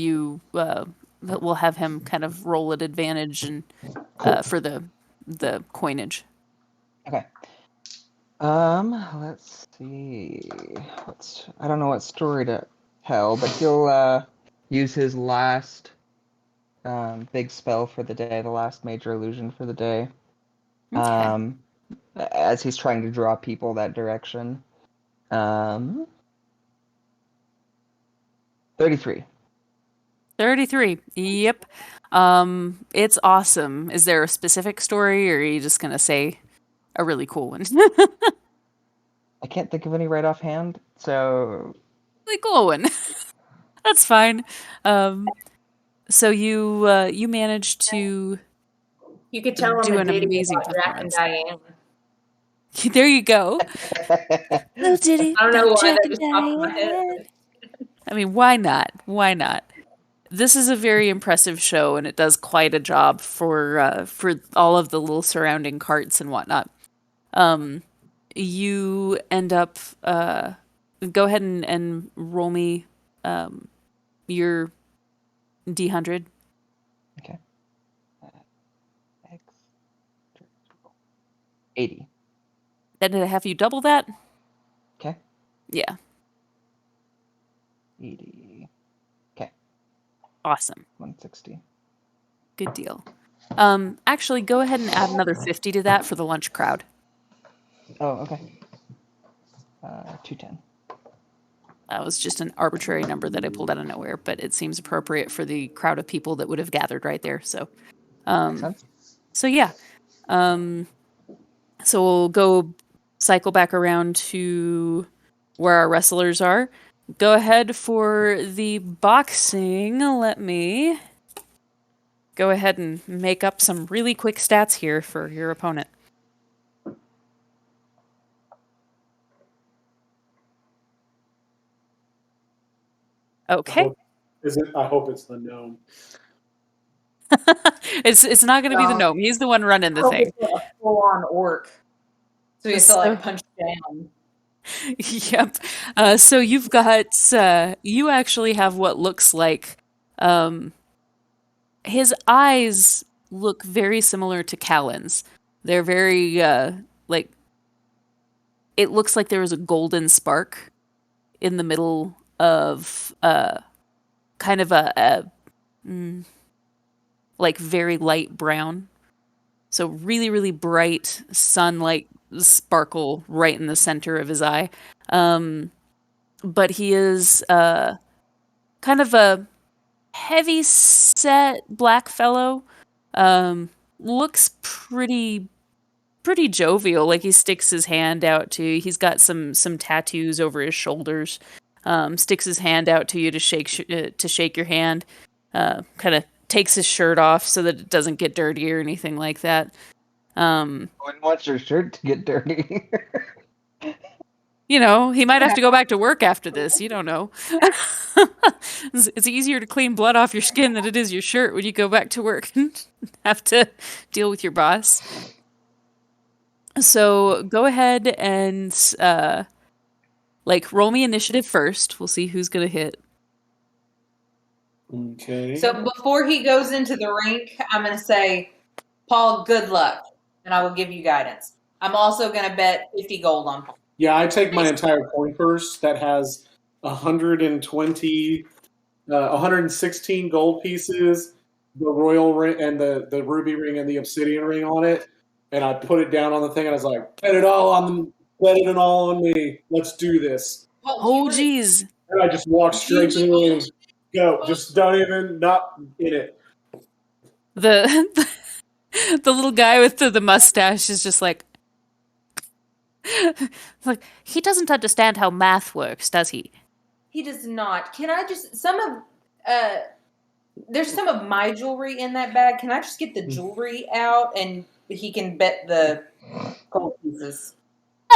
him kind of roll at advantage and for the coinage. Okay. Let's see. I don't know what story to tell, but he'll use his last big spell for the day, the last major illusion for the day. Okay. As he's trying to draw people that direction. 33. 33. Yep. It's awesome. Is there a specific story, or are you just gonna say a really cool one? I can't think of any right offhand, so Really cool one. That's fine. So you managed to You could tell do him a an ditty amazing about Jack and performance. Diane. There you go. Little ditty I don't know about why Jack that and just popped in my head. Diane. I mean, why not? Why not? This is a very impressive show, and it does quite a job for all of the little surrounding carts and whatnot. You end up go ahead and roll me your D100. okay. X 80. Then did I have you double that? Okay. Yeah. 80. Okay. Awesome. 160. Good deal. Actually, go ahead and add another 50 to that for the lunch crowd. Oh, okay. 210. That was just an arbitrary number that I pulled out of nowhere, but it seems appropriate for the crowd of people that would have gathered right there. So, Makes sense. so yeah. So we'll go cycle back around to where our wrestlers are. go ahead for the boxing. Let me go ahead and make up some really quick stats here for your opponent. Okay. I hope it's the gnome. It's not going to be the No. gnome. He's the one running the Hope thing. it's a full-on orc. So you have to like So- punch down. Yep. So you've got you actually have what looks like his eyes look very similar to Callan's. They're very like it looks like there was a golden spark in the middle of kind of like very light brown. So really, really bright sunlight sparkle right in the center of his eye. But he is kind of a heavy set black fellow. Looks pretty jovial. Like he sticks his hand out to you. He's got some tattoos over his shoulders. Sticks his hand out to you to shake your hand. Kind of takes his shirt off so that it doesn't get dirty or anything like that. Wouldn't want your shirt to get dirty. You know, he might have to go back to work after this. You don't know. It's easier to clean blood off your skin than it is your shirt when you go back to work and have to deal with your boss. So go ahead and roll me initiative first. We'll see who's gonna hit. Okay. So before he goes into the rink, I'm going to say, Paul, good luck, and I will give you guidance. I'm also going to bet 50 gold on Paul. Yeah, I take my entire coin purse that has 120, 116 gold pieces, the royal ring and the ruby ring and the obsidian ring on it, and I put it down on the thing and I was like, bet it all on me. Let's do this. Paul, Oh, geez. And I just walk straight to the ring. Go. Just don't even, not in it. The the little guy with the mustache is just like he doesn't understand how math works, does he? He does not. Can I just there's some of my jewelry in that bag. Can I just get the jewelry out and he can bet the gold pieces?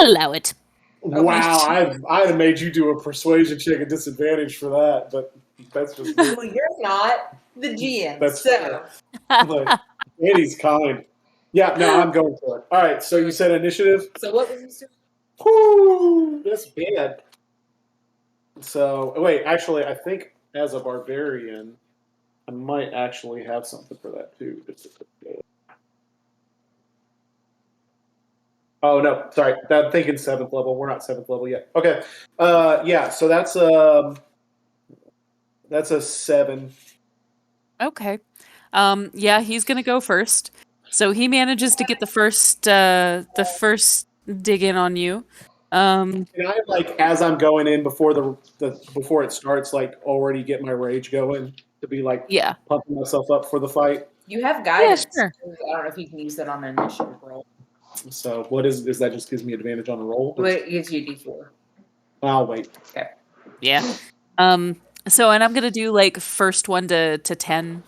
Allow it. Wow, I'd have made you do a persuasion check at disadvantage for that, but that's just me. Well, you're not the GM. That's so Like, Andy's kind. Yeah, no, I'm going for it. All right, so you said initiative? So what was Mr. Whoo, that's bad. So, wait, actually, I think as a barbarian, I might actually have something for that, too. Oh, no, sorry. I'm thinking 7th level. We're not 7th level yet. Okay. Yeah, so that's a 7. Okay. Yeah, he's gonna go first. So he manages to get the first dig in on you. Can I, like, as I'm going in before before it starts, like, already get my rage going to be like Yeah. pumping myself up for the fight? You have guidance. sure. I don't know if you can use that on an initiative roll. So what is that? Just gives me advantage on the roll? But it gives you a D4. I'll wait. Okay. Yeah. So and I'm gonna do like first 1 to 10.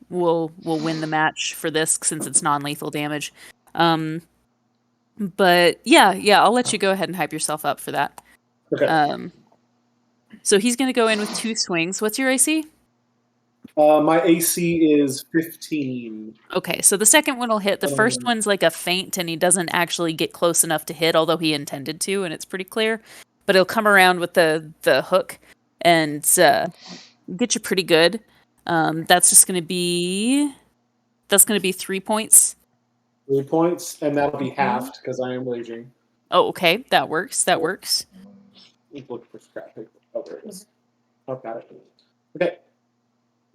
Will win the match for this since it's non-lethal damage. But yeah, I'll let you go ahead and hype yourself up for that. Okay. So he's gonna go in with 2 swings. What's your AC? My AC is 15. Okay, so the second one will hit. The first one's like a feint, and he doesn't actually get close enough to hit, although he intended to, and it's pretty clear. But he'll come around with the hook and get you pretty good. That's going to be 3 points. 3 points, and that'll be halved because I am raging. Oh, okay, that works. That works. Look for scrap paper. Oh, there it is. Oh, got it. Okay.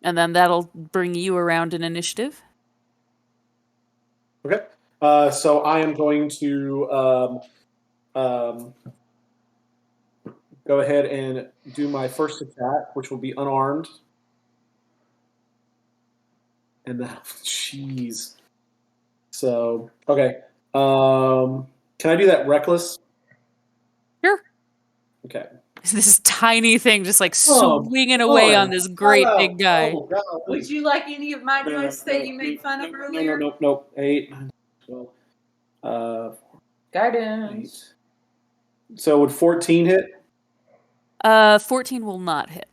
And then that'll bring you around in initiative. Okay. So I am going to go ahead and do my first attack, which will be unarmed. And that, jeez. So, okay. Can I do that reckless? Sure. Okay. this tiny thing just like Oh, swinging away on boy. this great big guy. Oh, golly. Would you like any of my notes that you made fun of earlier? No. 8, 9, 12. Guidance. 8. So would 14 hit? 14 will not hit.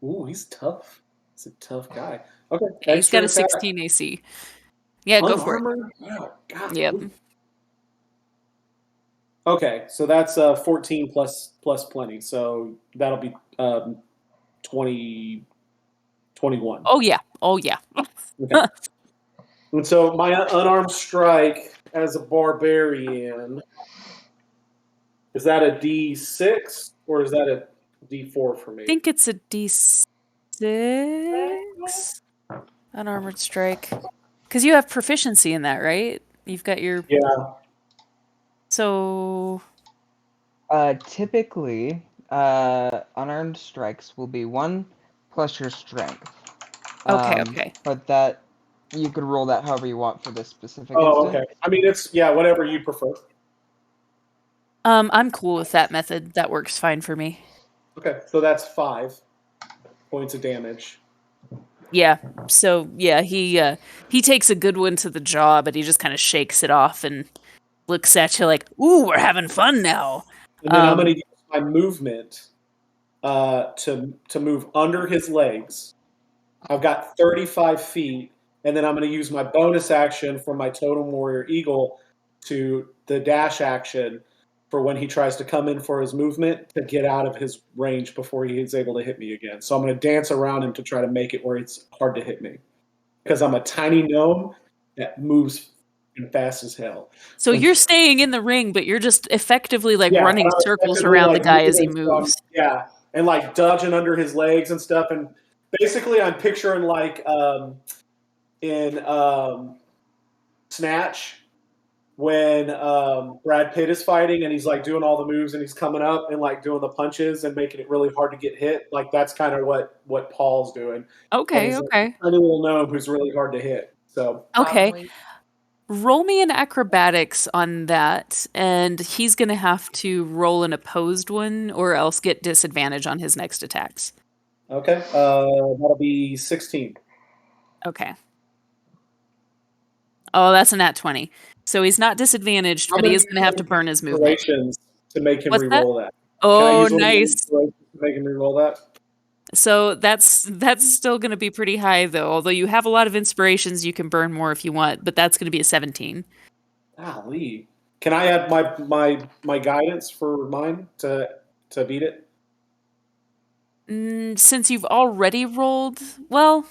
Ooh, he's tough. He's a tough guy. Okay. Yeah, he's got a extra attack. 16 AC. Yeah, go for it. Unarmored? Wow, God. Yep. Okay, so that's 14 plus plenty. So that'll be 20, 21. Oh yeah. Okay. And so my unarmed strike as a barbarian, is that a D6 or is that a D4 for me? I think it's a D6 unarmored strike. Because you have proficiency in that, right? You've got your... Yeah. So... Typically, unarmed strikes will be 1 plus your strength. Okay. But that you could roll that however you want for this specific Oh, instance. okay. I mean, it's, whatever you prefer. I'm cool with that method. That works fine for me. Okay, so that's 5 points of damage. Yeah. So yeah, he takes a good one to the jaw, but he just kind of shakes it off and looks at you like, "Ooh, we're having fun now." And then I'm going to use my movement to move under his legs. I've got 35 feet, and then I'm going to use my bonus action from my Totem Warrior Eagle to the dash action for when he tries to come in for his movement to get out of his range before he is able to hit me again. So I'm going to dance around him to try to make it where it's hard to hit me. Because I'm a tiny gnome that moves fast as hell. So you're staying in the ring, but you're just effectively like Yeah, running I'm circles effectively, around like, the guy as he moving from- moves. Yeah, and like dodging under his legs and stuff. And basically, I'm picturing like in Snatch when Brad Pitt is fighting and he's like doing all the moves and he's coming up and like doing the punches and making it really hard to get hit. Like that's kind of what Paul's doing. Okay. He's a tiny little gnome who's really hard to hit. So Okay. Probably. Roll me an acrobatics on that, and he's going to have to roll an opposed one or else get disadvantage on his next attacks. okay, that'll be 16. Okay. Oh, that's a nat 20. So he's not disadvantaged, but he is going to have to burn his movement. Inspirations to make him What's that? re-roll that. Can I Oh, use one of the nice. inspirations to make him re-roll that? So that's still going to be pretty high, though. Although you have a lot of inspirations, you can burn more if you want, but that's going to be a 17. Golly. Can I add my guidance for mine to beat it? Since you've already rolled, well,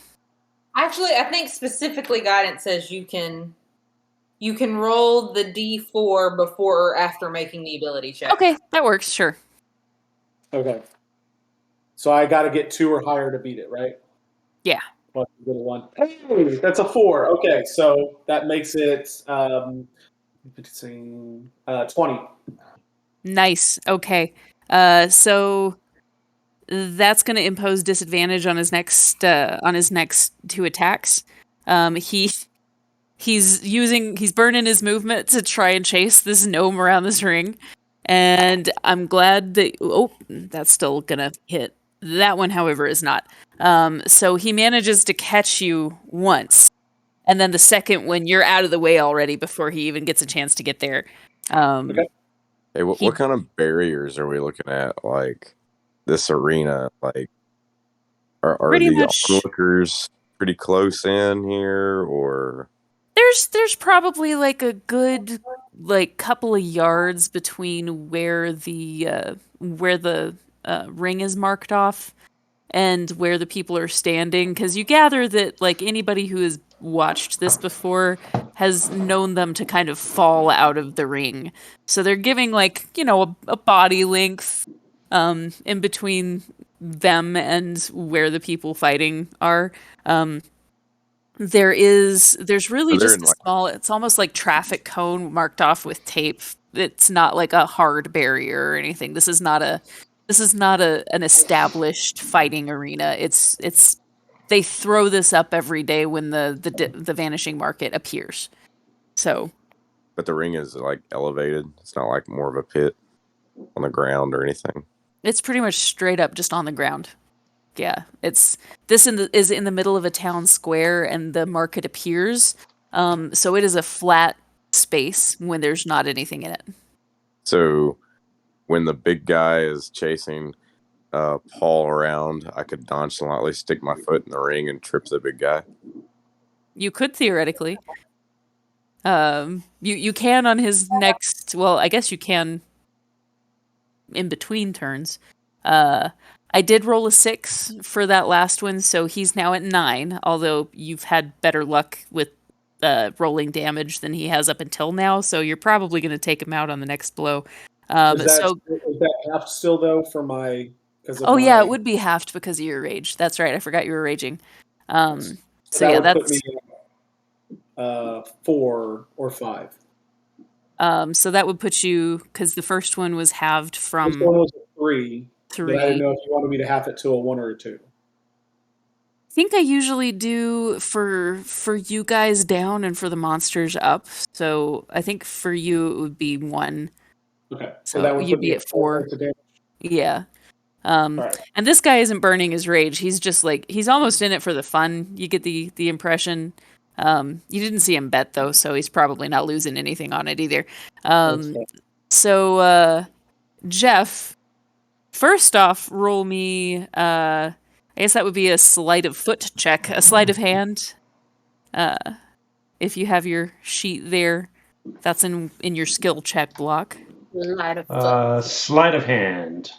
Actually, I think specifically guidance says you can roll the D4 before or after making the ability check. okay, that works, sure. Okay. So I got to get 2 or higher to beat it, right? Yeah. Well, little one. Hey, that's a 4. Okay, so that makes it 20. Nice. Okay. So that's going to impose disadvantage on his next 2 attacks. He's burning his movement to try and chase this gnome around this ring. And I'm glad that that's still going to hit. That one, however, is not. So he manages to catch you once. And then the second one, you're out of the way already before he even gets a chance to get there. Okay. Hey, what kind of barriers are we looking at? Like this arena, like are Pretty the much- onlookers pretty close in here, or There's probably like a good like couple of yards between where the ring is marked off and where the people are standing, because you gather that like anybody who has watched this before has known them to kind of fall out of the ring, so they're giving like a body length in between them and where the people fighting are. There's really they're just in, a like- small, it's almost like traffic cone marked off with tape. It's not like a hard barrier or anything. This is not an established fighting arena. It's they throw this up every day when the vanishing market appears. So, but the ring is like elevated. It's not like more of a pit on the ground or anything. It's pretty much straight up just on the ground. Yeah, is in the middle of a town square, and the market appears. So it is a flat space when there's not anything in it. So when the big guy is chasing Paul around, I could nonchalantly stick my foot in the ring and trip the big guy. You could theoretically. You can on his next. Well, I guess you can in between turns. I did roll a 6 for that last one, so he's now at 9. Although you've had better luck with rolling damage than he has up until now, so you're probably going to take him out on the next blow. Is that half still though for my? Yeah, it would be halved because of your rage. That's right. I forgot you were raging. So yeah, that would put me at 4 or 5. So that would put you, because the first one was halved from. This one was a 3. 3. But I didn't know if you wanted me to half it to a 1 or a 2. I think I usually do for you guys down and for the monsters up. So I think for you it would be 1. Okay, so that would you'd put be me at 4. Damage. Yeah. Right. And this guy isn't burning his rage. He's just like, he's almost in it for the fun. You get the impression. You didn't see him bet though, so he's probably not losing anything on it either. So Jeff, first off, roll me. I guess that would be a sleight of foot check, a sleight of hand. If you have your sheet there, that's in your skill check block. Sleight of hand.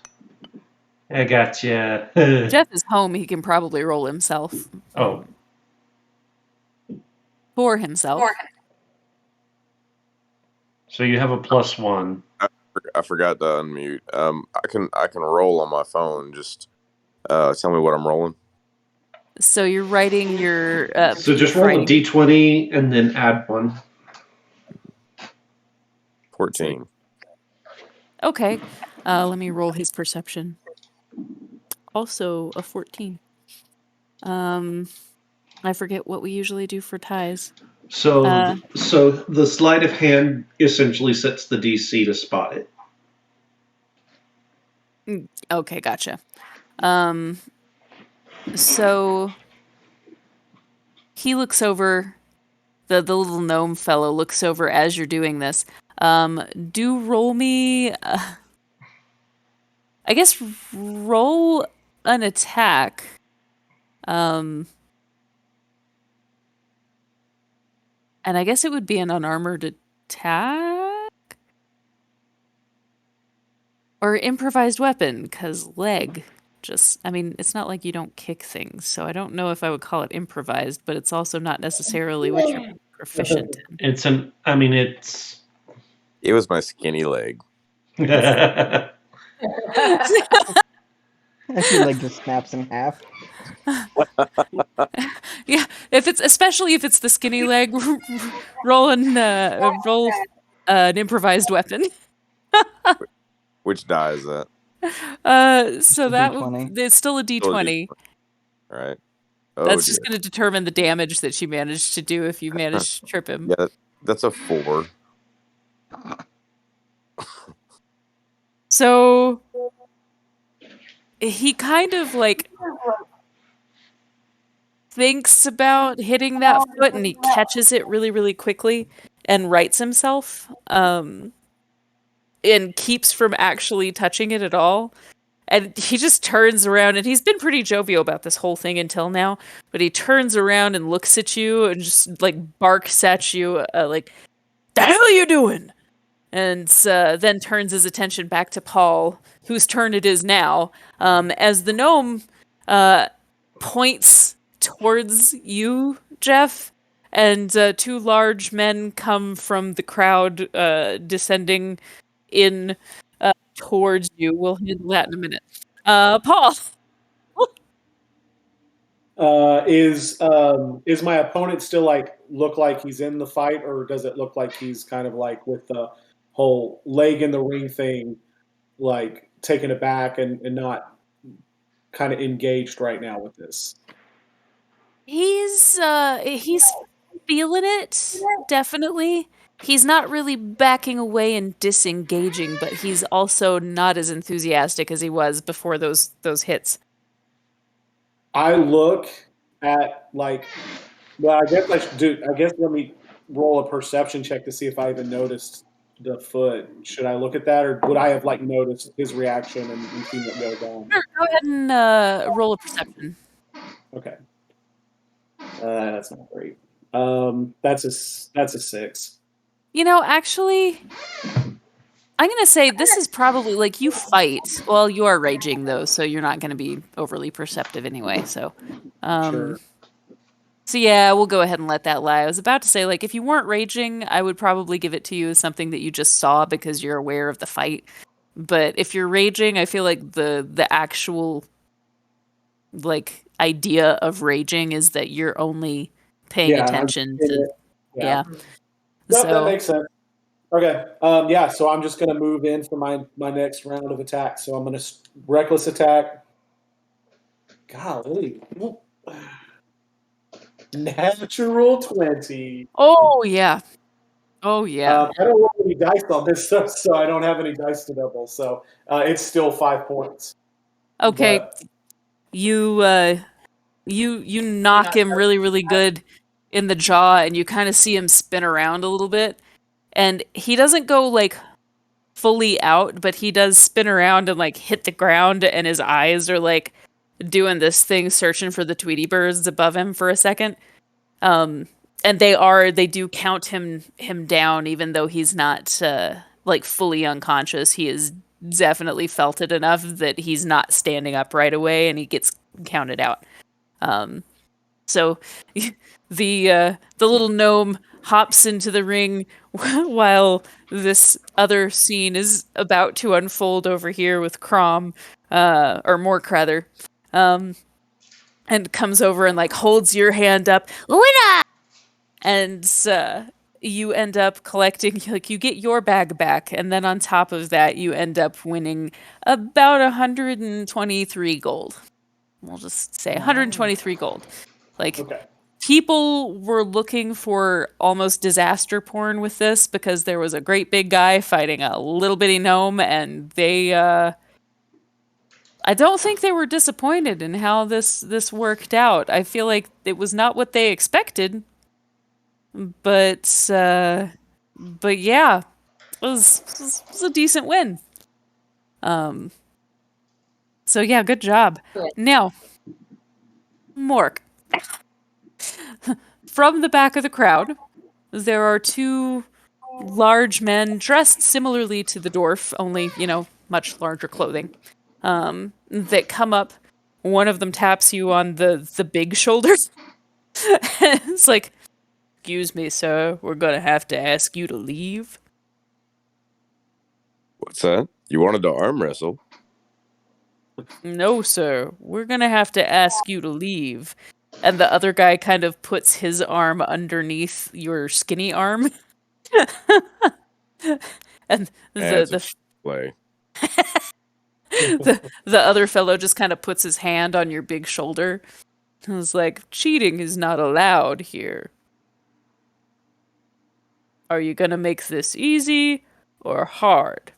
I got you. Jeff is home. He can probably roll himself. Oh. For himself. So you have a +1. I forgot to unmute. I can roll on my phone. Just tell me what I'm rolling. So you're writing your. So just roll a d20 and then add 1. 14. Okay. Let me roll his perception. Also a 14. I forget what we usually do for ties. So the sleight of hand essentially sets the DC to spot it. Okay, gotcha. So he looks over. The little gnome fellow looks over as you're doing this. Do roll me. I guess roll an attack. And I guess it would be an unarmored attack? Or improvised weapon, because leg. It's not like you don't kick things, so I don't know if I would call it improvised, but it's also not necessarily what you're proficient in. It was my skinny leg. I feel like just snaps in half. Yeah, especially if it's the skinny leg, roll an improvised weapon. Which die is that? So it's still a D20. All right. That's just going to determine the damage that you manage to do if you manage to trip him. Yeah, that's a 4. So he kind of like thinks about hitting that foot, and he catches it really, really quickly and rights himself, and keeps from actually touching it at all. And he just turns around, and he's been pretty jovial about this whole thing until now, but he turns around and looks at you and just like barks at you, like, "The hell are you doing?" And then turns his attention back to Paul, whose turn it is now, as the gnome points towards you, Jeff, and 2 large men come from the crowd, descending in towards you. We'll handle that in a minute. Paul. Is my opponent still like look like he's in the fight, or does it look like he's kind of like with the whole leg in the ring thing, like taken aback and not kind of engaged right now with this? He's feeling it, definitely. he's not really backing away and disengaging, but he's also not as enthusiastic as he was before those hits. I look at like, well, I guess I should do. I guess let me roll a perception check to see if I even noticed the foot. Should I look at that, or would I have like noticed his reaction and seen it go down? Sure, go ahead and roll a perception. Okay, that's not great. That's a 6. Actually, I'm going to say this is probably, like, you fight. Well, you are raging, though, so you're not going to be overly perceptive anyway, so. Sure. So, yeah, we'll go ahead and let that lie. I was about to say, like, if you weren't raging, I would probably give it to you as something that you just saw because you're aware of the fight. But if you're raging, I feel like the actual, like, idea of raging is that you're only paying attention to... Yeah. Nope, that makes sense. Okay. Yeah, so I'm just going to move in for my next round of attack. So I'm going to reckless attack. Golly. Natural 20. Oh, yeah. Oh, yeah. I don't roll any dice on this stuff, so I don't have any dice to double. So it's still 5 points. Okay. But, You knock him really, really good in the jaw, and you kind of see him spin around a little bit. And he doesn't go, like, fully out, but he does spin around and, like, hit the ground, and his eyes are, like, doing this thing, searching for the Tweety birds above him for a second. And they do count him down, even though he's not, like, fully unconscious. He has definitely felt it enough that he's not standing up right away, and he gets counted out. So the little gnome hops into the ring while this other scene is about to unfold over here with Crom, or Mork rather, and comes over and like holds your hand up, winner, and you end up collecting, like, you get your bag back, and then on top of that, you end up winning about 123 gold. We'll just say 123 gold. Like, okay. People were looking for almost disaster porn with this because there was a great big guy fighting a little bitty gnome, and they, I don't think they were disappointed in how this worked out. I feel like it was not what they expected, but yeah, it was a decent win. So yeah, good job. Now, Mork. From the back of the crowd, there are 2 large men dressed similarly to the dwarf, only, much larger clothing, that come up. One of them taps you on the big shoulders. It's like, excuse me, sir, we're gonna have to ask you to leave. What's that? You wanted to arm wrestle? No, sir, we're gonna have to ask you to leave. And the other guy kind of puts his arm underneath your skinny arm. And the other fellow just kind of puts his hand on your big shoulder. And was like, cheating is not allowed here. Are you gonna make this easy or hard?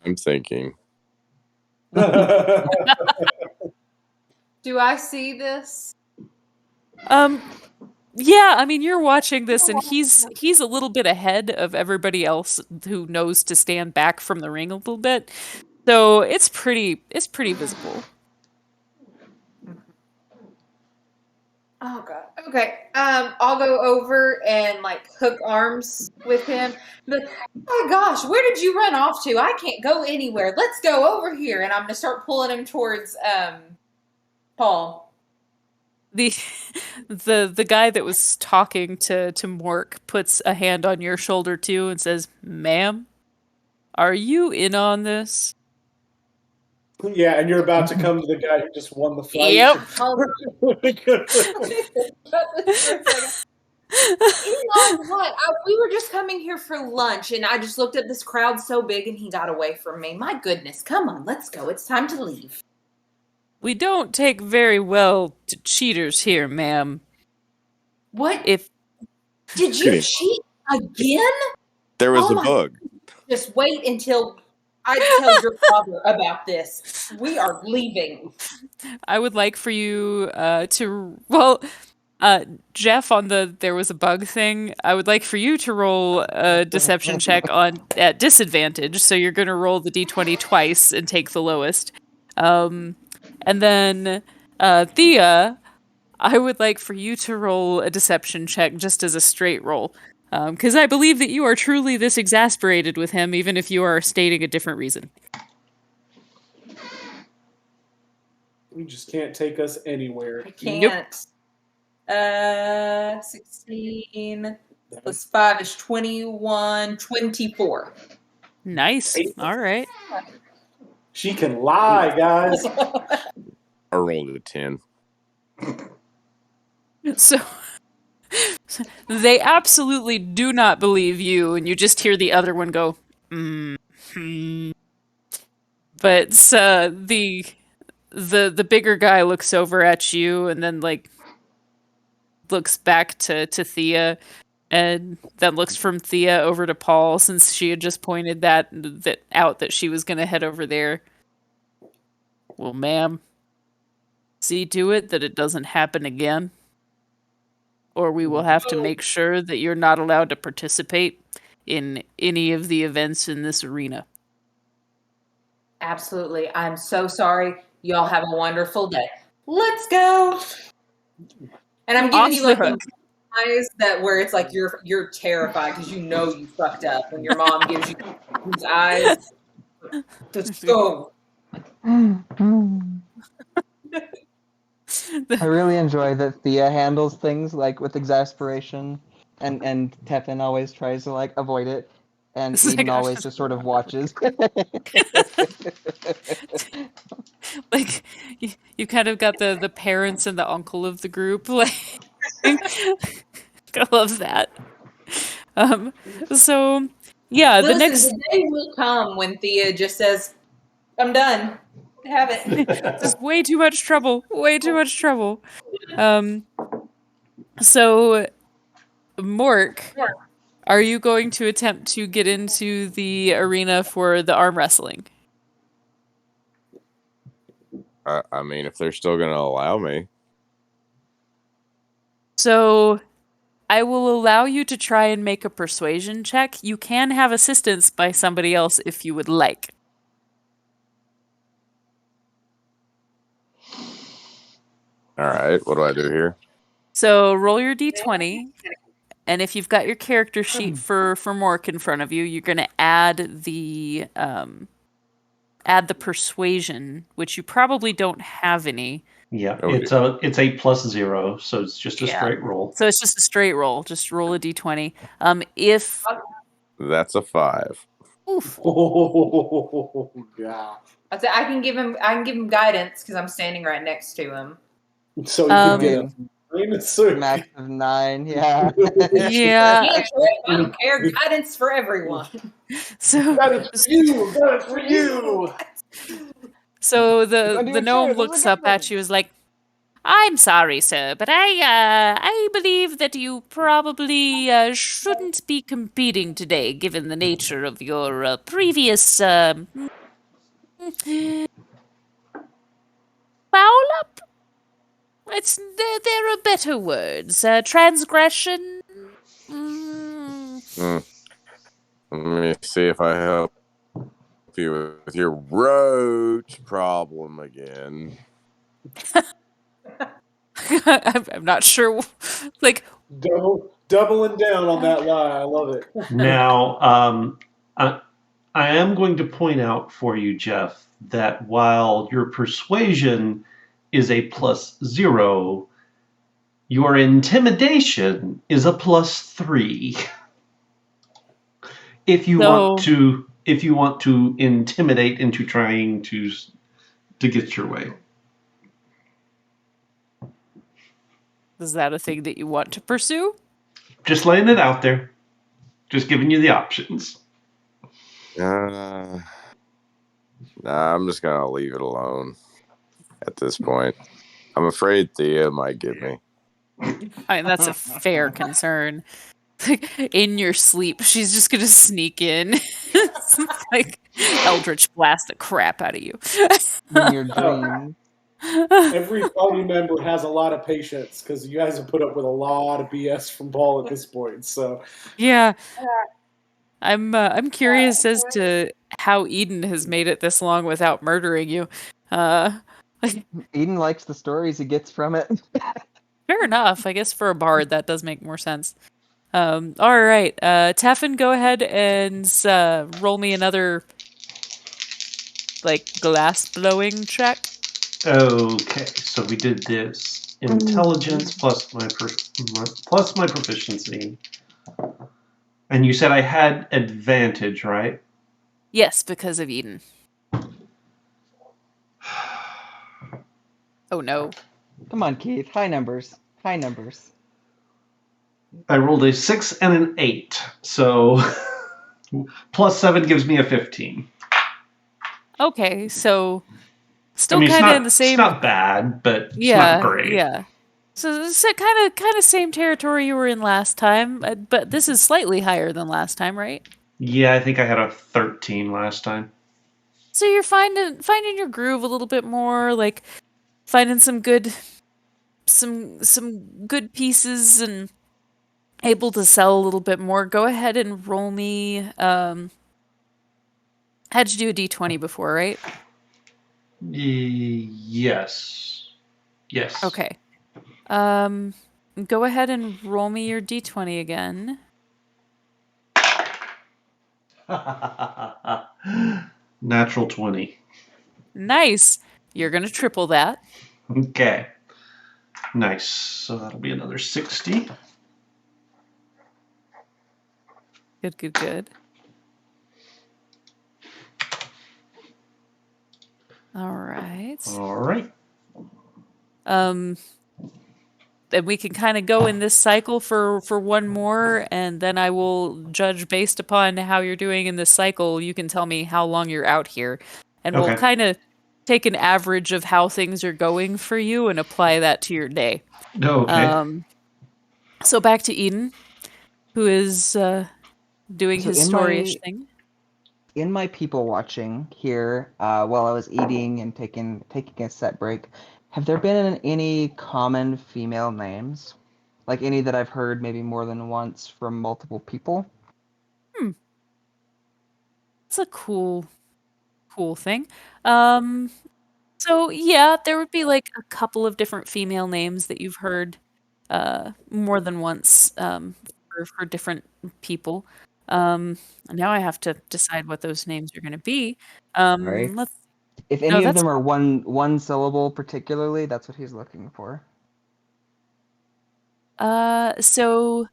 I'm thinking. Do I see this? Yeah, I mean, you're watching this, and he's a little bit ahead of everybody else who knows to stand back from the ring a little bit. So it's pretty visible. Oh god. Okay. I'll go over and like hook arms with him. But oh my gosh, where did you run off to? I can't go anywhere. Let's go over here. And I'm gonna start pulling him towards Paul. The guy that was talking to Mork puts a hand on your shoulder too and says, "Ma'am, are you in on this?" Yeah, and you're about to come to the guy who just won the fight. Yep. What? We were just coming here for lunch, and I just looked at this crowd so big, and he got away from me. My goodness, come on, let's go. It's time to leave. We don't take very well to cheaters here, ma'am. What? If Did you Kidding. cheat again? There was Oh a my- bug. Just wait until I tell your father about this. We are leaving. I would like for you Jeff, on the there was a bug thing, I would like for you to roll a deception check at disadvantage. So you're going to roll the d20 twice and take the lowest. And then Thea, I would like for you to roll a deception check just as a straight roll. Because I believe that you are truly this exasperated with him, even if you are stating a different reason. You just can't take us anywhere. I can't. 16 plus 5 is 21, 24. Nice. All right. She can lie, guys. I rolled a 10. So they absolutely do not believe you, and you just hear the other one go, hmm. But the bigger guy looks over at you and then like looks back to Thea, and then looks from Thea over to Paul, since she had just pointed that out that she was gonna head over there. Well, ma'am, see to it that it doesn't happen again, or we will have to make sure that you're not allowed to participate in any of the events in this arena. Absolutely. I'm so sorry. Y'all have a wonderful day. Let's go. And I'm giving Off you the like hook. eyes that where it's like you're terrified because you know you fucked up when your mom gives you these eyes. Let's go. I really enjoy that Thea handles things like with exasperation, and Tevin always tries to like avoid it, and It's like, Eden I'm always just- just sort of watches. Like you kind of got the parents and the uncle of the group. Like, I love that. So yeah, the Listen, next the day will come when Thea just says, "I'm done. Have it." just way too much trouble. Way too much trouble. So Mork, are you going to attempt to get into the arena for the arm wrestling? I mean, if they're still going to allow me. So I will allow you to try and make a persuasion check. You can have assistance by somebody else if you would like. All right, what do I do here? So roll your d20, and if you've got your character sheet for Mork in front of you, you're going to add the persuasion, which you probably don't have any. Yeah, Oh, it's a +0, so it's just a straight roll. So it's just a straight roll. Just roll a d20. If That's a 5. oof, Oh, God. I said I can give him guidance because I'm standing right next to him. So you can get a Max of 9, yeah. yeah. I don't care. Guidance for everyone. So That is for you. That is for you. So Gonna do the a gnome chair, looks this is up at you, is like, "I'm sorry, sir, but I believe that you probably shouldn't be competing today, given the nature of your previous foul up. There are better words. Transgression. Let me see if I help you with your roach problem again. I'm not sure. Like, Doubling down on that lie. I love it. Now, I am going to point out for you, Jeff, that while your persuasion is a +0, your intimidation is a +3. If you want to intimidate into trying to get your way. is that a thing that you want to pursue? Just laying it out there. Just giving you the options. Nah, I'm just gonna leave it alone at this point. I'm afraid Thea might get me. I mean, that's a fair concern. In your sleep, she's just gonna sneak in, like Eldritch blast the crap out of you. In your dreams. Every party member has a lot of patience because you guys have put up with a lot of BS from Paul at this point. So Yeah, I'm curious as to how Eden has made it this long without murdering you. Uh, Eden likes the stories he gets from it. Fair enough. I guess for a bard, that does make more sense. All right, Teffin, go ahead and roll me another like glass blowing check. Okay, so we did this intelligence plus my proficiency, and you said I had advantage, right? Yes, because of Eden. Oh no. Come on, Keith. High numbers. High numbers. I rolled a 6 and an 8, so plus 7 gives me a 15. Okay, so still I mean, kind of in the it's same. not bad, but it's Yeah, not great. yeah. So it's kind of same territory you were in last time, but this is slightly higher than last time, right? Yeah, I think I had a 13 last time. So you're finding your groove a little bit more, like finding some good pieces and able to sell a little bit more. Go ahead and roll me. How'd you do a d20 before, right? Yes. Yes. Okay. Go ahead and roll me your d20 again. Natural 20. Nice. You're gonna triple that. Okay. Nice. So that'll be another 60. Good. All right. All right. And we can kind of go in this cycle for one more, and then I will judge based upon how you're doing in this cycle. You can tell me how long you're out here, and we'll Okay. kind of take an average of how things are going for you and apply that to your day. Oh, okay. So back to Eden, who is doing So his in storyish my- thing. In my people watching here, while I was eating and taking a set break, have there been any common female names? Like any that I've heard maybe more than once from multiple people? It's a cool thing. So yeah, there would be like a couple of different female names that you've heard more than once for different people. Now I have to decide what those names are going to be. Sorry. Let's. If No, any of that's them are one syllable particularly, that's what he's looking for. so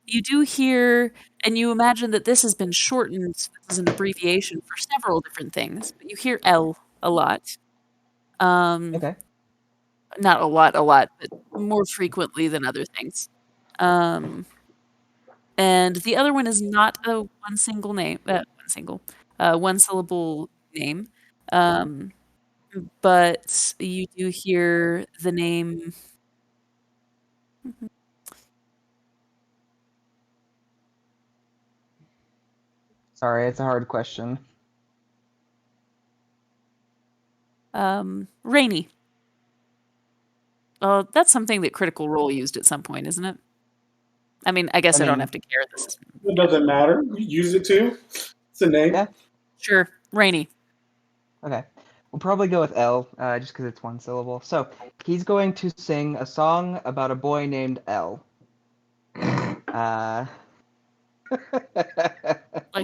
you do hear, and you imagine that this has been shortened. So this is an abbreviation for several different things, but you hear L a lot. Okay. Not a lot, but more frequently than other things. And the other one is not a one single name, one syllable name. But you do hear the name. Sorry, it's a hard question. Rainy. That's something that Critical Role used at some point, isn't it? I mean, I guess I don't mean, have to care. This is it doesn't matter. Use it too. It's a name. Yeah. sure. Rainy. Okay. We'll probably go with L, just because it's one syllable. So he's going to sing a song about a boy named L. Like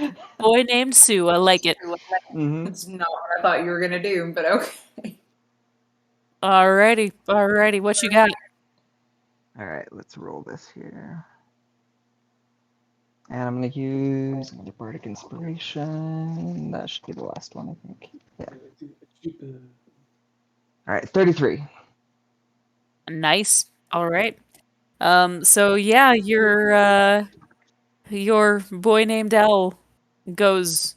a boy named Sue. I like it. Mhm. That's not what I thought you were gonna do, but okay. Alrighty. What you got? All right, let's roll this here. And I'm going to use another Bardic Inspiration. That should be the last one, I think. Yeah. All right, 33. Nice. All right. So yeah, your boy named L goes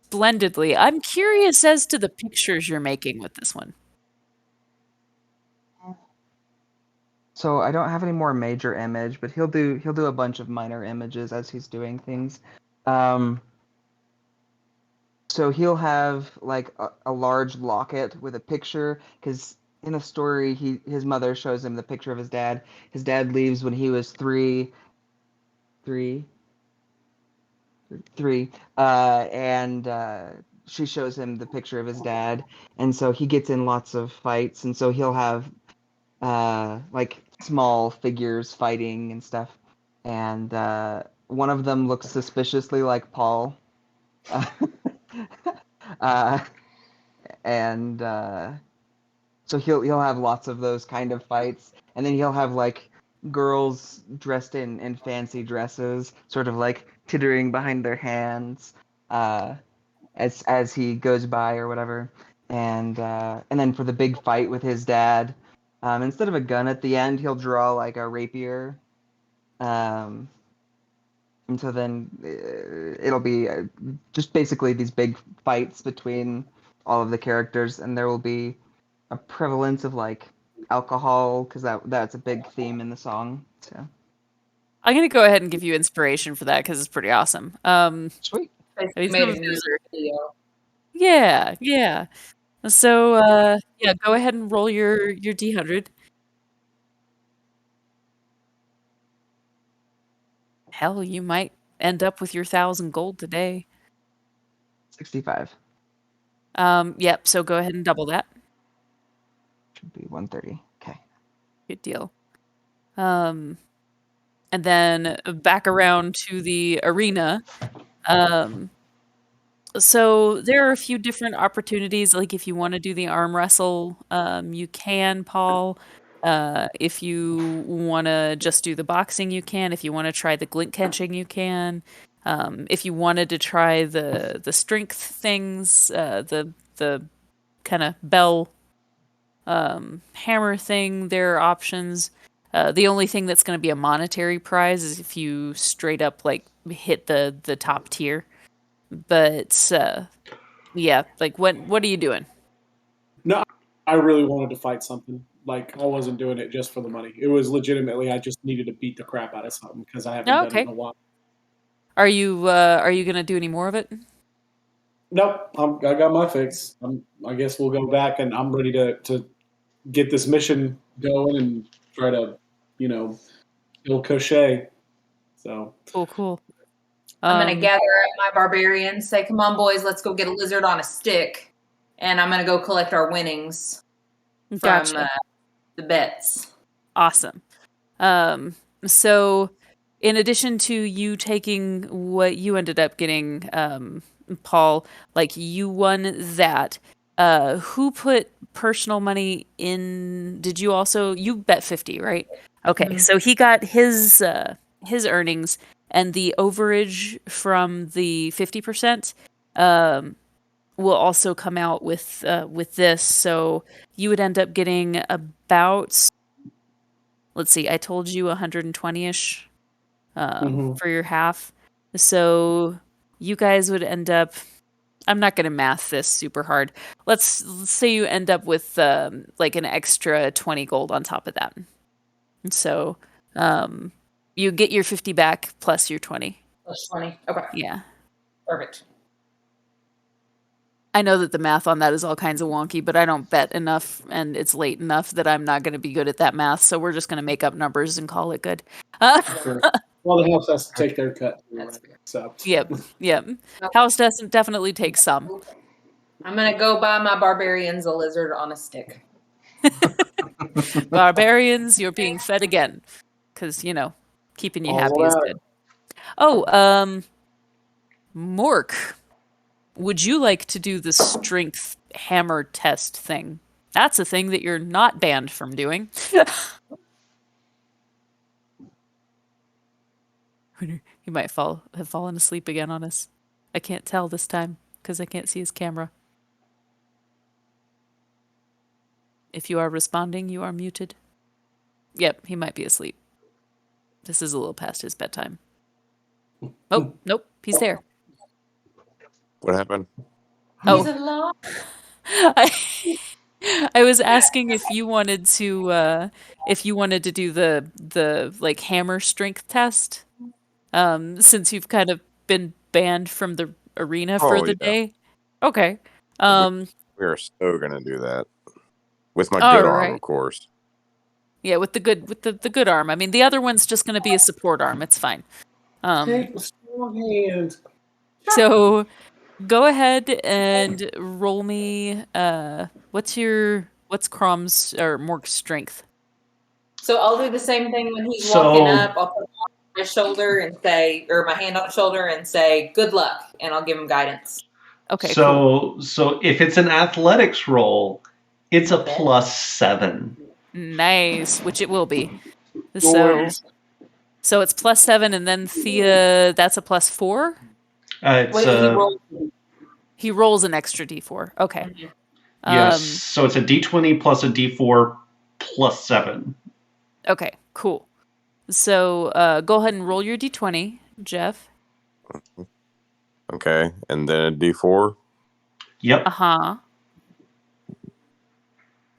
splendidly. I'm curious as to the pictures you're making with this one. So I don't have any more major image, but he'll do a bunch of minor images as he's doing things. So he'll have like a large locket with a picture, because in a story his mother shows him the picture of his dad. His dad leaves when he was three, and she shows him the picture of his dad, and so he gets in lots of fights, and so he'll have like small figures fighting and stuff, and one of them looks suspiciously like Paul. uh, and so he'll have lots of those kind of fights, and then he'll have like girls dressed in fancy dresses, sort of like tittering behind their hands, as he goes by or whatever, and then for the big fight with his dad, instead of a gun at the end, he'll draw like a rapier, and so then it'll be just basically these big fights between all of the characters, and there will be a prevalence of like alcohol, because that's a big theme in the song. So I'm gonna go ahead and give you inspiration for that because it's pretty awesome. sweet. I Basically mean, made some a of those music are, video. yeah. So yeah, go ahead and roll your D100. Hell, you might end up with your 1,000 gold today. 65 Yep. So go ahead and double that. should be 130. Okay. Good deal. And then back around to the arena. So there are a few different opportunities. Like if you want to do the arm wrestle, you can, Paul. If you want to just do the boxing, you can. If you want to try the glint catching, you can. If you wanted to try the strength things, the kind of bell hammer thing, there are options. The only thing that's going to be a monetary prize is if you straight up like hit the top tier. But yeah, like what are you doing? No, I really wanted to fight something. Like I wasn't doing it just for the money. It was legitimately I just needed to beat the crap out of something because I haven't Oh, done it okay. in a while. Are you gonna do any more of it? Nope, I got my fix. I guess we'll go back, and I'm ready to get this mission going and try to, kill Cochet. So Cool. I'm gonna gather up my barbarians, say, "Come on, boys, let's go get a lizard on a stick," and I'm gonna go collect our winnings from Gotcha. the bets. Awesome. So in addition to you taking what you ended up getting, Paul, like you won that. Who put personal money in? Did you also you bet 50, right? Okay, Mhm. so he got his earnings and the overage from the 50%. Will also come out with this. So you would end up getting about, let's see, I told you 120-ish Mhm. for your half. So you guys would end up, I'm not going to math this super hard. Let's say you end up with like an extra 20 gold on top of that. So you get your 50 back plus your 20. Plus 20. Okay, Yeah. perfect. I know that the math on that is all kinds of wonky, but I don't bet enough and it's late enough that I'm not going to be good at that math. So we're just going to make up numbers and call it good. Sure. Well, the house has to take their cut too, That's right? fair. So Yep. House doesn't definitely take some. I'm gonna go buy my barbarians a lizard on a stick. Barbarians, you're being fed again. Because, keeping you all's happy is allowed. good. Oh, Mork, would you like to do the strength hammer test thing? That's a thing that you're not banned from doing. He might have fallen asleep again on us. I can't tell this time because I can't see his camera. If you are responding, you are muted. Yep, he might be asleep. This is a little past his bedtime. Oh, nope, he's there. What happened? He's Oh, alive. I, I was asking if you wanted to if you wanted to do the like hammer strength test, since you've kind of been banned from the arena for Oh the yeah, day. Okay. we, Um, we are so gonna do that with my all good arm, right. of course. Yeah, with the good arm. I mean, the other one's just going to be a support arm. It's fine. Take the strong hand. So go ahead and roll me. What's Crom's or Morg's strength? So I'll do the same thing when he's So- walking up. I'll put my shoulder and say, or my hand on his shoulder and say, "Good luck," and I'll give him guidance. Okay, cool. So if it's an athletics roll, it's a +7. Nice, which it will be. So it's +7, and then Thea, that's a +4. It's Wait, he rolled. He rolls an extra D4. Okay. yes. So it's a D20 plus a D4 +7. Okay, cool. So go ahead and roll your D20, Jeff. Okay, and then a D4, Yep. Uh-huh.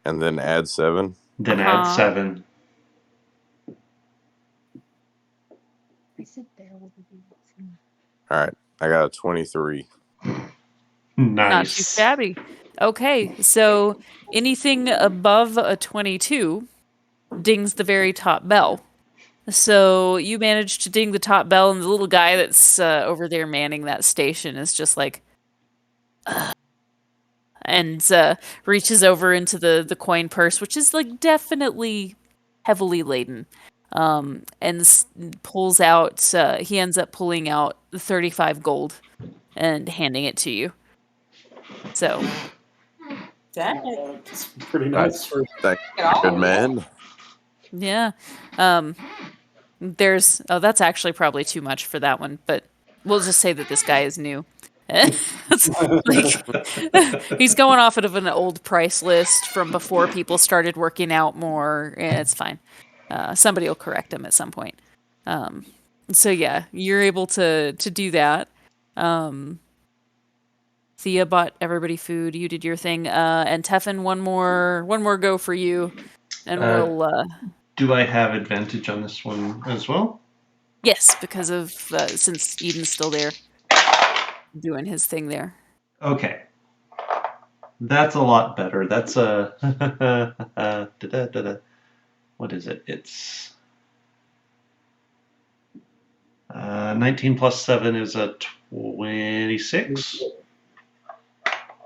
and then add 7. Then add Uh-huh. 7. All right, I got a 23. Nice. Not too shabby. Okay, so anything above a 22 dings the very top bell. So you managed to ding the top bell, and the little guy that's over there manning that station is just like, and reaches over into the coin purse, which is like definitely heavily laden, and pulls out. He ends up pulling out 35 gold and handing it to you. So Dang. It's pretty nice for Thank Look at all good of man. yeah, that's actually probably too much for that one, but we'll just say that this guy is new. It's like he's going off of an old price list from before people started working out more. It's fine. Somebody will correct him at some point. So yeah, you're able to do that. Thea bought everybody food. You did your thing. And Teffin, one more go for you, and we'll. Do I have advantage on this one as well? Yes, because of since Eden's still there, doing his thing there. Okay. That's a lot better. That's a what is it? It's 19 plus 7 is a 26.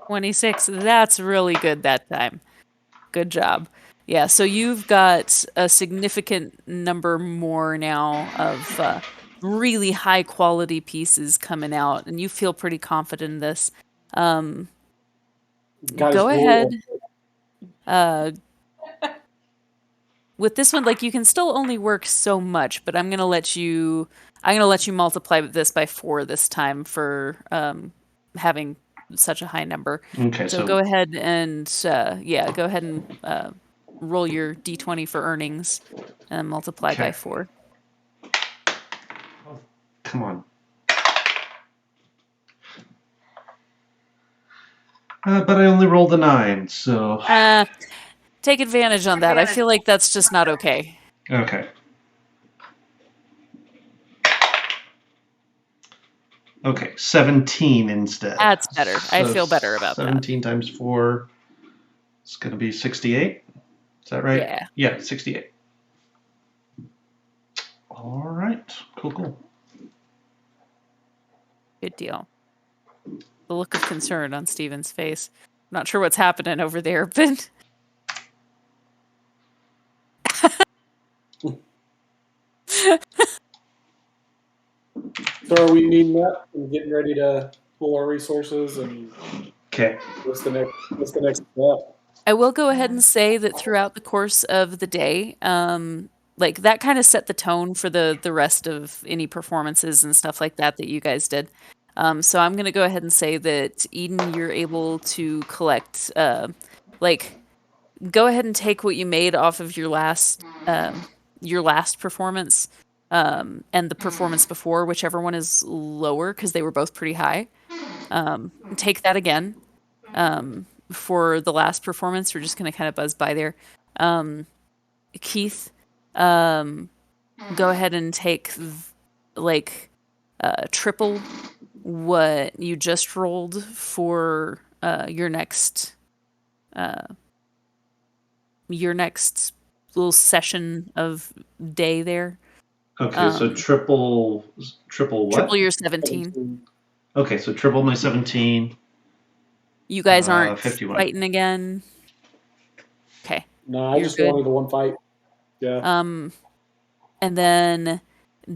26. That's really good that time. Good job. Yeah, so you've got a significant number more now of really high quality pieces coming out, and you feel pretty confident in this. got his Go ahead. rule. With this one, like you can still only work so much, but I'm gonna let you multiply this by 4 this time for having such a high number. Okay, So go ahead and roll your d20 for earnings and multiply by Okay. 4. come on. But I only rolled a 9, so Take advantage on that. I feel like that's just not okay. okay. Okay, 17 instead. That's better. I So feel better about that. 17 times 4 is going to be 68. Is that right? Yeah. Yeah, 68. All right. Cool. Good deal. The look of concern on Steven's face. Not sure what's happening over there, but So are we needing that and getting ready to pull our resources and Okay. what's the next step? I will go ahead and say that throughout the course of the day, like that kind of set the tone for the rest of any performances and stuff like that you guys did. So I'm gonna go ahead and say that Eden, you're able to collect, like, go ahead and take what you made off of your last performance, and the performance before, whichever one is lower, because they were both pretty high. Take that again. For the last performance, we're just going to kind of buzz by there. Keith, go ahead and take triple what you just rolled for your next little session of day there. Okay, so triple what? Triple your 17. Okay, so triple my 17. You guys aren't 51. fighting again. Okay. No, I You're just good. wanted the one fight. Yeah. And then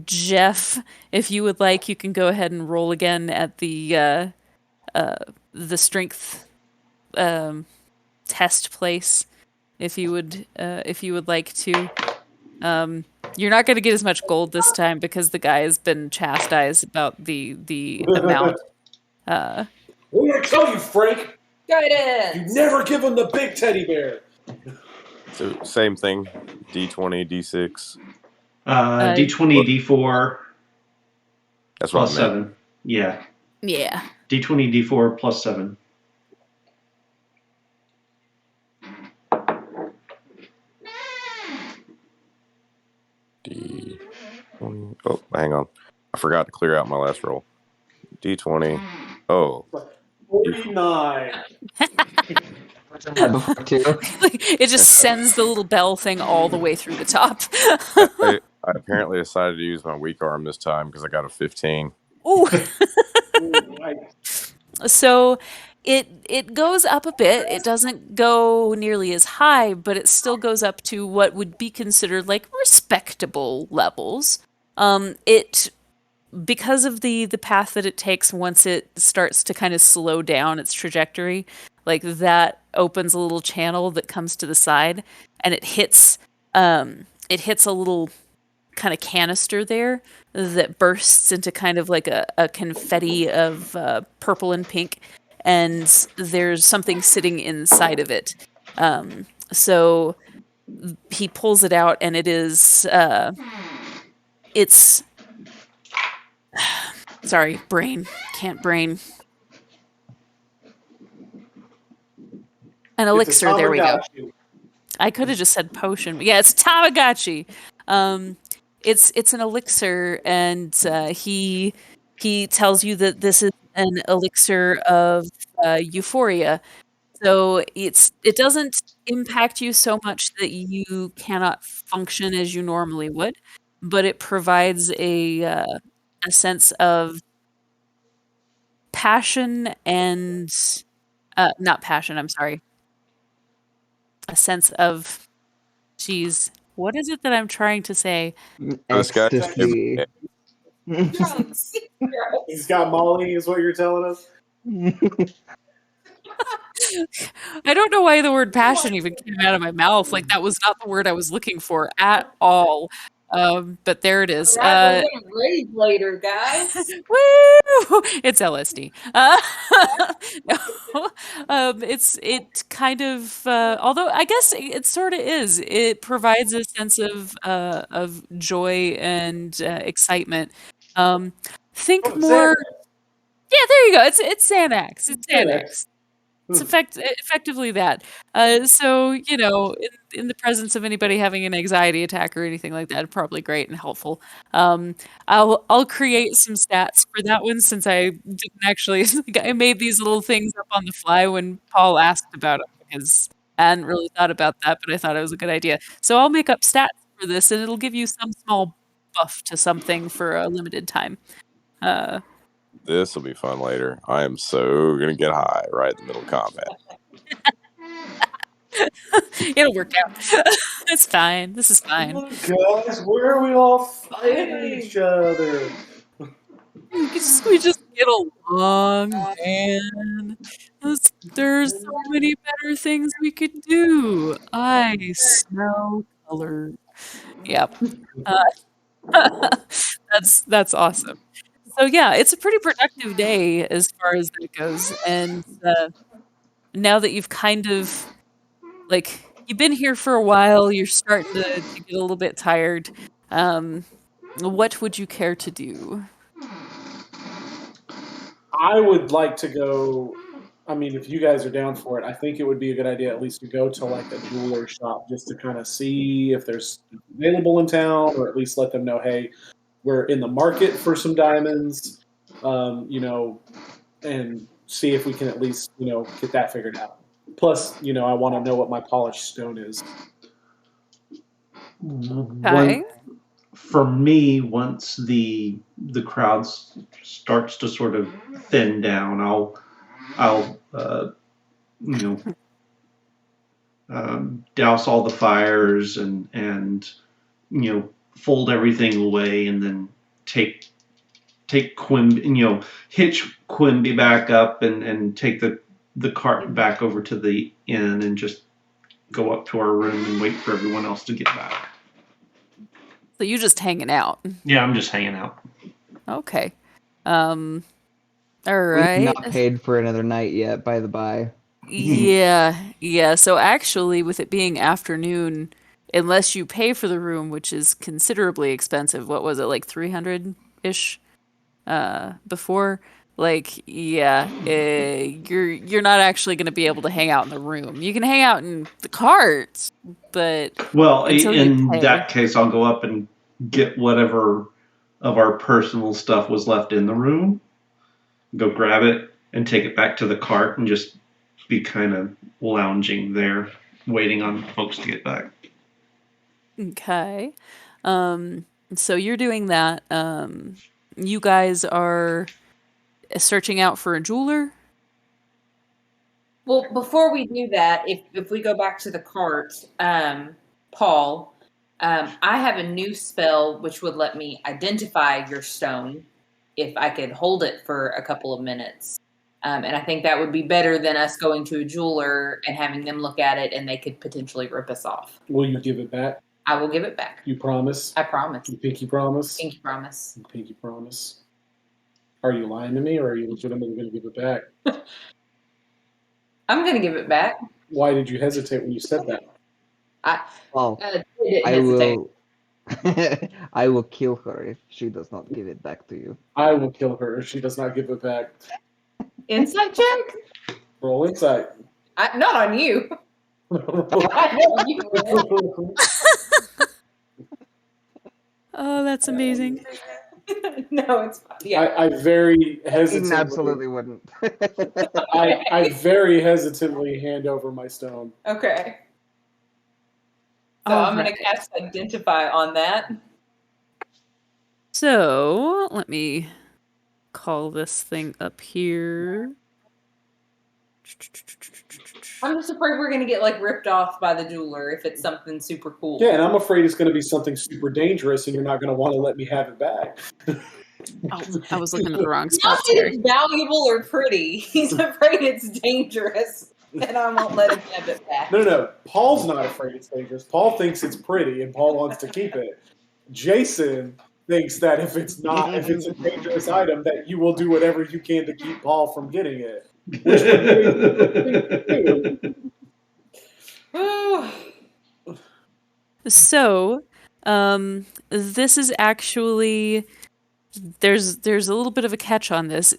Jeff, if you would like, you can go ahead and roll again at the strength test place, if you would like to. You're not going to get as much gold this time because the guy has been chastised about the amount. What did I tell you, Frank? Guidance. You never give him the big teddy bear. So same thing. D20, D6. D20, D4. That's what plus I meant. 7. Yeah. Yeah. D20, D4 plus 7. D20. Oh, hang on. I forgot to clear out my last roll. D20. Oh. 49. Before too. It just sends the little bell thing all the way through the top. I apparently decided to use my weak arm this time because I got a 15. Ooh. Right. So it goes up a bit. It doesn't go nearly as high, but it still goes up to what would be considered like respectable levels. It because of the path that it takes once it starts to kind of slow down its trajectory, like that opens a little channel that comes to the side, and it hits a little kind of canister there that bursts into kind of like a confetti of purple and pink, and there's something sitting inside of it. So he pulls it out, and it is it's sorry, can't brain. An elixir, there we go. I could have just said potion. But yeah, it's Tamagotchi. It's an elixir, and he tells you that this is an elixir of euphoria. So it doesn't impact you so much that you cannot function as you normally would, but it provides a sense of passion and not passion. I'm sorry. A sense of, geez, what is it that I'm trying to say? This guy, Ecstasy. He's got Molly, is what you're telling us? I don't know why the word passion even came out of my mouth. Like, that was not the word I was looking for at all. But there it is. Right, we're gonna rage later, guys. Woo! It's LSD. It kind of, although I guess it sort of is. It provides a sense of joy and excitement. Think more. Yeah, there you go. It's Xanax. It's Xanax. It's effectively that. So, in the presence of anybody having an anxiety attack or anything like that, probably great and helpful. I'll create some stats for that one since I didn't actually. I made these little things up on the fly when Paul asked about it because I hadn't really thought about that, but I thought it was a good idea. So I'll make up stats for this, and it'll give you some small buff to something for a limited time. This will be fun later. I am so going to get high right in the middle of combat. It'll work out. It's fine. This is fine. Guys, where are we all fighting each other? We just get along, man. There's so many better things we could do. I smell color. Yep. That's awesome. So yeah, it's a pretty productive day as far as that goes. And now that you've kind of you've been here for a while, you're starting to get a little bit tired. What would you care to do? I would like to go I mean, if you guys are down for it, I think it would be a good idea at least to go to like a jeweler shop just to kind of see if there's available in town, or at least let them know, hey, we're in the market for some diamonds, and see if we can at least, get that figured out. Plus, I want to know what my polished stone is. One, for me, once the crowd starts to sort of thin down, I'll douse all the fires and fold everything away, and then take Quimby, hitch Quimby back up and take the cart back over to the inn and just go up to our room and wait for everyone else to get back. So you just hanging out. Yeah, I'm just hanging out. Okay. All right. We've not paid for another night yet, by the by. Yeah. So actually, with it being afternoon, unless you pay for the room, which is considerably expensive, what was it, like 300-ish before? Like, yeah, you're not actually going to be able to hang out in the room. You can hang out in the carts, but Well, until you in pay. that case, I'll go up and get whatever of our personal stuff was left in the room, go grab it, and take it back to the cart and just be kind of lounging there, waiting on folks to get back. Okay. So you're doing that. You guys are searching out for a jeweler? Well, before we do that, if we go back to the cart, Paul, I have a new spell which would let me identify your stone if I could hold it for a couple of minutes. And I think that would be better than us going to a jeweler and having them look at it and they could potentially rip us off. Will you give it back? I will give it back. You promise? I promise. You pinky promise? Pinky promise. You pinky promise. Are you lying to me, or are you legitimately going to give it back? I'm going to give it back. Why did you hesitate when you said that? I I hesitate. will. I will kill her if she does not give it back to you. I will kill her if she does not give it back. Insight check? Roll insight. Not on you. I know you will. Oh, that's amazing. No, it's fine. Yeah. I very Eden hesitantly. absolutely wouldn't. I very hesitantly hand over my stone. Okay. So I'm going to cast Identify on that. So let me call this thing up here. I'm just afraid we're going to get like ripped off by the jeweler if it's something super cool. Yeah, and I'm afraid it's going to be something super dangerous, and you're not going to want to let me have it back. Oh, I was looking at the wrong Not spot. that it's valuable or pretty. He's afraid it's dangerous, and I won't let him have it back. No. Paul's not afraid it's dangerous. Paul thinks it's pretty, and Paul wants to keep it. Jason thinks that if it's a dangerous item, that you will do whatever you can to keep Paul from getting it. Which would be So, this is actually there's a little bit of a catch on this.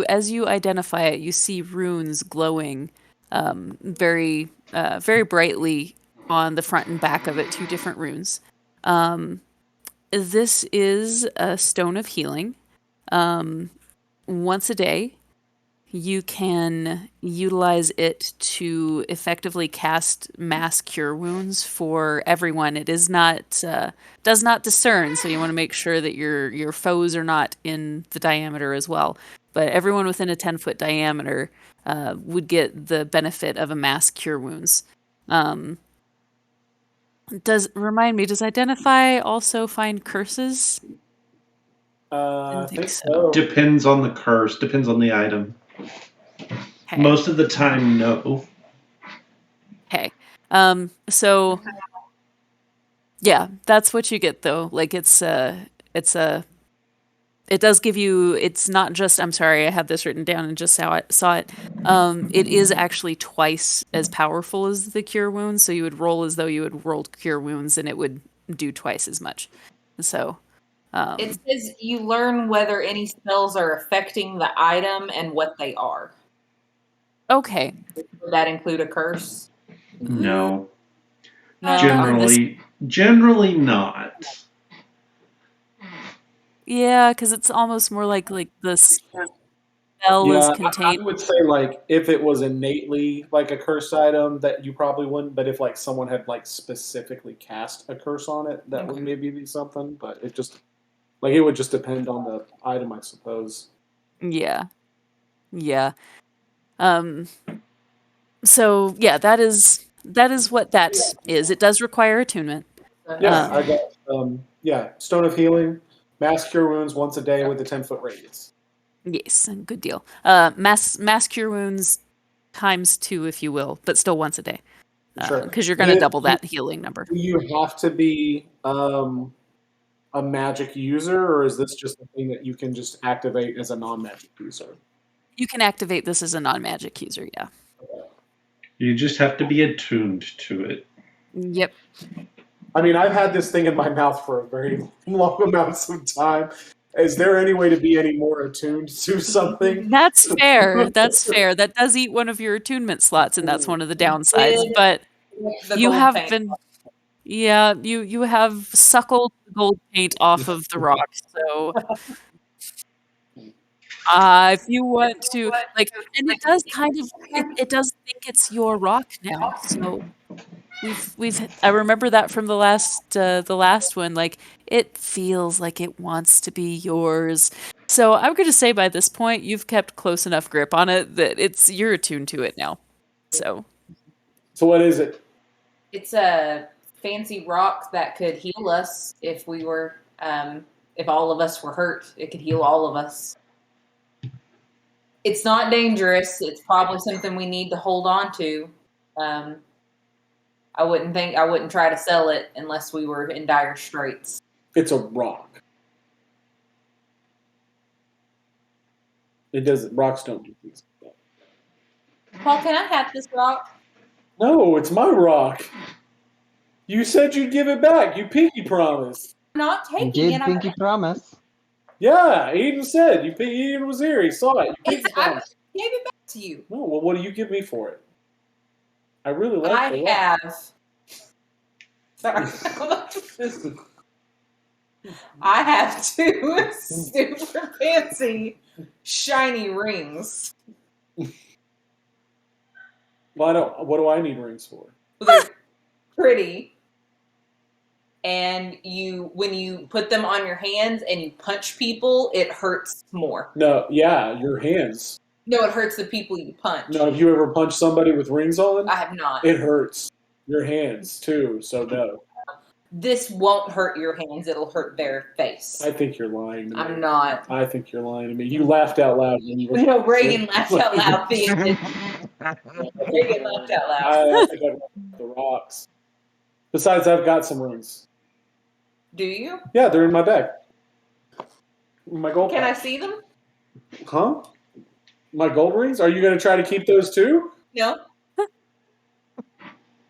As you identify it, you see runes glowing very brightly on the front and back of it, 2 different runes. This is a stone of healing. Once a day, you can utilize it to effectively cast mass cure wounds for everyone. It is not does not discern, so you want to make sure that your foes are not in the diameter as well. But everyone within a 10-foot diameter would get the benefit of a mass cure wounds. Does Identify also find curses? I think so. Depends on the curse, depends on the item. Okay. Most of the time, no. Okay. So yeah, that's what you get though. Like it does give you, it's not just, I'm sorry, I had this written down and just saw it. It is actually twice as powerful as the cure wounds. So you would roll as though you had rolled cure wounds and it would do twice as much. So it says you learn whether any spells are affecting the item and what they are. Okay. Would that include a curse? No. No. Generally not. Yeah, because it's almost more like the spell is Yeah, I contained. would say like if it was innately like a cursed item, that you probably wouldn't. But if like someone had like specifically cast a curse on it, that would Okay. maybe be something. But it just like it would just depend on the item, I suppose. Yeah. Yeah. So yeah, that is what that is. It does require attunement. Yeah, I got Stone of Healing, Mass Cure Wounds once a day with a 10-foot radius. Yes, good deal. Mass cure wounds times 2, if you will, but still once a day. Sure. Because you're going to double that healing number. Do you have to be a magic user, or is this just a thing that you can just activate as a non-magic user? You can activate this as a non-magic user, yeah. You just have to be attuned to it. Yep. I mean, I've had this thing in my mouth for a very long amounts of time. Is there any way to be any more attuned to something? That's fair. That's fair. That does eat one of your attunement slots, and that's one of the downsides. But you have been, yeah, you have suckled the gold paint off of the rock. So, if you want to, like, and it does kind of, it does think it's your rock now. So I remember that from the last one. Like, it feels like it wants to be yours. So I'm going to say by this point, you've kept close enough grip on it that you're attuned to it now. So what is it? It's a fancy rock that could heal us if we were, if all of us were hurt. It could heal all of us. It's not dangerous. It's probably something we need to hold on to. I wouldn't try to sell it unless we were in dire straits. It's a rock. It doesn't. Rocks don't do things like that. Paul, can I have this rock? No, it's my rock. You said you'd give it back. You pinky promised. I'm not You taking did it. pinky promise. Yeah, Eden said. Eden was here. He saw it. You pinky I promised. gave it back to you. Oh, well, what do you give me for it? I really like the rock. I have two super fancy shiny rings. What do I need rings for? Well, they're pretty. And when you put them on your hands and you punch people, it hurts more. No, yeah, your hands. No, it hurts the people you punch. No, have you ever punched somebody with rings on? I have not. It hurts your hands too, so no. This won't hurt your hands. It'll hurt their face. I think you're lying to me. I'm not. I think you're lying to me. You laughed out loud when you were. No, Reagan laughed out loud. Reagan laughed out loud. I think I'd rather the rocks. Besides, I've got some rings. Do you? Yeah, they're in my bag. My gold. Can I pouch. see them? Huh? My gold rings? Are you going to try to keep those too? No.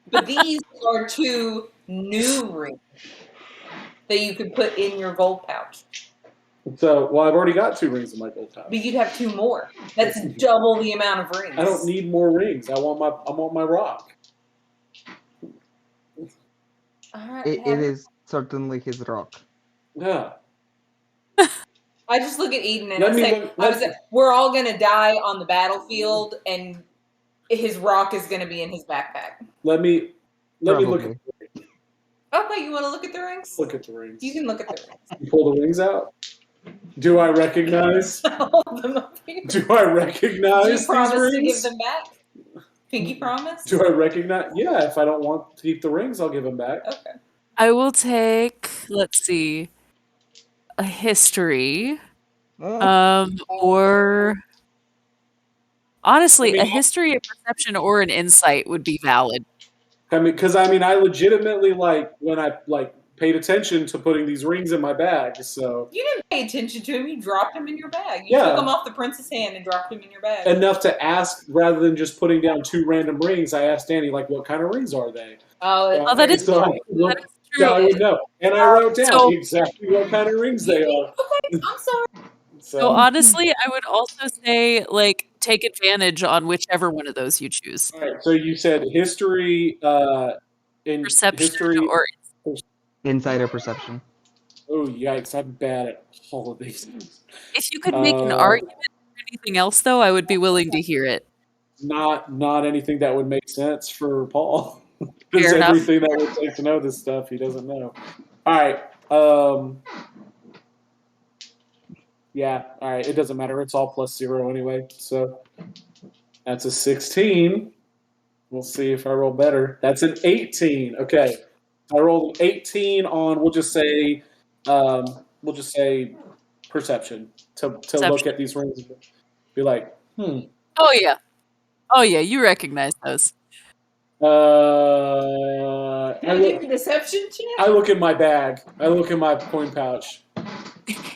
But these are two new rings that you could put in your gold pouch. So, well, I've already got 2 rings in my gold pouch. But you'd have 2 more. That's double the amount of rings. I don't need more rings. I want my rock. It is certainly his rock. Yeah. I just look at Eden and I say, we're all going to die on the battlefield, and his rock is going to be in his backpack. Let me look at the rings. Okay, you want to look at the rings? Look at the rings. You can look at the rings. You pull the rings out? Do I recognize? Hold them up here. Do I recognize Do you promise these rings? to give them back? Pinky promise? Do I recognize? Yeah, if I don't want to keep the rings, I'll give them back. Okay. I will take, let's see, a history, or honestly, a history, a perception, or an insight would be valid. I mean, because I legitimately when I paid attention to putting these rings in my bag. So you didn't pay attention to him. You dropped them in your bag. You took them off the prince's hand and dropped them in your bag. Enough to ask, rather than just putting down 2 random rings. I asked Danny, what kind of rings are they? Oh, that is true. That is true. I would know, and I wrote down exactly what kind of rings they are. Okay, I'm sorry. So honestly, I would also say like take advantage on whichever one of those you choose. All right. So you said history, in Perception history. or Insider perception. Oh yikes! I'm bad at all of these things. if you could make an argument for anything else though, I would be willing to hear it. Not anything that would make sense for Paul. Because Fair enough. everything that would take to know this stuff, he doesn't know. All right. Yeah. All right. It doesn't matter. It's all +0 anyway. So that's a 16. We'll see if I roll better. That's an 18. Okay. I rolled an 18 on. We'll just say perception to look at these rings and be like, Oh yeah. You recognize those. Can I get a deception check? I look in my bag. I look in my coin pouch.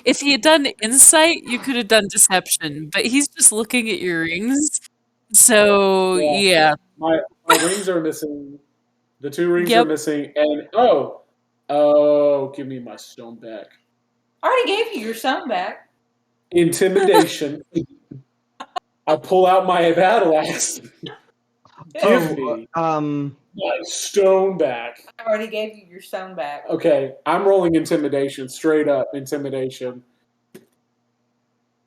If he had done insight, you could have done deception, but he's just looking at your rings. So yeah. My rings are missing. The 2 rings Yep. are missing, and give me my stone back. I already gave you your stone back. Intimidation. I pull out my battle axe. Give me my stone back. I already gave you your stone back. Okay, I'm rolling intimidation, straight up intimidation.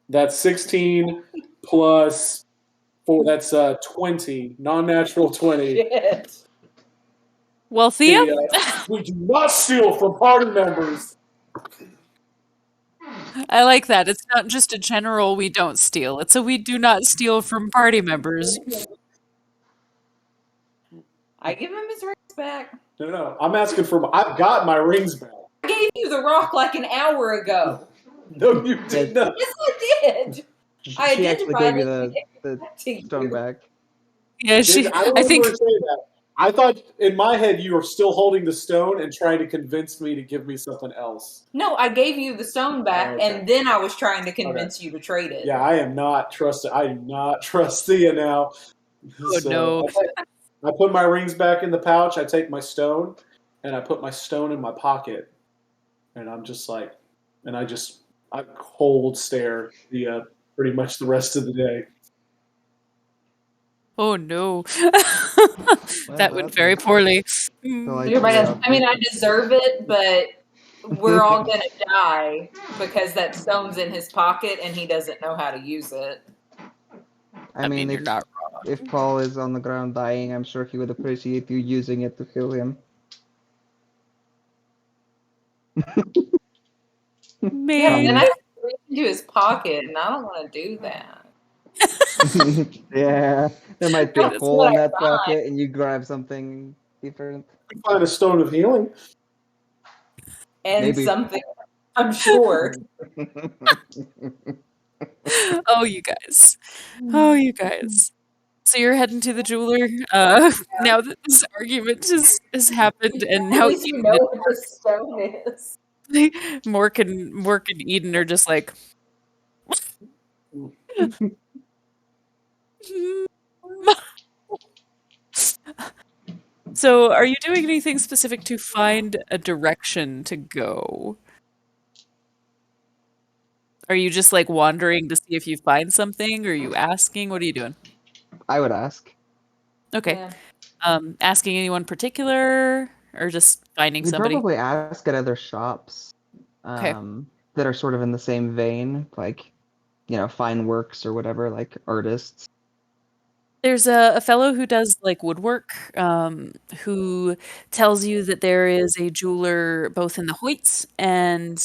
That's 16 plus 4. That's 20, non-natural 20. Shit. Well, Thea, We do not steal from party members. I like that. It's not just a general we don't steal. It's a we do not steal from party members. I give him his rings back. No. I'm asking for. I've got my rings back. I gave you the rock like an hour ago. No, you did not. Yes, I did. I She actually gave you the to stone you. back. Yeah, I don't I think remember saying that. I thought in my head you were still holding the stone and trying to convince me to give me something else. No, I gave you the stone back, Okay. and then I was trying to convince you to trade it. Yeah, I am not trusted. I do not trust Thea now. Oh, no. I put my rings back in the pouch. I take my stone, and I put my stone in my pocket, and I'm just like, I cold stare Thea pretty much the rest of the day. oh no. That went very poorly. I deserve it, but we're all gonna die because that stone's in his pocket and he doesn't know how to use it. I mean, you're not wrong. if Paul is on the ground dying, I'm sure he would appreciate you using it to heal him. Maybe. Yeah, and I reach into his pocket, and I don't want to do that. Yeah, there might be a That's hole what in I that thought. pocket, and you grab something different. Find a stone of healing. And Maybe. something, I'm sure. Oh, you guys. So you're heading to the jeweler. Now that this argument has happened, and now At least you know what the stone is. Mork and Eden are just like. So, are you doing anything specific to find a direction to go? Are you just like wandering to see if you find something? Or are you asking? What are you doing? I would ask. Okay. Yeah. Asking anyone particular or just finding We'd somebody? probably ask at other shops Okay. that are sort of in the same vein, like, fine works or whatever, like artists. There's a fellow who does like woodwork, who tells you that there is a jeweler both in the Hoyts and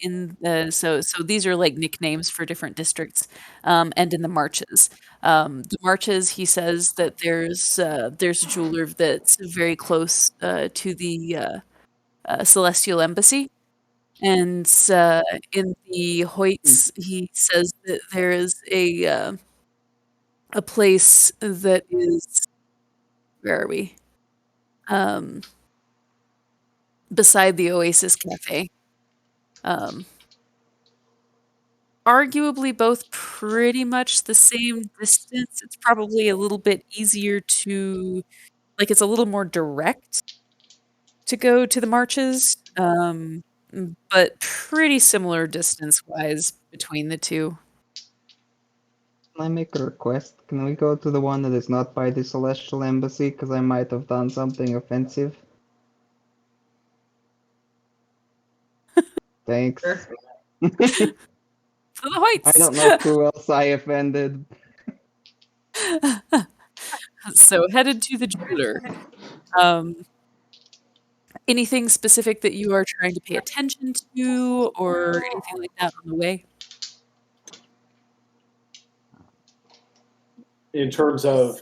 in the so these are like nicknames for different districts, and in the Marches. The Marches, he says that there's a jeweler that's very close to the Celestial Embassy, and in the Hoyts, he says that there is a place that is where are we? Beside the Oasis Cafe. Arguably both pretty much the same distance. It's probably a little bit easier to it's a little more direct to go to the Marches. But pretty similar distance wise between the two. Can I make a request? Can we go to the one that is not by the Celestial Embassy? Because I might have done something offensive. Thanks. Sure. For the Hoyts! I don't know who else I offended. So headed to the jeweler. Anything specific that you are trying to pay attention to or anything like that on the way? In terms of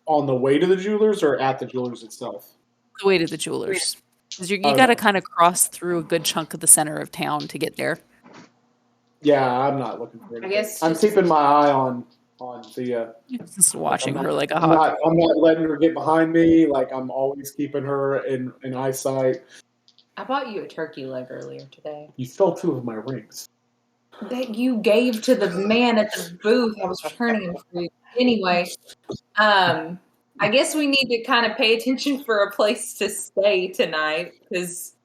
on the way to the jewelers or at the jewelers itself? The way to the jewelers. 'Cause you Oh, got to no. kind of cross through a good chunk of the center of town to get there. Yeah, I'm not looking for anything. guess I'm just- keeping my eye on the. Just watching I'm her like a I'm hawk. not letting her get behind me. Like I'm always keeping her in eyesight. I bought you a turkey leg earlier today. You stole 2 of my rings. That you gave to the man at the booth. I was returning them for you. Anyway, I guess we need to kind of pay attention for a place to stay tonight because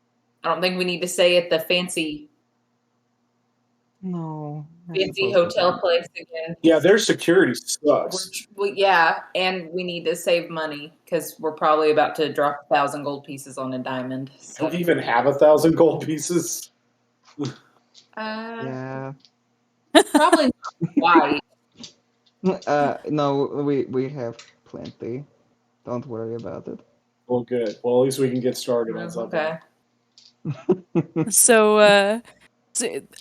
I don't think we need to stay at the fancy No. hotel place again. Yeah, their security sucks. Yeah, and we need to save money because we're probably about to drop 1,000 gold pieces on a diamond. So. Don't even have 1,000 gold pieces. Yeah. Probably not white. No, we have plenty. Don't worry about it. Well, good. Well, at least we can get started on something. Okay. So,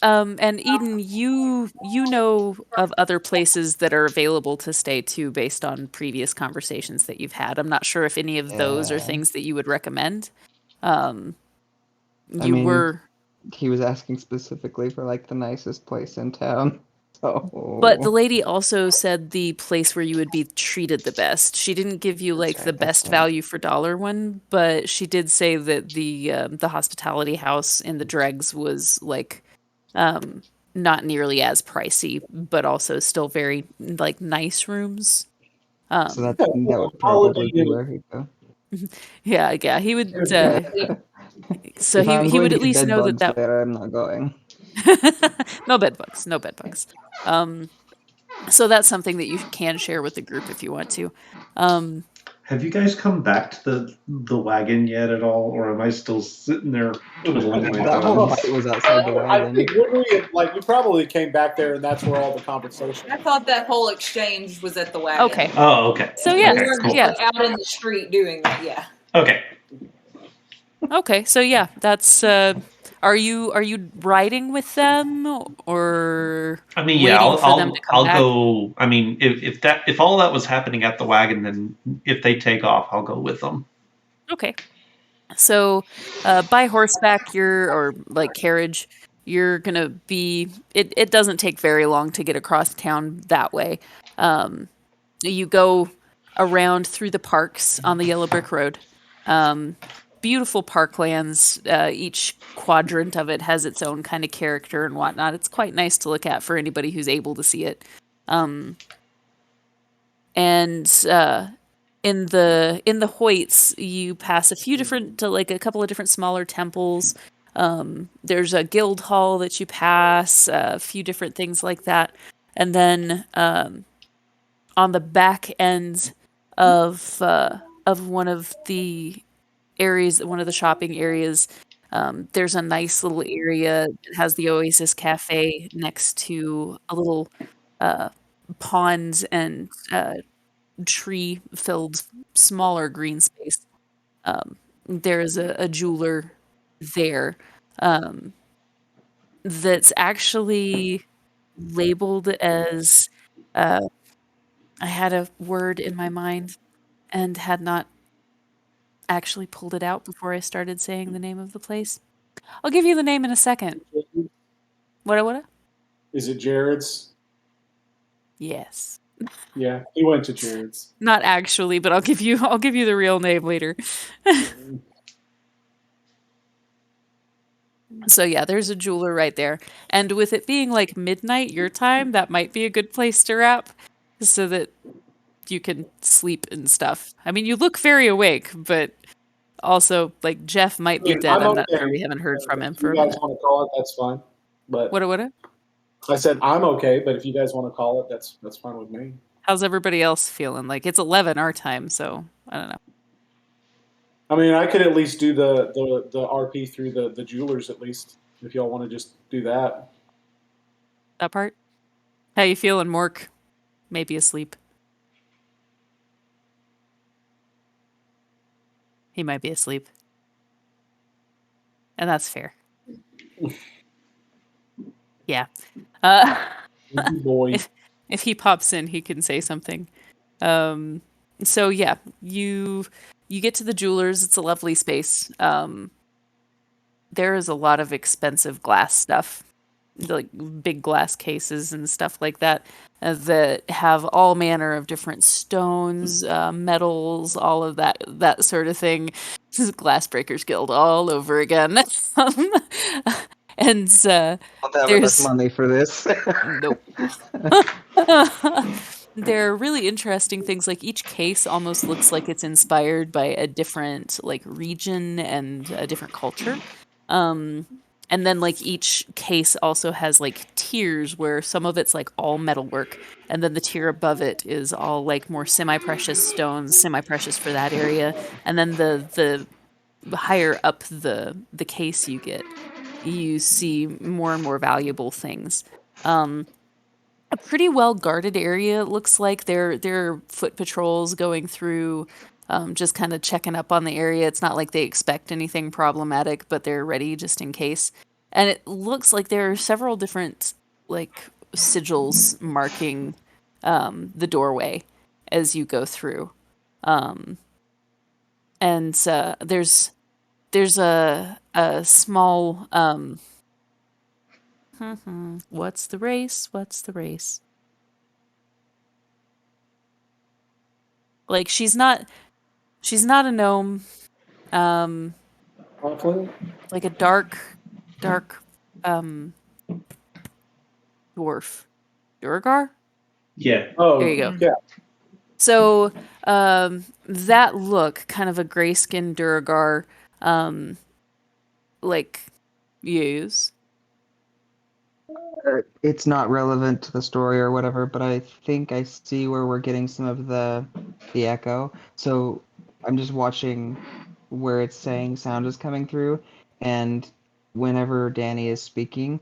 and Eden, you know of other places that are available to stay too, based on previous conversations that you've had. I'm not sure if any of those are Yeah. things that you would recommend. I You mean, were, He was asking specifically for like the nicest place in town. So. but the lady also said the place where you would be treated the best. She didn't give you like That's the right, that's best right. value for dollar one, but she did say that the hospitality house in the Dregs was like not nearly as pricey, but also still very like nice rooms. So that would probably be where he'd go. Yeah, he would. So If I'm he going would to at get least bed know bugs that there, I'm not going. no bed bugs, no bed bugs. So that's something that you can share with the group if you want to. Have you guys come back to the wagon yet at all, or am I still sitting there twiddling my That whole thumbs? fight was outside the I wagon. think we probably came back there, and that's where all the conversation. I thought that whole exchange was at the wagon. Okay. Oh, okay. So yeah, We weren't cool. just like out in the street doing that. Yeah. Okay. Okay. So yeah, that's. Are you riding with them or I mean, yeah, waiting for them to come I'll back? go. I mean, if all that was happening at the wagon, then if they take off, I'll go with them. Okay. So, by horseback, or like carriage, you're gonna be. It doesn't take very long to get across town that way. You go around through the parks on the yellow brick road. Beautiful parklands. Each quadrant of it has its own kind of character and whatnot. It's quite nice to look at for anybody who's able to see it. In the Hoyts, you pass a few different, like a couple of different smaller temples. There's a guild hall that you pass, a few different things like that, and then on the back end of one of the areas, one of the shopping areas, there's a nice little area that has the Oasis Cafe next to a little pond and tree-filled smaller green space. There's a jeweler there that's actually labeled as I had a word in my mind and had not actually pulled it out before I started saying the name of the place. I'll give you the name in a second. What? Is it Jared's? Yes. Yeah, he went to Jared's. Not actually, but I'll give you the real name later. So yeah, there's a jeweler right there. And with it being like midnight your time, that might be a good place to wrap so that you can sleep and stuff. I mean, you look very awake, but also like Jeff might be dead. I'm not sure. We haven't heard from him for a If you guys minute. want to call it, that's fine. But What? I said I'm okay, but if you guys want to call it, that's fine with me. How's everybody else feeling? Like it's 11 our time, so I don't know. I mean, I could at least do the RP through the jewelers at least, if y'all want to just do that. That part. How you feeling, Mork? Maybe asleep. He might be asleep. And that's fair. Yeah. Boy. If he pops in, he can say something. So yeah, you get to the jewelers. It's a lovely space. There is a lot of expensive glass stuff, like big glass cases and stuff like that, that have all manner of different stones, metals, all of that sort of thing. This is Glass Breakers Guild all over again. And Don't have enough there's money for this. nope. They're really interesting things. Like each case almost looks like it's inspired by a different like region and a different culture. And then like each case also has like tiers where some of it's like all metalwork, and then the tier above it is all like more semi-precious stones, semi-precious for that area, and then the higher up the case you get, you see more and more valuable things. A pretty well guarded area. It looks like there are foot patrols going through, just kind of checking up on the area. It's not like they expect anything problematic, but they're ready just in case. And it looks like there are several different like sigils marking the doorway as you go through. And there's a small what's the race? What's the race? Like she's not a gnome. Hopefully. Like a dark dwarf. Durgar? Yeah. Oh, There you go. yeah. So that look, kind of a gray skinned Durgar, like use. It's not relevant to the story or whatever, but I think I see where we're getting some of the echo. So I'm just watching where it's saying sound is coming through, and whenever Danny is speaking,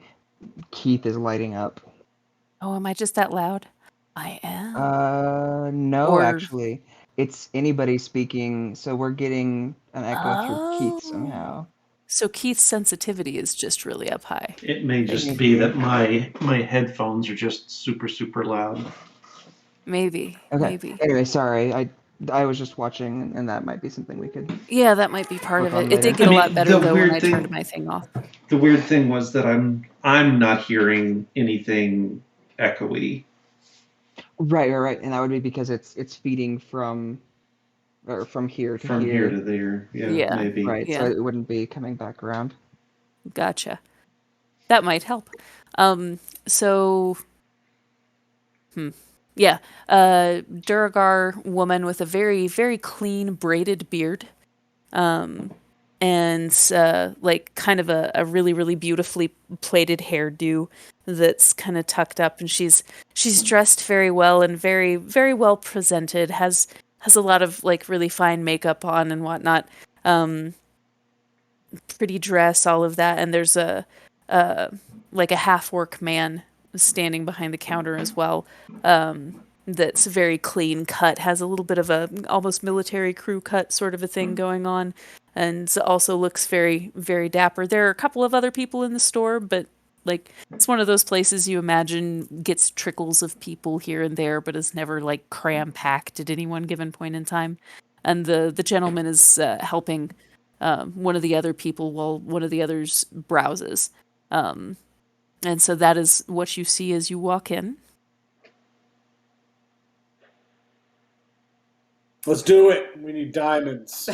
Keith is lighting up. Oh, am I just that loud? I am. No, Or- actually. It's anybody speaking, so we're getting an echo through Keith somehow. So Keith's sensitivity is just really up high. It may just be that my headphones are just super loud. Maybe. Okay. Maybe. Anyway, sorry. I was just watching, and that might be something we could. Yeah, that might be part Work of on it. It did later. get I a mean, lot better the though weird when I thing- turned my thing off. The weird thing was that I'm not hearing anything echoey. Right, and that would be because it's feeding from here to From here. here to there. Yeah. Maybe. Right, Yeah. so it wouldn't be coming back around. Gotcha. That might help. So, yeah, Duragar woman with a very, very clean braided beard, and like kind of a really, really beautifully plaited hairdo that's kind of tucked up, and she's dressed very well and very, very well presented. Has a lot of like really fine makeup on and whatnot. Pretty dress, all of that, and there's a like a half-orc man standing behind the counter as well. That's very clean cut, has a little bit of a almost military crew cut sort of a thing going on, and also looks very, very dapper. There are a couple of other people in the store, but like it's one of those places you imagine gets trickles of people here and there, but is never like cram packed at any one given point in time. And the gentleman is helping one of the other people while one of the others browses. And so that is what you see as you walk in. Let's do it. We need diamonds.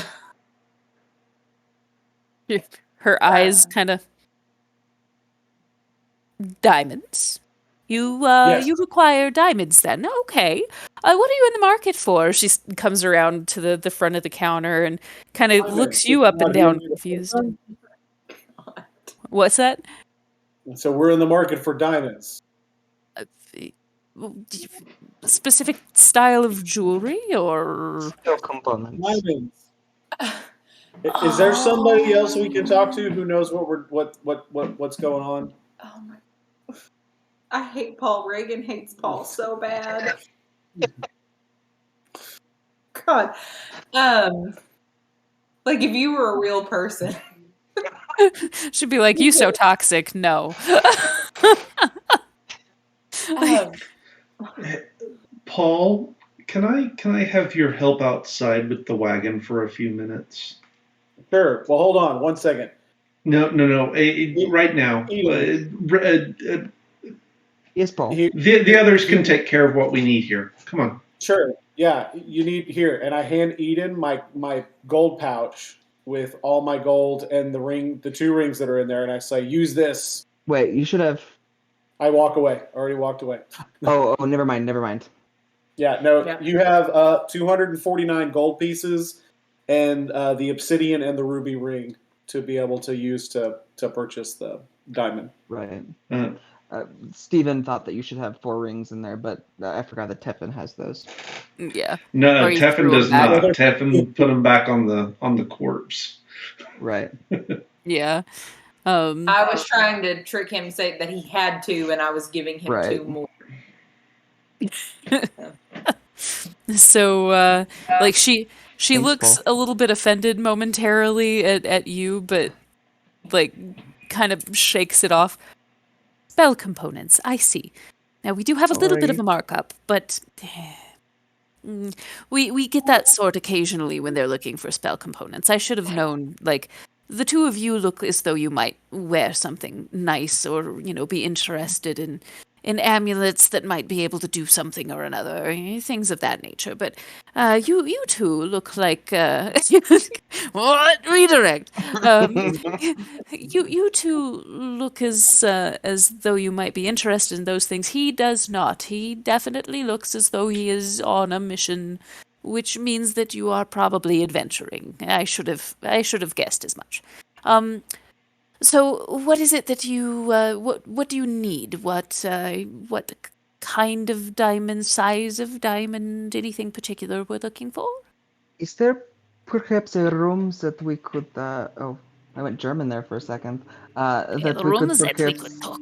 Her eyes kind of diamonds. You Yes. you require diamonds then? Okay. What are you in the market for? She comes around to the front of the counter and kind of looks you up and down confused. What's that? So we're in the market for diamonds. specific style of jewelry or Steel components. Diamonds. Is there somebody else we can talk to who knows what's going on? Oh my! I hate Paul. Reagan hates Paul so bad. God, like if you were a real person, should be like, you so toxic? No. um, Paul, can I have your help outside with the wagon for a few minutes? Sure. Well, hold on 1 second. No. Right now. Yes, Paul. The others can take care of what we need here. Come on. Sure. Yeah, you need here, and I hand Eden my gold pouch with all my gold and the 2 rings that are in there, and I say, use this. Wait, you should have. I walk away. Already walked away. Oh, never mind. Yeah, no, Yeah. you have 249 gold pieces and the obsidian and the ruby ring to be able to use to purchase the diamond. Right. Uh, Steven thought that you should have 4 rings in there, but I forgot that Teflon has those. Yeah. No, Or you Teflon threw does them back. not. Teflon put them back on the corpse. Right. Yeah. I was trying to trick him, say that he had 2, and I was giving him Right. 2 more. So, like she Thanks, looks Paul. a little bit offended momentarily at you, but like kind of shakes it off. Spell components, I see. Now we do have a little bit of a markup, but we get that sort occasionally when they're looking for spell components. I should have known, like, the 2 of you look as though you might wear something nice or, be interested in amulets that might be able to do something or another, things of that nature. But you 2 look like what redirect? You 2 look as though you might be interested in those things. He does not. He definitely looks as though he is on a mission, which means that you are probably adventuring. I should have guessed as much. So what is it that you what do you need? What kind of diamond, size of diamond, anything particular we're looking for? Is there perhaps a room that we could? Oh, I went German there for a second. That we could rooms that we perhaps could talk.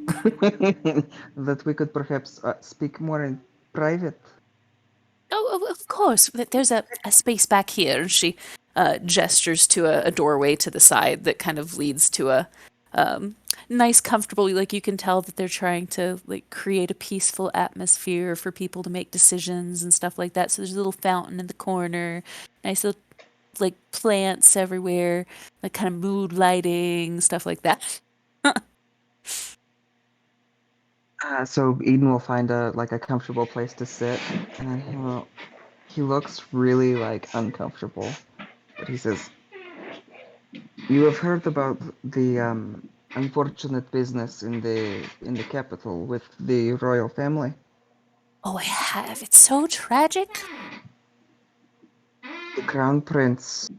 that we could perhaps speak more in private. Oh, of course. There's a space back here. She gestures to a doorway to the side that kind of leads to a nice, comfortable, like you can tell that they're trying to like create a peaceful atmosphere for people to make decisions and stuff like that. So there's a little fountain in the corner, nice little like plants everywhere, like kind of mood lighting, stuff like that. So Eden will find a comfortable place to sit, and he looks really uncomfortable, but he says, "You have heard about the unfortunate business in the capital with the royal family. Oh, I have. It's so tragic. The crown prince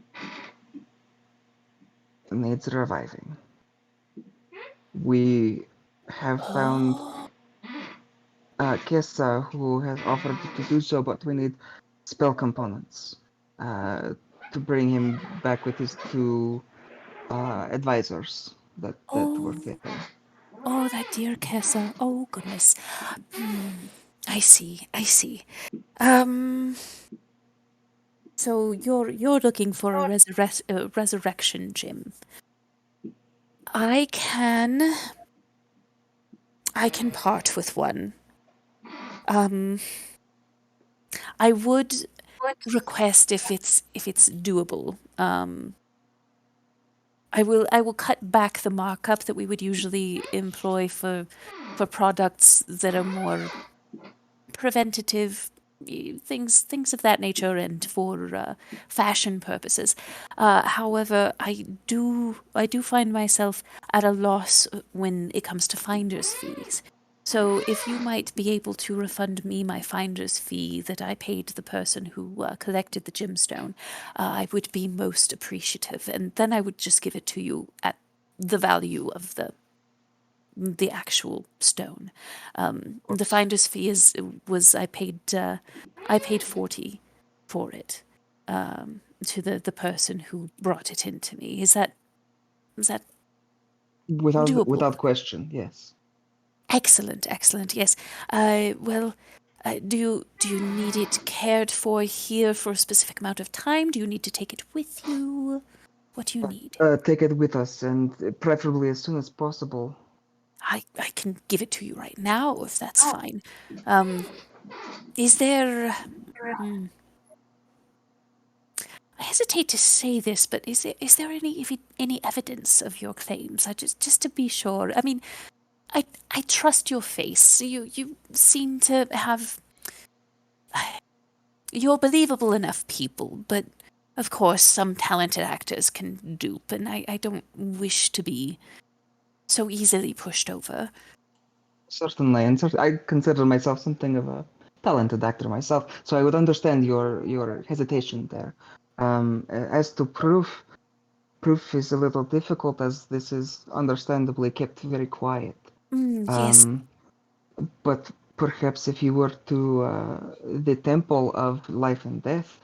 needs reviving. We have found Kessa, who has offered to do so, but we need spell components to bring him back with his 2 advisors that were there." Oh, that dear Kessa. Oh, goodness. I see. So you're looking for a resurrection gem. I can part with one. I would request if it's doable. I will cut back the markup that we would usually employ for products that are more preventative, things of that nature, and for fashion purposes. However, I do find myself at a loss when it comes to finder's fees. So if you might be able to refund me my finder's fee that I paid the person who collected the gemstone, I would be most appreciative, and then I would just give it to you at the value of the the actual stone. The finder's fee was I paid 40 for it to the person who brought it in to me. Is that doable? Without question, yes. Excellent, yes. Do you need it cared for here for a specific amount of time? Do you need to take it with you? What do you need? Take it with us, and preferably as soon as possible. I can give it to you right now if that's fine. Is there? I hesitate to say this, but is there any evidence of your claims? I just to be sure. I mean, I trust your face. You seem to have. You're believable enough people, but of course some talented actors can dupe, and I don't wish to be so easily pushed over. Certainly, and I consider myself something of a talented actor myself, so I would understand your hesitation there. As to proof is a little difficult as this is understandably kept very quiet. Yes. But perhaps if you were to the Temple of Life and Death,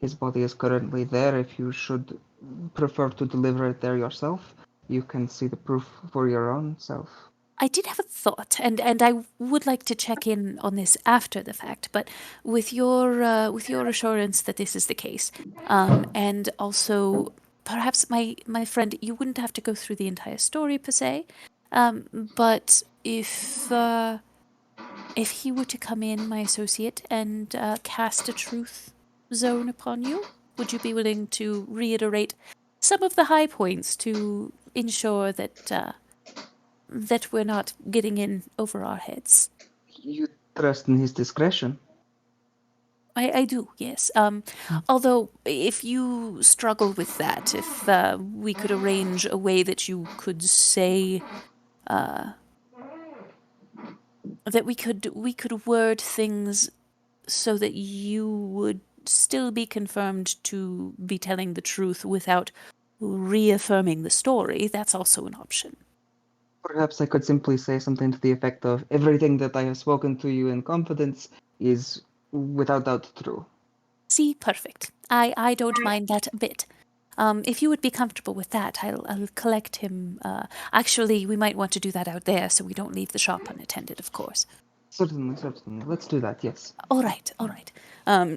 his body is currently there. If you should prefer to deliver it there yourself, you can see the proof for your own self. I did have a thought, and I would like to check in on this after the fact. But with your assurance that this is the case, and also perhaps my friend, you wouldn't have to go through the entire story per se, but if he were to come in, my associate, and cast a truth zone upon you, would you be willing to reiterate some of the high points to ensure that that we're not getting in over our heads? You trust in his discretion? I do, yes. Although, if you struggle with that, if we could arrange a way that you could say that we could word things so that you would still be confirmed to be telling the truth without reaffirming the story, that's also an option. Perhaps I could simply say something to the effect of, everything that I have spoken to you in confidence is without doubt true. See, perfect. I don't mind that a bit. If you would be comfortable with that, I'll collect him. Actually, we might want to do that out there so we don't leave the shop unattended, of course. Certainly. Let's do that, yes. All right.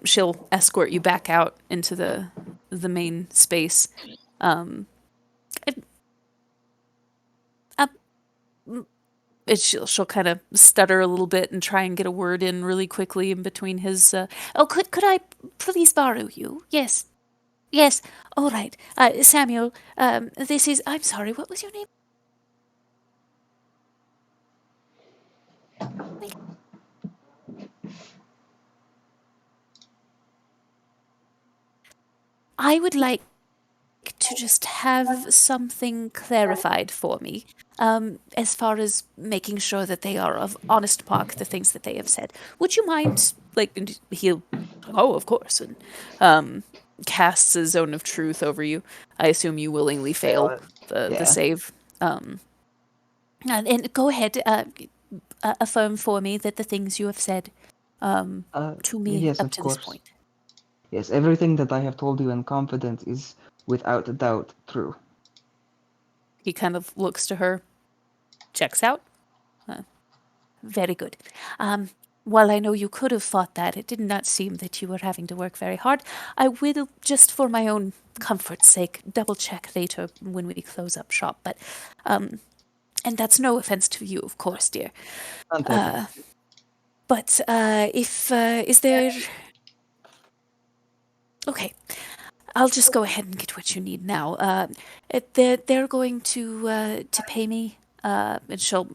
She'll escort you back out into the main space. She'll kind of stutter a little bit and try and get a word in really quickly in between his. Could I please borrow you? Yes. All right. Samuel. This is. I'm sorry. What was your name? I would like to just have something clarified for me, as far as making sure that they are of honest mark, the things that they have said. Would you mind, and he'll, of course, and casts a zone of truth over you. I assume you willingly fail the save. And go ahead, affirm for me that the things you have said to me yes, up to this point. Yes, everything that I have told you in confidence is without a doubt true. He kind of looks to her, checks out. Very good. While I know you could have fought that, it did not seem that you were having to work very hard. I will, just for my own comfort's sake, double check later when we close up shop. But, and that's no offense to you, of course, dear. But is there? Okay, I'll just go ahead and get what you need now. They're going to pay me, and she'll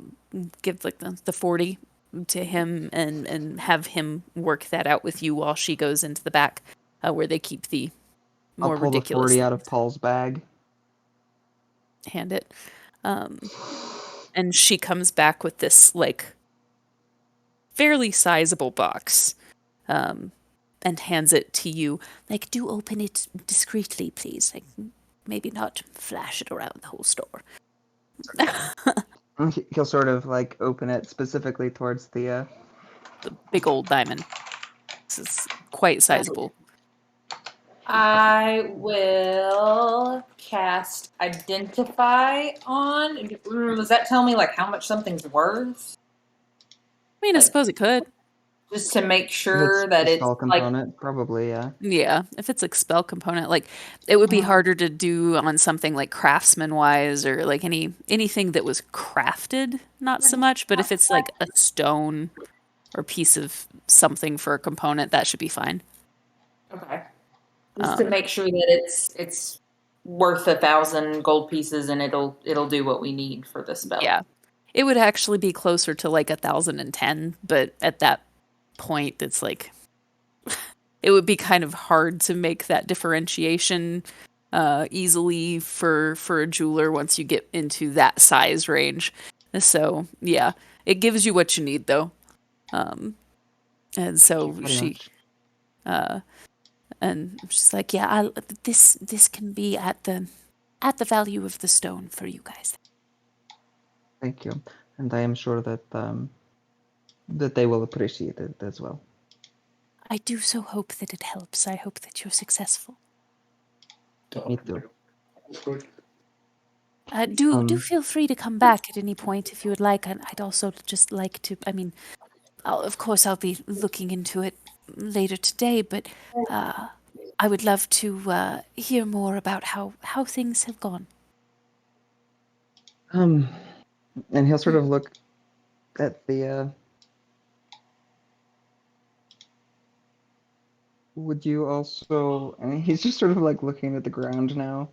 give the 40 to him and have him work that out with you while she goes into the back, where they keep the more ridiculous. I'll pull the 40 out of Paul's bag. Hand it, and she comes back with this fairly sizable box. And hands it to you. Do open it discreetly, please. Maybe not flash it around the whole store. He'll sort of like open it specifically towards the. The big old diamond. This is quite sizable. I will cast Identify on. Does that tell me like how much something's worth? I mean, I Like- suppose it could. Just to make If sure that the it's spell like component, probably, yeah. Yeah, if it's a spell component, like it would be harder to do on something like craftsman wise or like anything that was crafted, not so much. But if it's like a stone or piece of something for a component, that should be fine. okay. Just to make sure that it's worth 1,000 gold pieces and it'll do what we need for the spell. Yeah, it would actually be closer to like 1,010, but at that point, it's like it would be kind of hard to make that differentiation easily for a jeweler once you get into that size range. So yeah, it gives you what you need though. And so Very she much. and she's like, yeah, this can be at the value of the stone for you guys. Thank you, and I am sure that that they will appreciate it as well. I do so hope that it helps. I hope that you're successful. Me too. Do feel free to come back at any point if you would like. And I'd also just like to. I mean, of course, I'll be looking into it later today, but I would love to hear more about how things have gone. And he'll sort of look at the. Would you also? I mean, he's just sort of like looking at the ground now.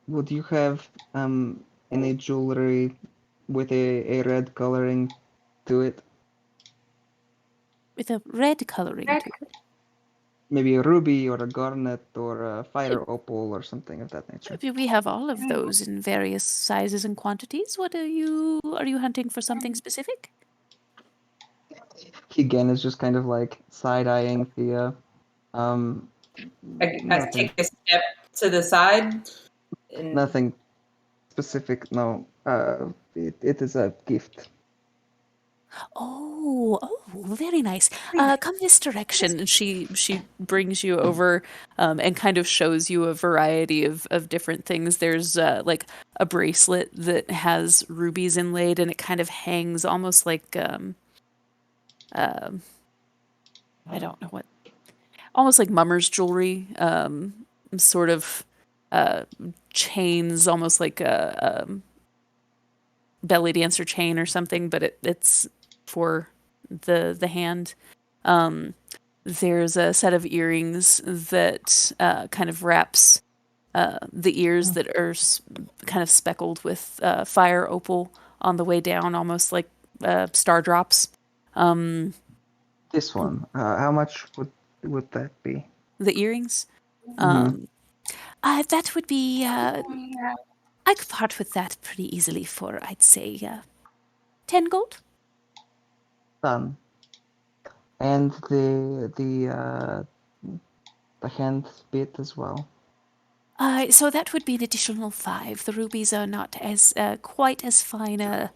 Would you have any jewelry with a red coloring to it? With a red coloring to it. Maybe a ruby or a garnet or a fire opal or something of that nature. We have all of those in various sizes and quantities. What are you hunting for something specific? He again is just kind of like side-eyeing Thea. I Nothing. take a step to the side. And Nothing specific. No. It is a gift. Oh, very nice. Come this direction. And she brings you over and kind of shows you a variety of different things. There's like a bracelet that has rubies inlaid, and it kind of hangs almost like I don't know what, almost like mummers jewelry, sort of chains, almost like a belly dancer chain or something, but it's for the hand. There's a set of earrings that kind of wraps the ears that are kind of speckled with fire opal on the way down, almost like star drops. This one. How much would that be? The earrings. Mhm. That would be. I could part with that pretty easily for, I'd say, 10 gold. Done. And the hand bit as well. So that would be an additional 5. The rubies are not as quite as fine a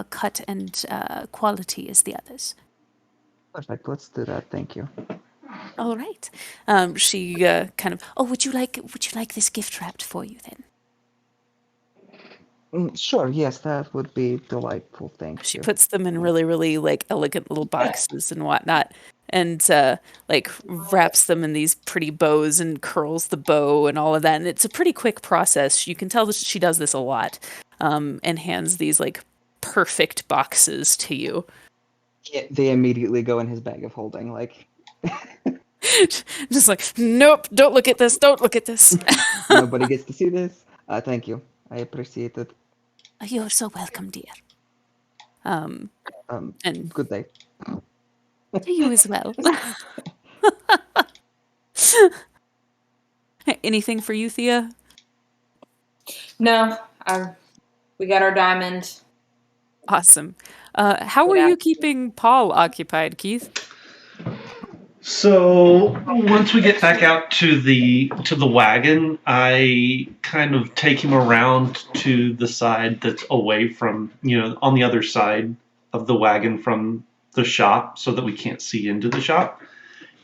cut and quality as the others. Perfect. Let's do that. Thank you. All right. She kind of. Oh, would you like this gift wrapped for you then? Sure. Yes, that would be delightful. Thank She you. puts them in really, really like elegant little boxes and whatnot, and like wraps them in these pretty bows and curls the bow and all of that. And it's a pretty quick process. You can tell that she does this a lot, and hands these like perfect boxes to you. Yeah, they immediately go in his bag of holding. Like Just like, nope, don't look at this. Don't look at this. nobody gets to see this. Thank you. I appreciate it. You're so welcome, dear. And Good day. to you as well. Anything for you, Thea? no, we got our diamond. Awesome. How are Yeah. you keeping Paul occupied, Keith? So once we get back out to the wagon, I kind of take him around to the side that's away from, on the other side of the wagon from the shop, so that we can't see into the shop.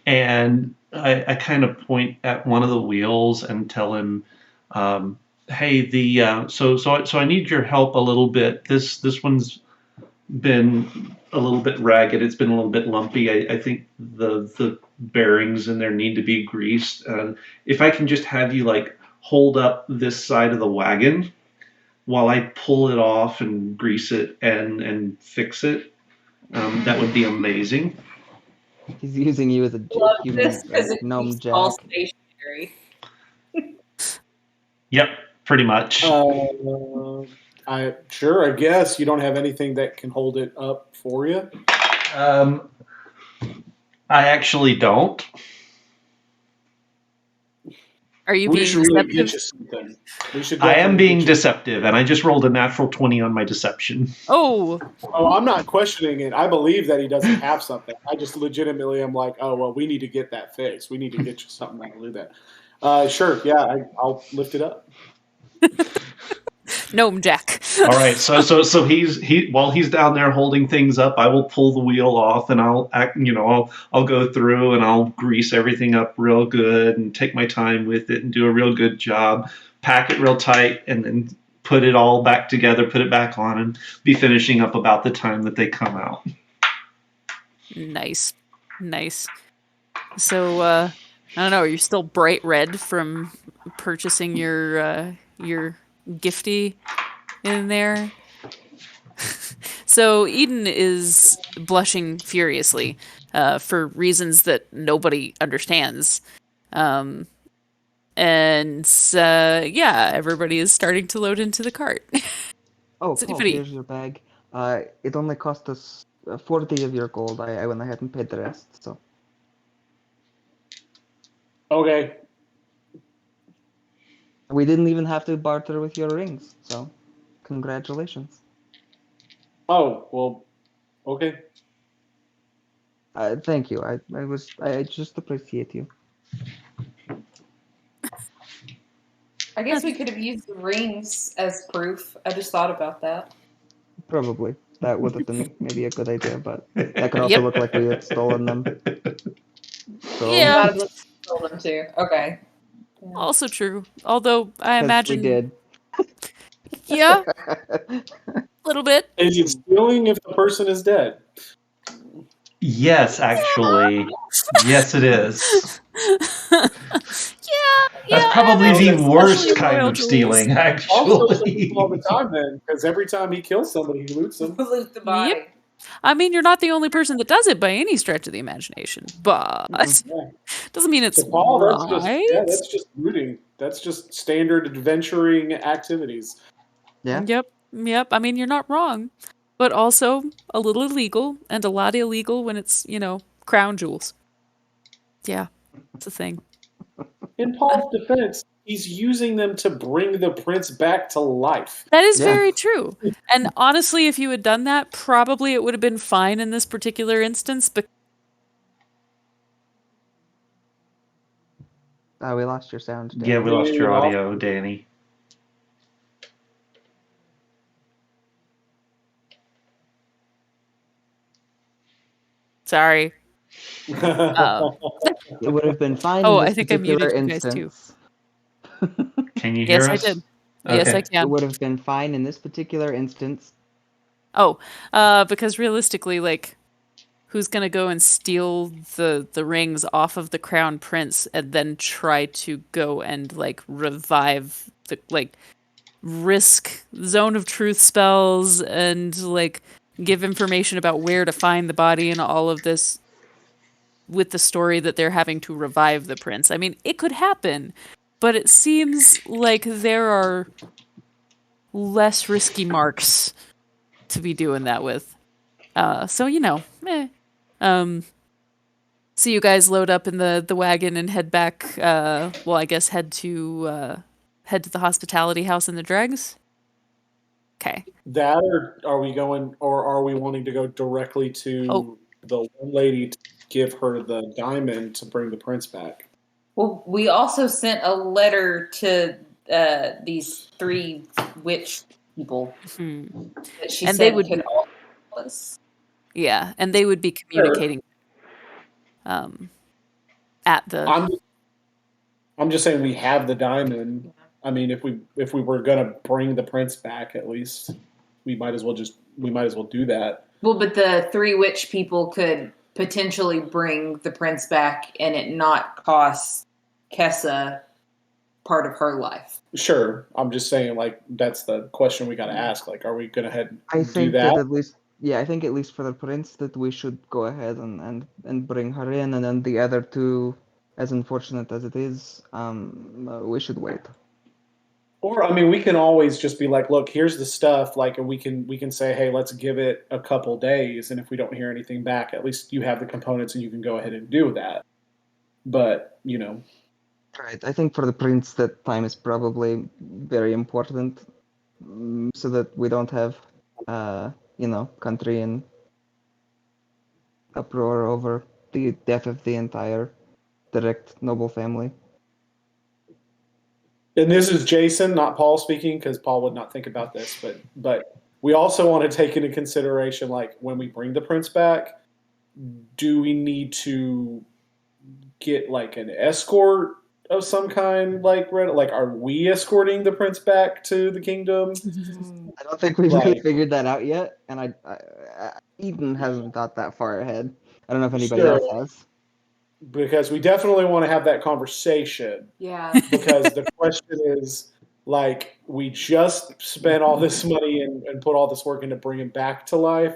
And I kind of point at one of the wheels and tell him, "Hey, so I need your help a little bit. This one's been a little bit ragged. It's been a little bit lumpy. I think the bearings in there need to be greased. If I can just have you hold up this side of the wagon while I pull it off and grease it and fix it, that would be amazing." He's using you as a Love human this because it gnome keeps all jack. stationary. Yep, pretty much. I guess you don't have anything that can hold it up for you. I actually don't. Are you We being should really deceptive? get you something. We should. I am definitely being get you- deceptive, and I just rolled a natural 20 on my deception. Oh, Oh, I'm not questioning it. I believe that he doesn't have something. I just legitimately am like, oh well, we need to get that fixed. We need to get you something that'll do that. Sure, yeah, I'll lift it up. gnome jack. All right, so while he's down there holding things up, I will pull the wheel off, and I'll go through and I'll grease everything up real good and take my time with it and do a real good job, pack it real tight, and then put it all back together, put it back on, and be finishing up about the time that they come out. Nice. So, I don't know. Are you still bright red from purchasing your gifty in there? So Eden is blushing furiously for reasons that nobody understands. And everybody is starting to load into the cart. Oh, City Paul, Fitty. here's your bag. It only cost us 40 of your gold. I went ahead and paid the rest, so. Okay. We didn't even have to barter with your rings, so congratulations. Oh well. Okay. Thank you. I just appreciate you. I guess we could have used the rings as proof. I just thought about that. Probably. That would have been maybe a good idea, but that could also Yep. look like we had stolen them. So, Yeah. Not able to tell them too. Okay. Yeah. Also true. Although I 'cause imagine, we did. yeah, a little bit. Is it stealing if the person is dead? Yes, actually. Yes, it is. That's probably that's the worst especially kind royal of jewels. stealing, Also, actually. all the time then, because every time he kills somebody, he loots them. Loot the body. Yep. I mean, you're not the only person that does it by any stretch of the imagination, but Yeah. doesn't mean it's So Paul, right. that's just looting. That's just standard adventuring activities. Yeah. Yep. I mean, you're not wrong, but also a little illegal and a lot illegal when it's, crown jewels. Yeah, it's a thing. In Paul's defense, he's using them to bring the prince back to life. That is Yeah. very true. And honestly, if you had done that, probably it would have been fine in this particular instance. But We lost your sound, Dan. Yeah, we lost your Yeah. audio, Danny. sorry. It would have been fine Oh, in this I think I particular muted you guys too. instance. Can you hear Yes, I us? did. Yes, I Okay. can. It would have been fine in this particular instance. Oh, because realistically, who's gonna go and steal the rings off of the crown prince and then try to go and revive the risk zone of truth spells and give information about where to find the body and all of this with the story that they're having to revive the prince. I mean, it could happen, but it seems like there are less risky marks to be doing that with. So so you guys load up in the wagon and head back. I guess head to the hospitality house in the dregs. Okay. That, or are we going, or are we wanting to go directly to Oh. the one lady give her the diamond to bring the prince back. Well, we also sent a letter to these 3 witch people Hmm. that she And they said would, could all help us. yeah, and they would be communicating at the. I'm just saying we have the diamond. I mean, if we were gonna bring the prince back, at least we might as well do that. Well, but the 3 witch people could potentially bring the prince back and it not cost Kessa part of her life. Sure, I'm just saying, like, that's the question we got to ask. Like, are we gonna head I do think that? that at least, yeah, I think at least for the prince that we should go ahead and bring her in, and then the other 2, as unfortunate as it is, we should wait. Or I mean, we can always just be like, look, here's the stuff, like, and we can say, hey, let's give it a couple days, and if we don't hear anything back, at least you have the components and you can go ahead and do that. But Right. I think for the prince that time is probably very important, so that we don't have, country in uproar over the death of the entire direct noble family. and this is Jason, not Paul speaking, because Paul would not think about this, but we also want to take into consideration, like, when we bring the prince back, do we need to get like an escort of some kind? Like, are we escorting the prince back to the kingdom? I don't think we've really Like, figured that out yet, and Eden hasn't got that far ahead. I don't know if anybody sure, else has. because we definitely want to have that conversation. Yeah. Because the question is, like, we just spent all this money and put all this work into bringing back to life.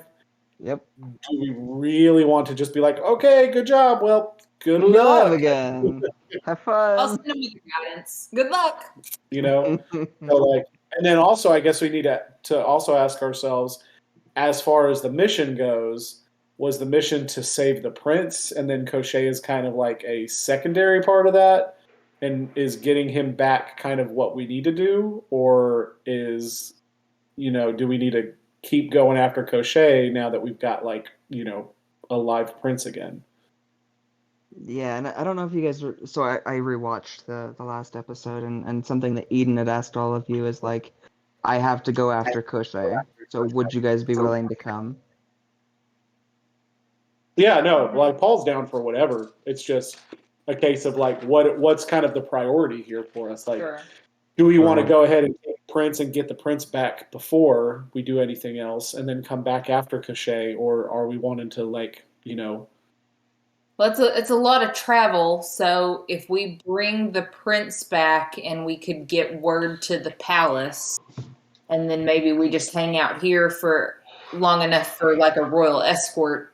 Yep. Do we really want to just be like, okay, good job, well, good You're alive luck, again. Have I'll fun. send them with the guidance. Good luck. So, like, and then also, I guess we need to also ask ourselves, as far as the mission goes, was the mission to save the prince, and then Cochet is kind of like a secondary part of that, and is getting him back kind of what we need to do, or is, do we need to keep going after Cochet now that we've got, like, a live prince again? Yeah, and I don't know if you guys were. So I rewatched the last episode, and something that Eden had asked all of you is like, I have to go after Cochet. So would you guys be willing to come? Yeah, no, like, Paul's down for whatever. It's just a case of, like, what's kind of the priority here for us? Like, Sure. do we want to Right. go ahead and take Prince and get the Prince back before we do anything else, and then come back after Cochet, or are we wanting to, like, Well, it's a lot of travel. So if we bring the prince back and we could get word to the palace, and then maybe we just hang out here for long enough for like a royal escort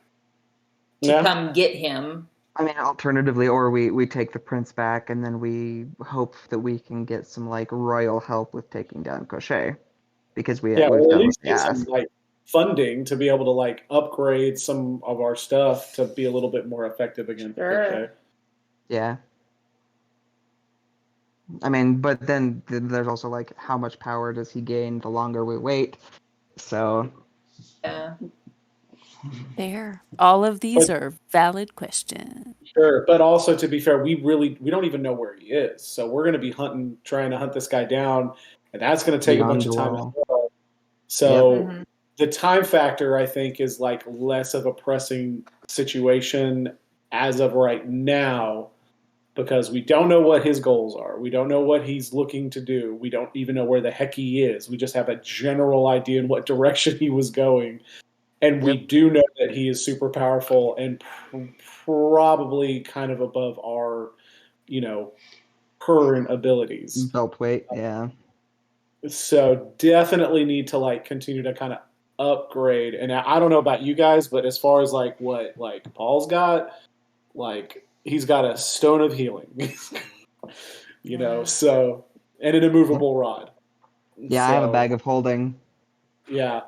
to Yeah. come get him. I mean, alternatively, or we take the prince back, and then we hope that we can get some like royal help with taking down Cochet, because we've or at done what least we get some, asked. like, funding to be able to, like, upgrade some of our stuff to be a little bit more effective against Cochet. Yeah. I mean, but then there's also like, how much power does he gain the longer we wait? So Yeah. There. All of these are valid questions. Sure, but also, to be fair, we don't even know where he is, so we're going to be trying to hunt this guy down, and that's going to take a bunch of time as well. So Mhm. the time factor, I think, is, like, less of a pressing situation as of right now, because we don't know what his goals are. We don't know what he's looking to do. We don't even know where the heck he is. We just have a general idea in what direction he was going. And we do know that he is super powerful and probably kind of above our, current abilities. belt weight, yeah. So definitely need to, like, continue to kind of upgrade. And I don't know about you guys, but as far as, like, what, like, Paul's got, like, he's got a stone of healing, so, and an immovable rod. Yeah, I have a bag of holding. Yeah.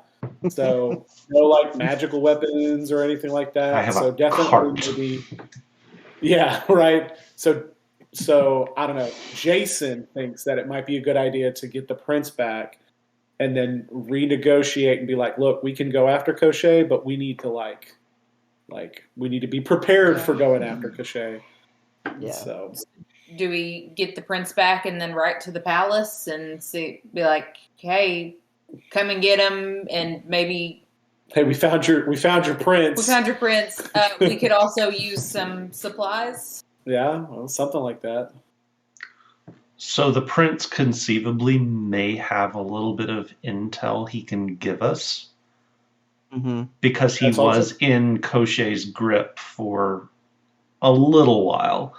So no, like, magical weapons or anything like that. I have so a definitely cart. maybe. Yeah, right. So I don't know. Jason thinks that it might be a good idea to get the prince back and then renegotiate and be like, look, we can go after Cochet, but we need to, like, Like, we need to be prepared for going after Cachet. Yeah. So, Do we get the prince back and then right to the palace and be like, hey, come and get him, and maybe hey, we found your prince. we found your prince. We could also use some supplies. Yeah, well, something like that. So the prince conceivably may have a little bit of intel he can give us because he That's was also- in Cochet's grip for a little while.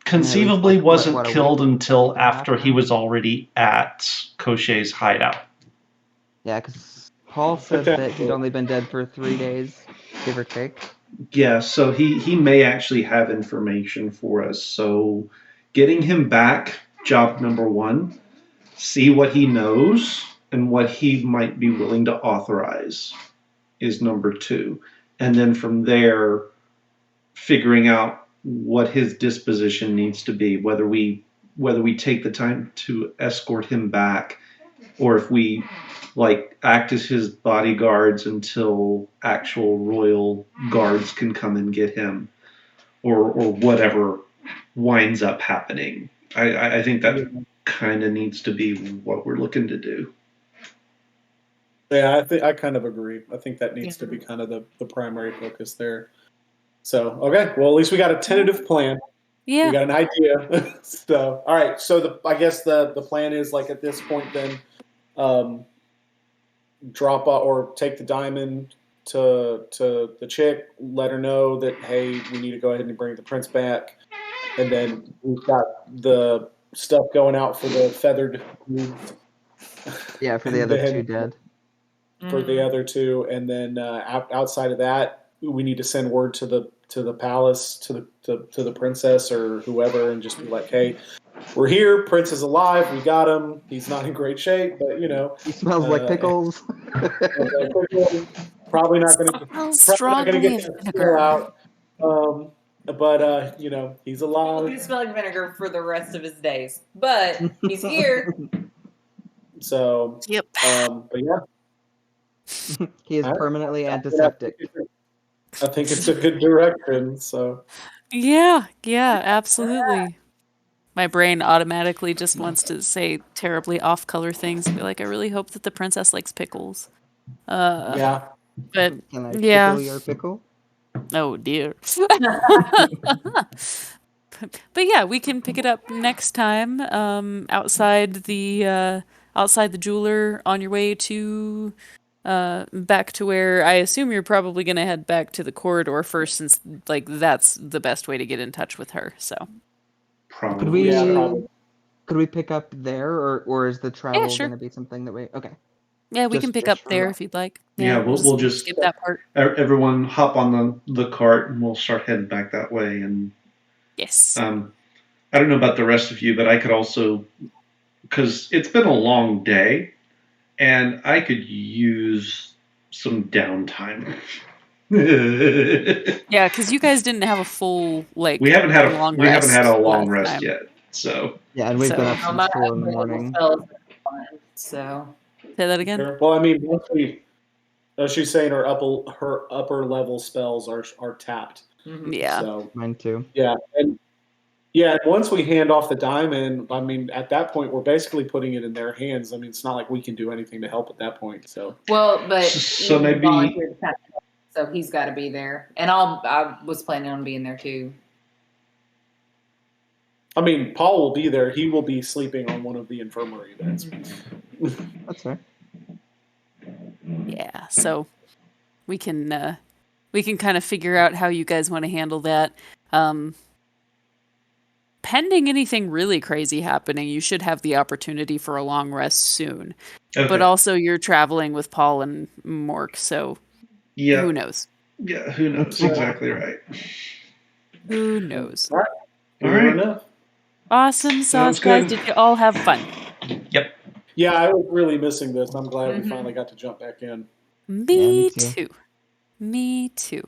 Conceivably like, wasn't what, a killed week? until Week and a half after he now? was already at Cochet's hideout. Yeah, because Paul said that he'd only been dead for 3 days, give or take. Yeah, so he may actually have information for us. So getting him back, job number one. See what he knows and what he might be willing to authorize is number two. And then from there, figuring out what his disposition needs to be, whether we take the time to escort him back, or if we like act as his bodyguards until actual royal guards can come and get him, or whatever winds up happening. I think that kind of needs to be what we're looking to do. Yeah, I kind of agree. I think that needs to be kind of the primary focus there. So, okay, well, at least we got a tentative plan. Yeah. We got an idea. So, all right. So I guess the plan is, like, at this point then, drop off or take the diamond to the chick, let her know that, hey, we need to go ahead and bring the prince back, and then we've got the stuff going out for the feathered youths. Yeah, for the other two dead. For the other two, and then outside of that, we need to send word to the palace, to the princess or whoever, and just be like, hey, we're here. Prince is alive. We got him. He's not in great shape, but he smells like pickles. Probably not going to get that spill out. But he's alive. He's smelling vinegar for the rest of his days, but he's here. So, yep. But yeah. He is permanently antiseptic. I think it's a good direction. So yeah, absolutely. My brain automatically just wants to say terribly off-color things and be like, I really hope that the princess likes pickles. Yeah. But can I pickle your pickle? Oh dear. But yeah, we can pick it up next time. Outside the jeweler on your way to back to where I assume you're probably gonna head back to the corridor first, since like that's the best way to get in touch with her. So probably. Could we pick up there, or is the travel sure. gonna be something that we Yeah, we can pick up there if you'd like. Yeah, we'll just skip that part. Everyone hop on the cart and we'll start heading back that way. And yes, I don't know about the rest of you, but I could also, because it's been a long day, and I could use some downtime. Yeah, because you guys didn't have a full we haven't had a long rest yet. So yeah, and we've been up since 4 in the morning. So say that again. Well, I mean, she's saying her upper level spells are tapped. Mm-hmm. Yeah, so, mine too. Yeah, and once we hand off the diamond, I mean, at that point, we're basically putting it in their hands. I mean, it's not like we can do anything to help at that point. So but so maybe. So he's got to be there, and I was planning on being there too. I mean, Paul will be there. He will be sleeping on one of the infirmary beds. That's fair. Yeah, so we can kind of figure out how you guys want to handle that. Pending anything really crazy happening, you should have the opportunity for a long rest soon. Okay. But also, you're traveling with Paul and Mork, so who knows? Yeah, who knows? Exactly right. Who knows? All right. Awesome sauce, guys. Did you all have fun? Yep. Yeah, I was really missing this. I'm glad we finally got to jump back in. Me too. Me too.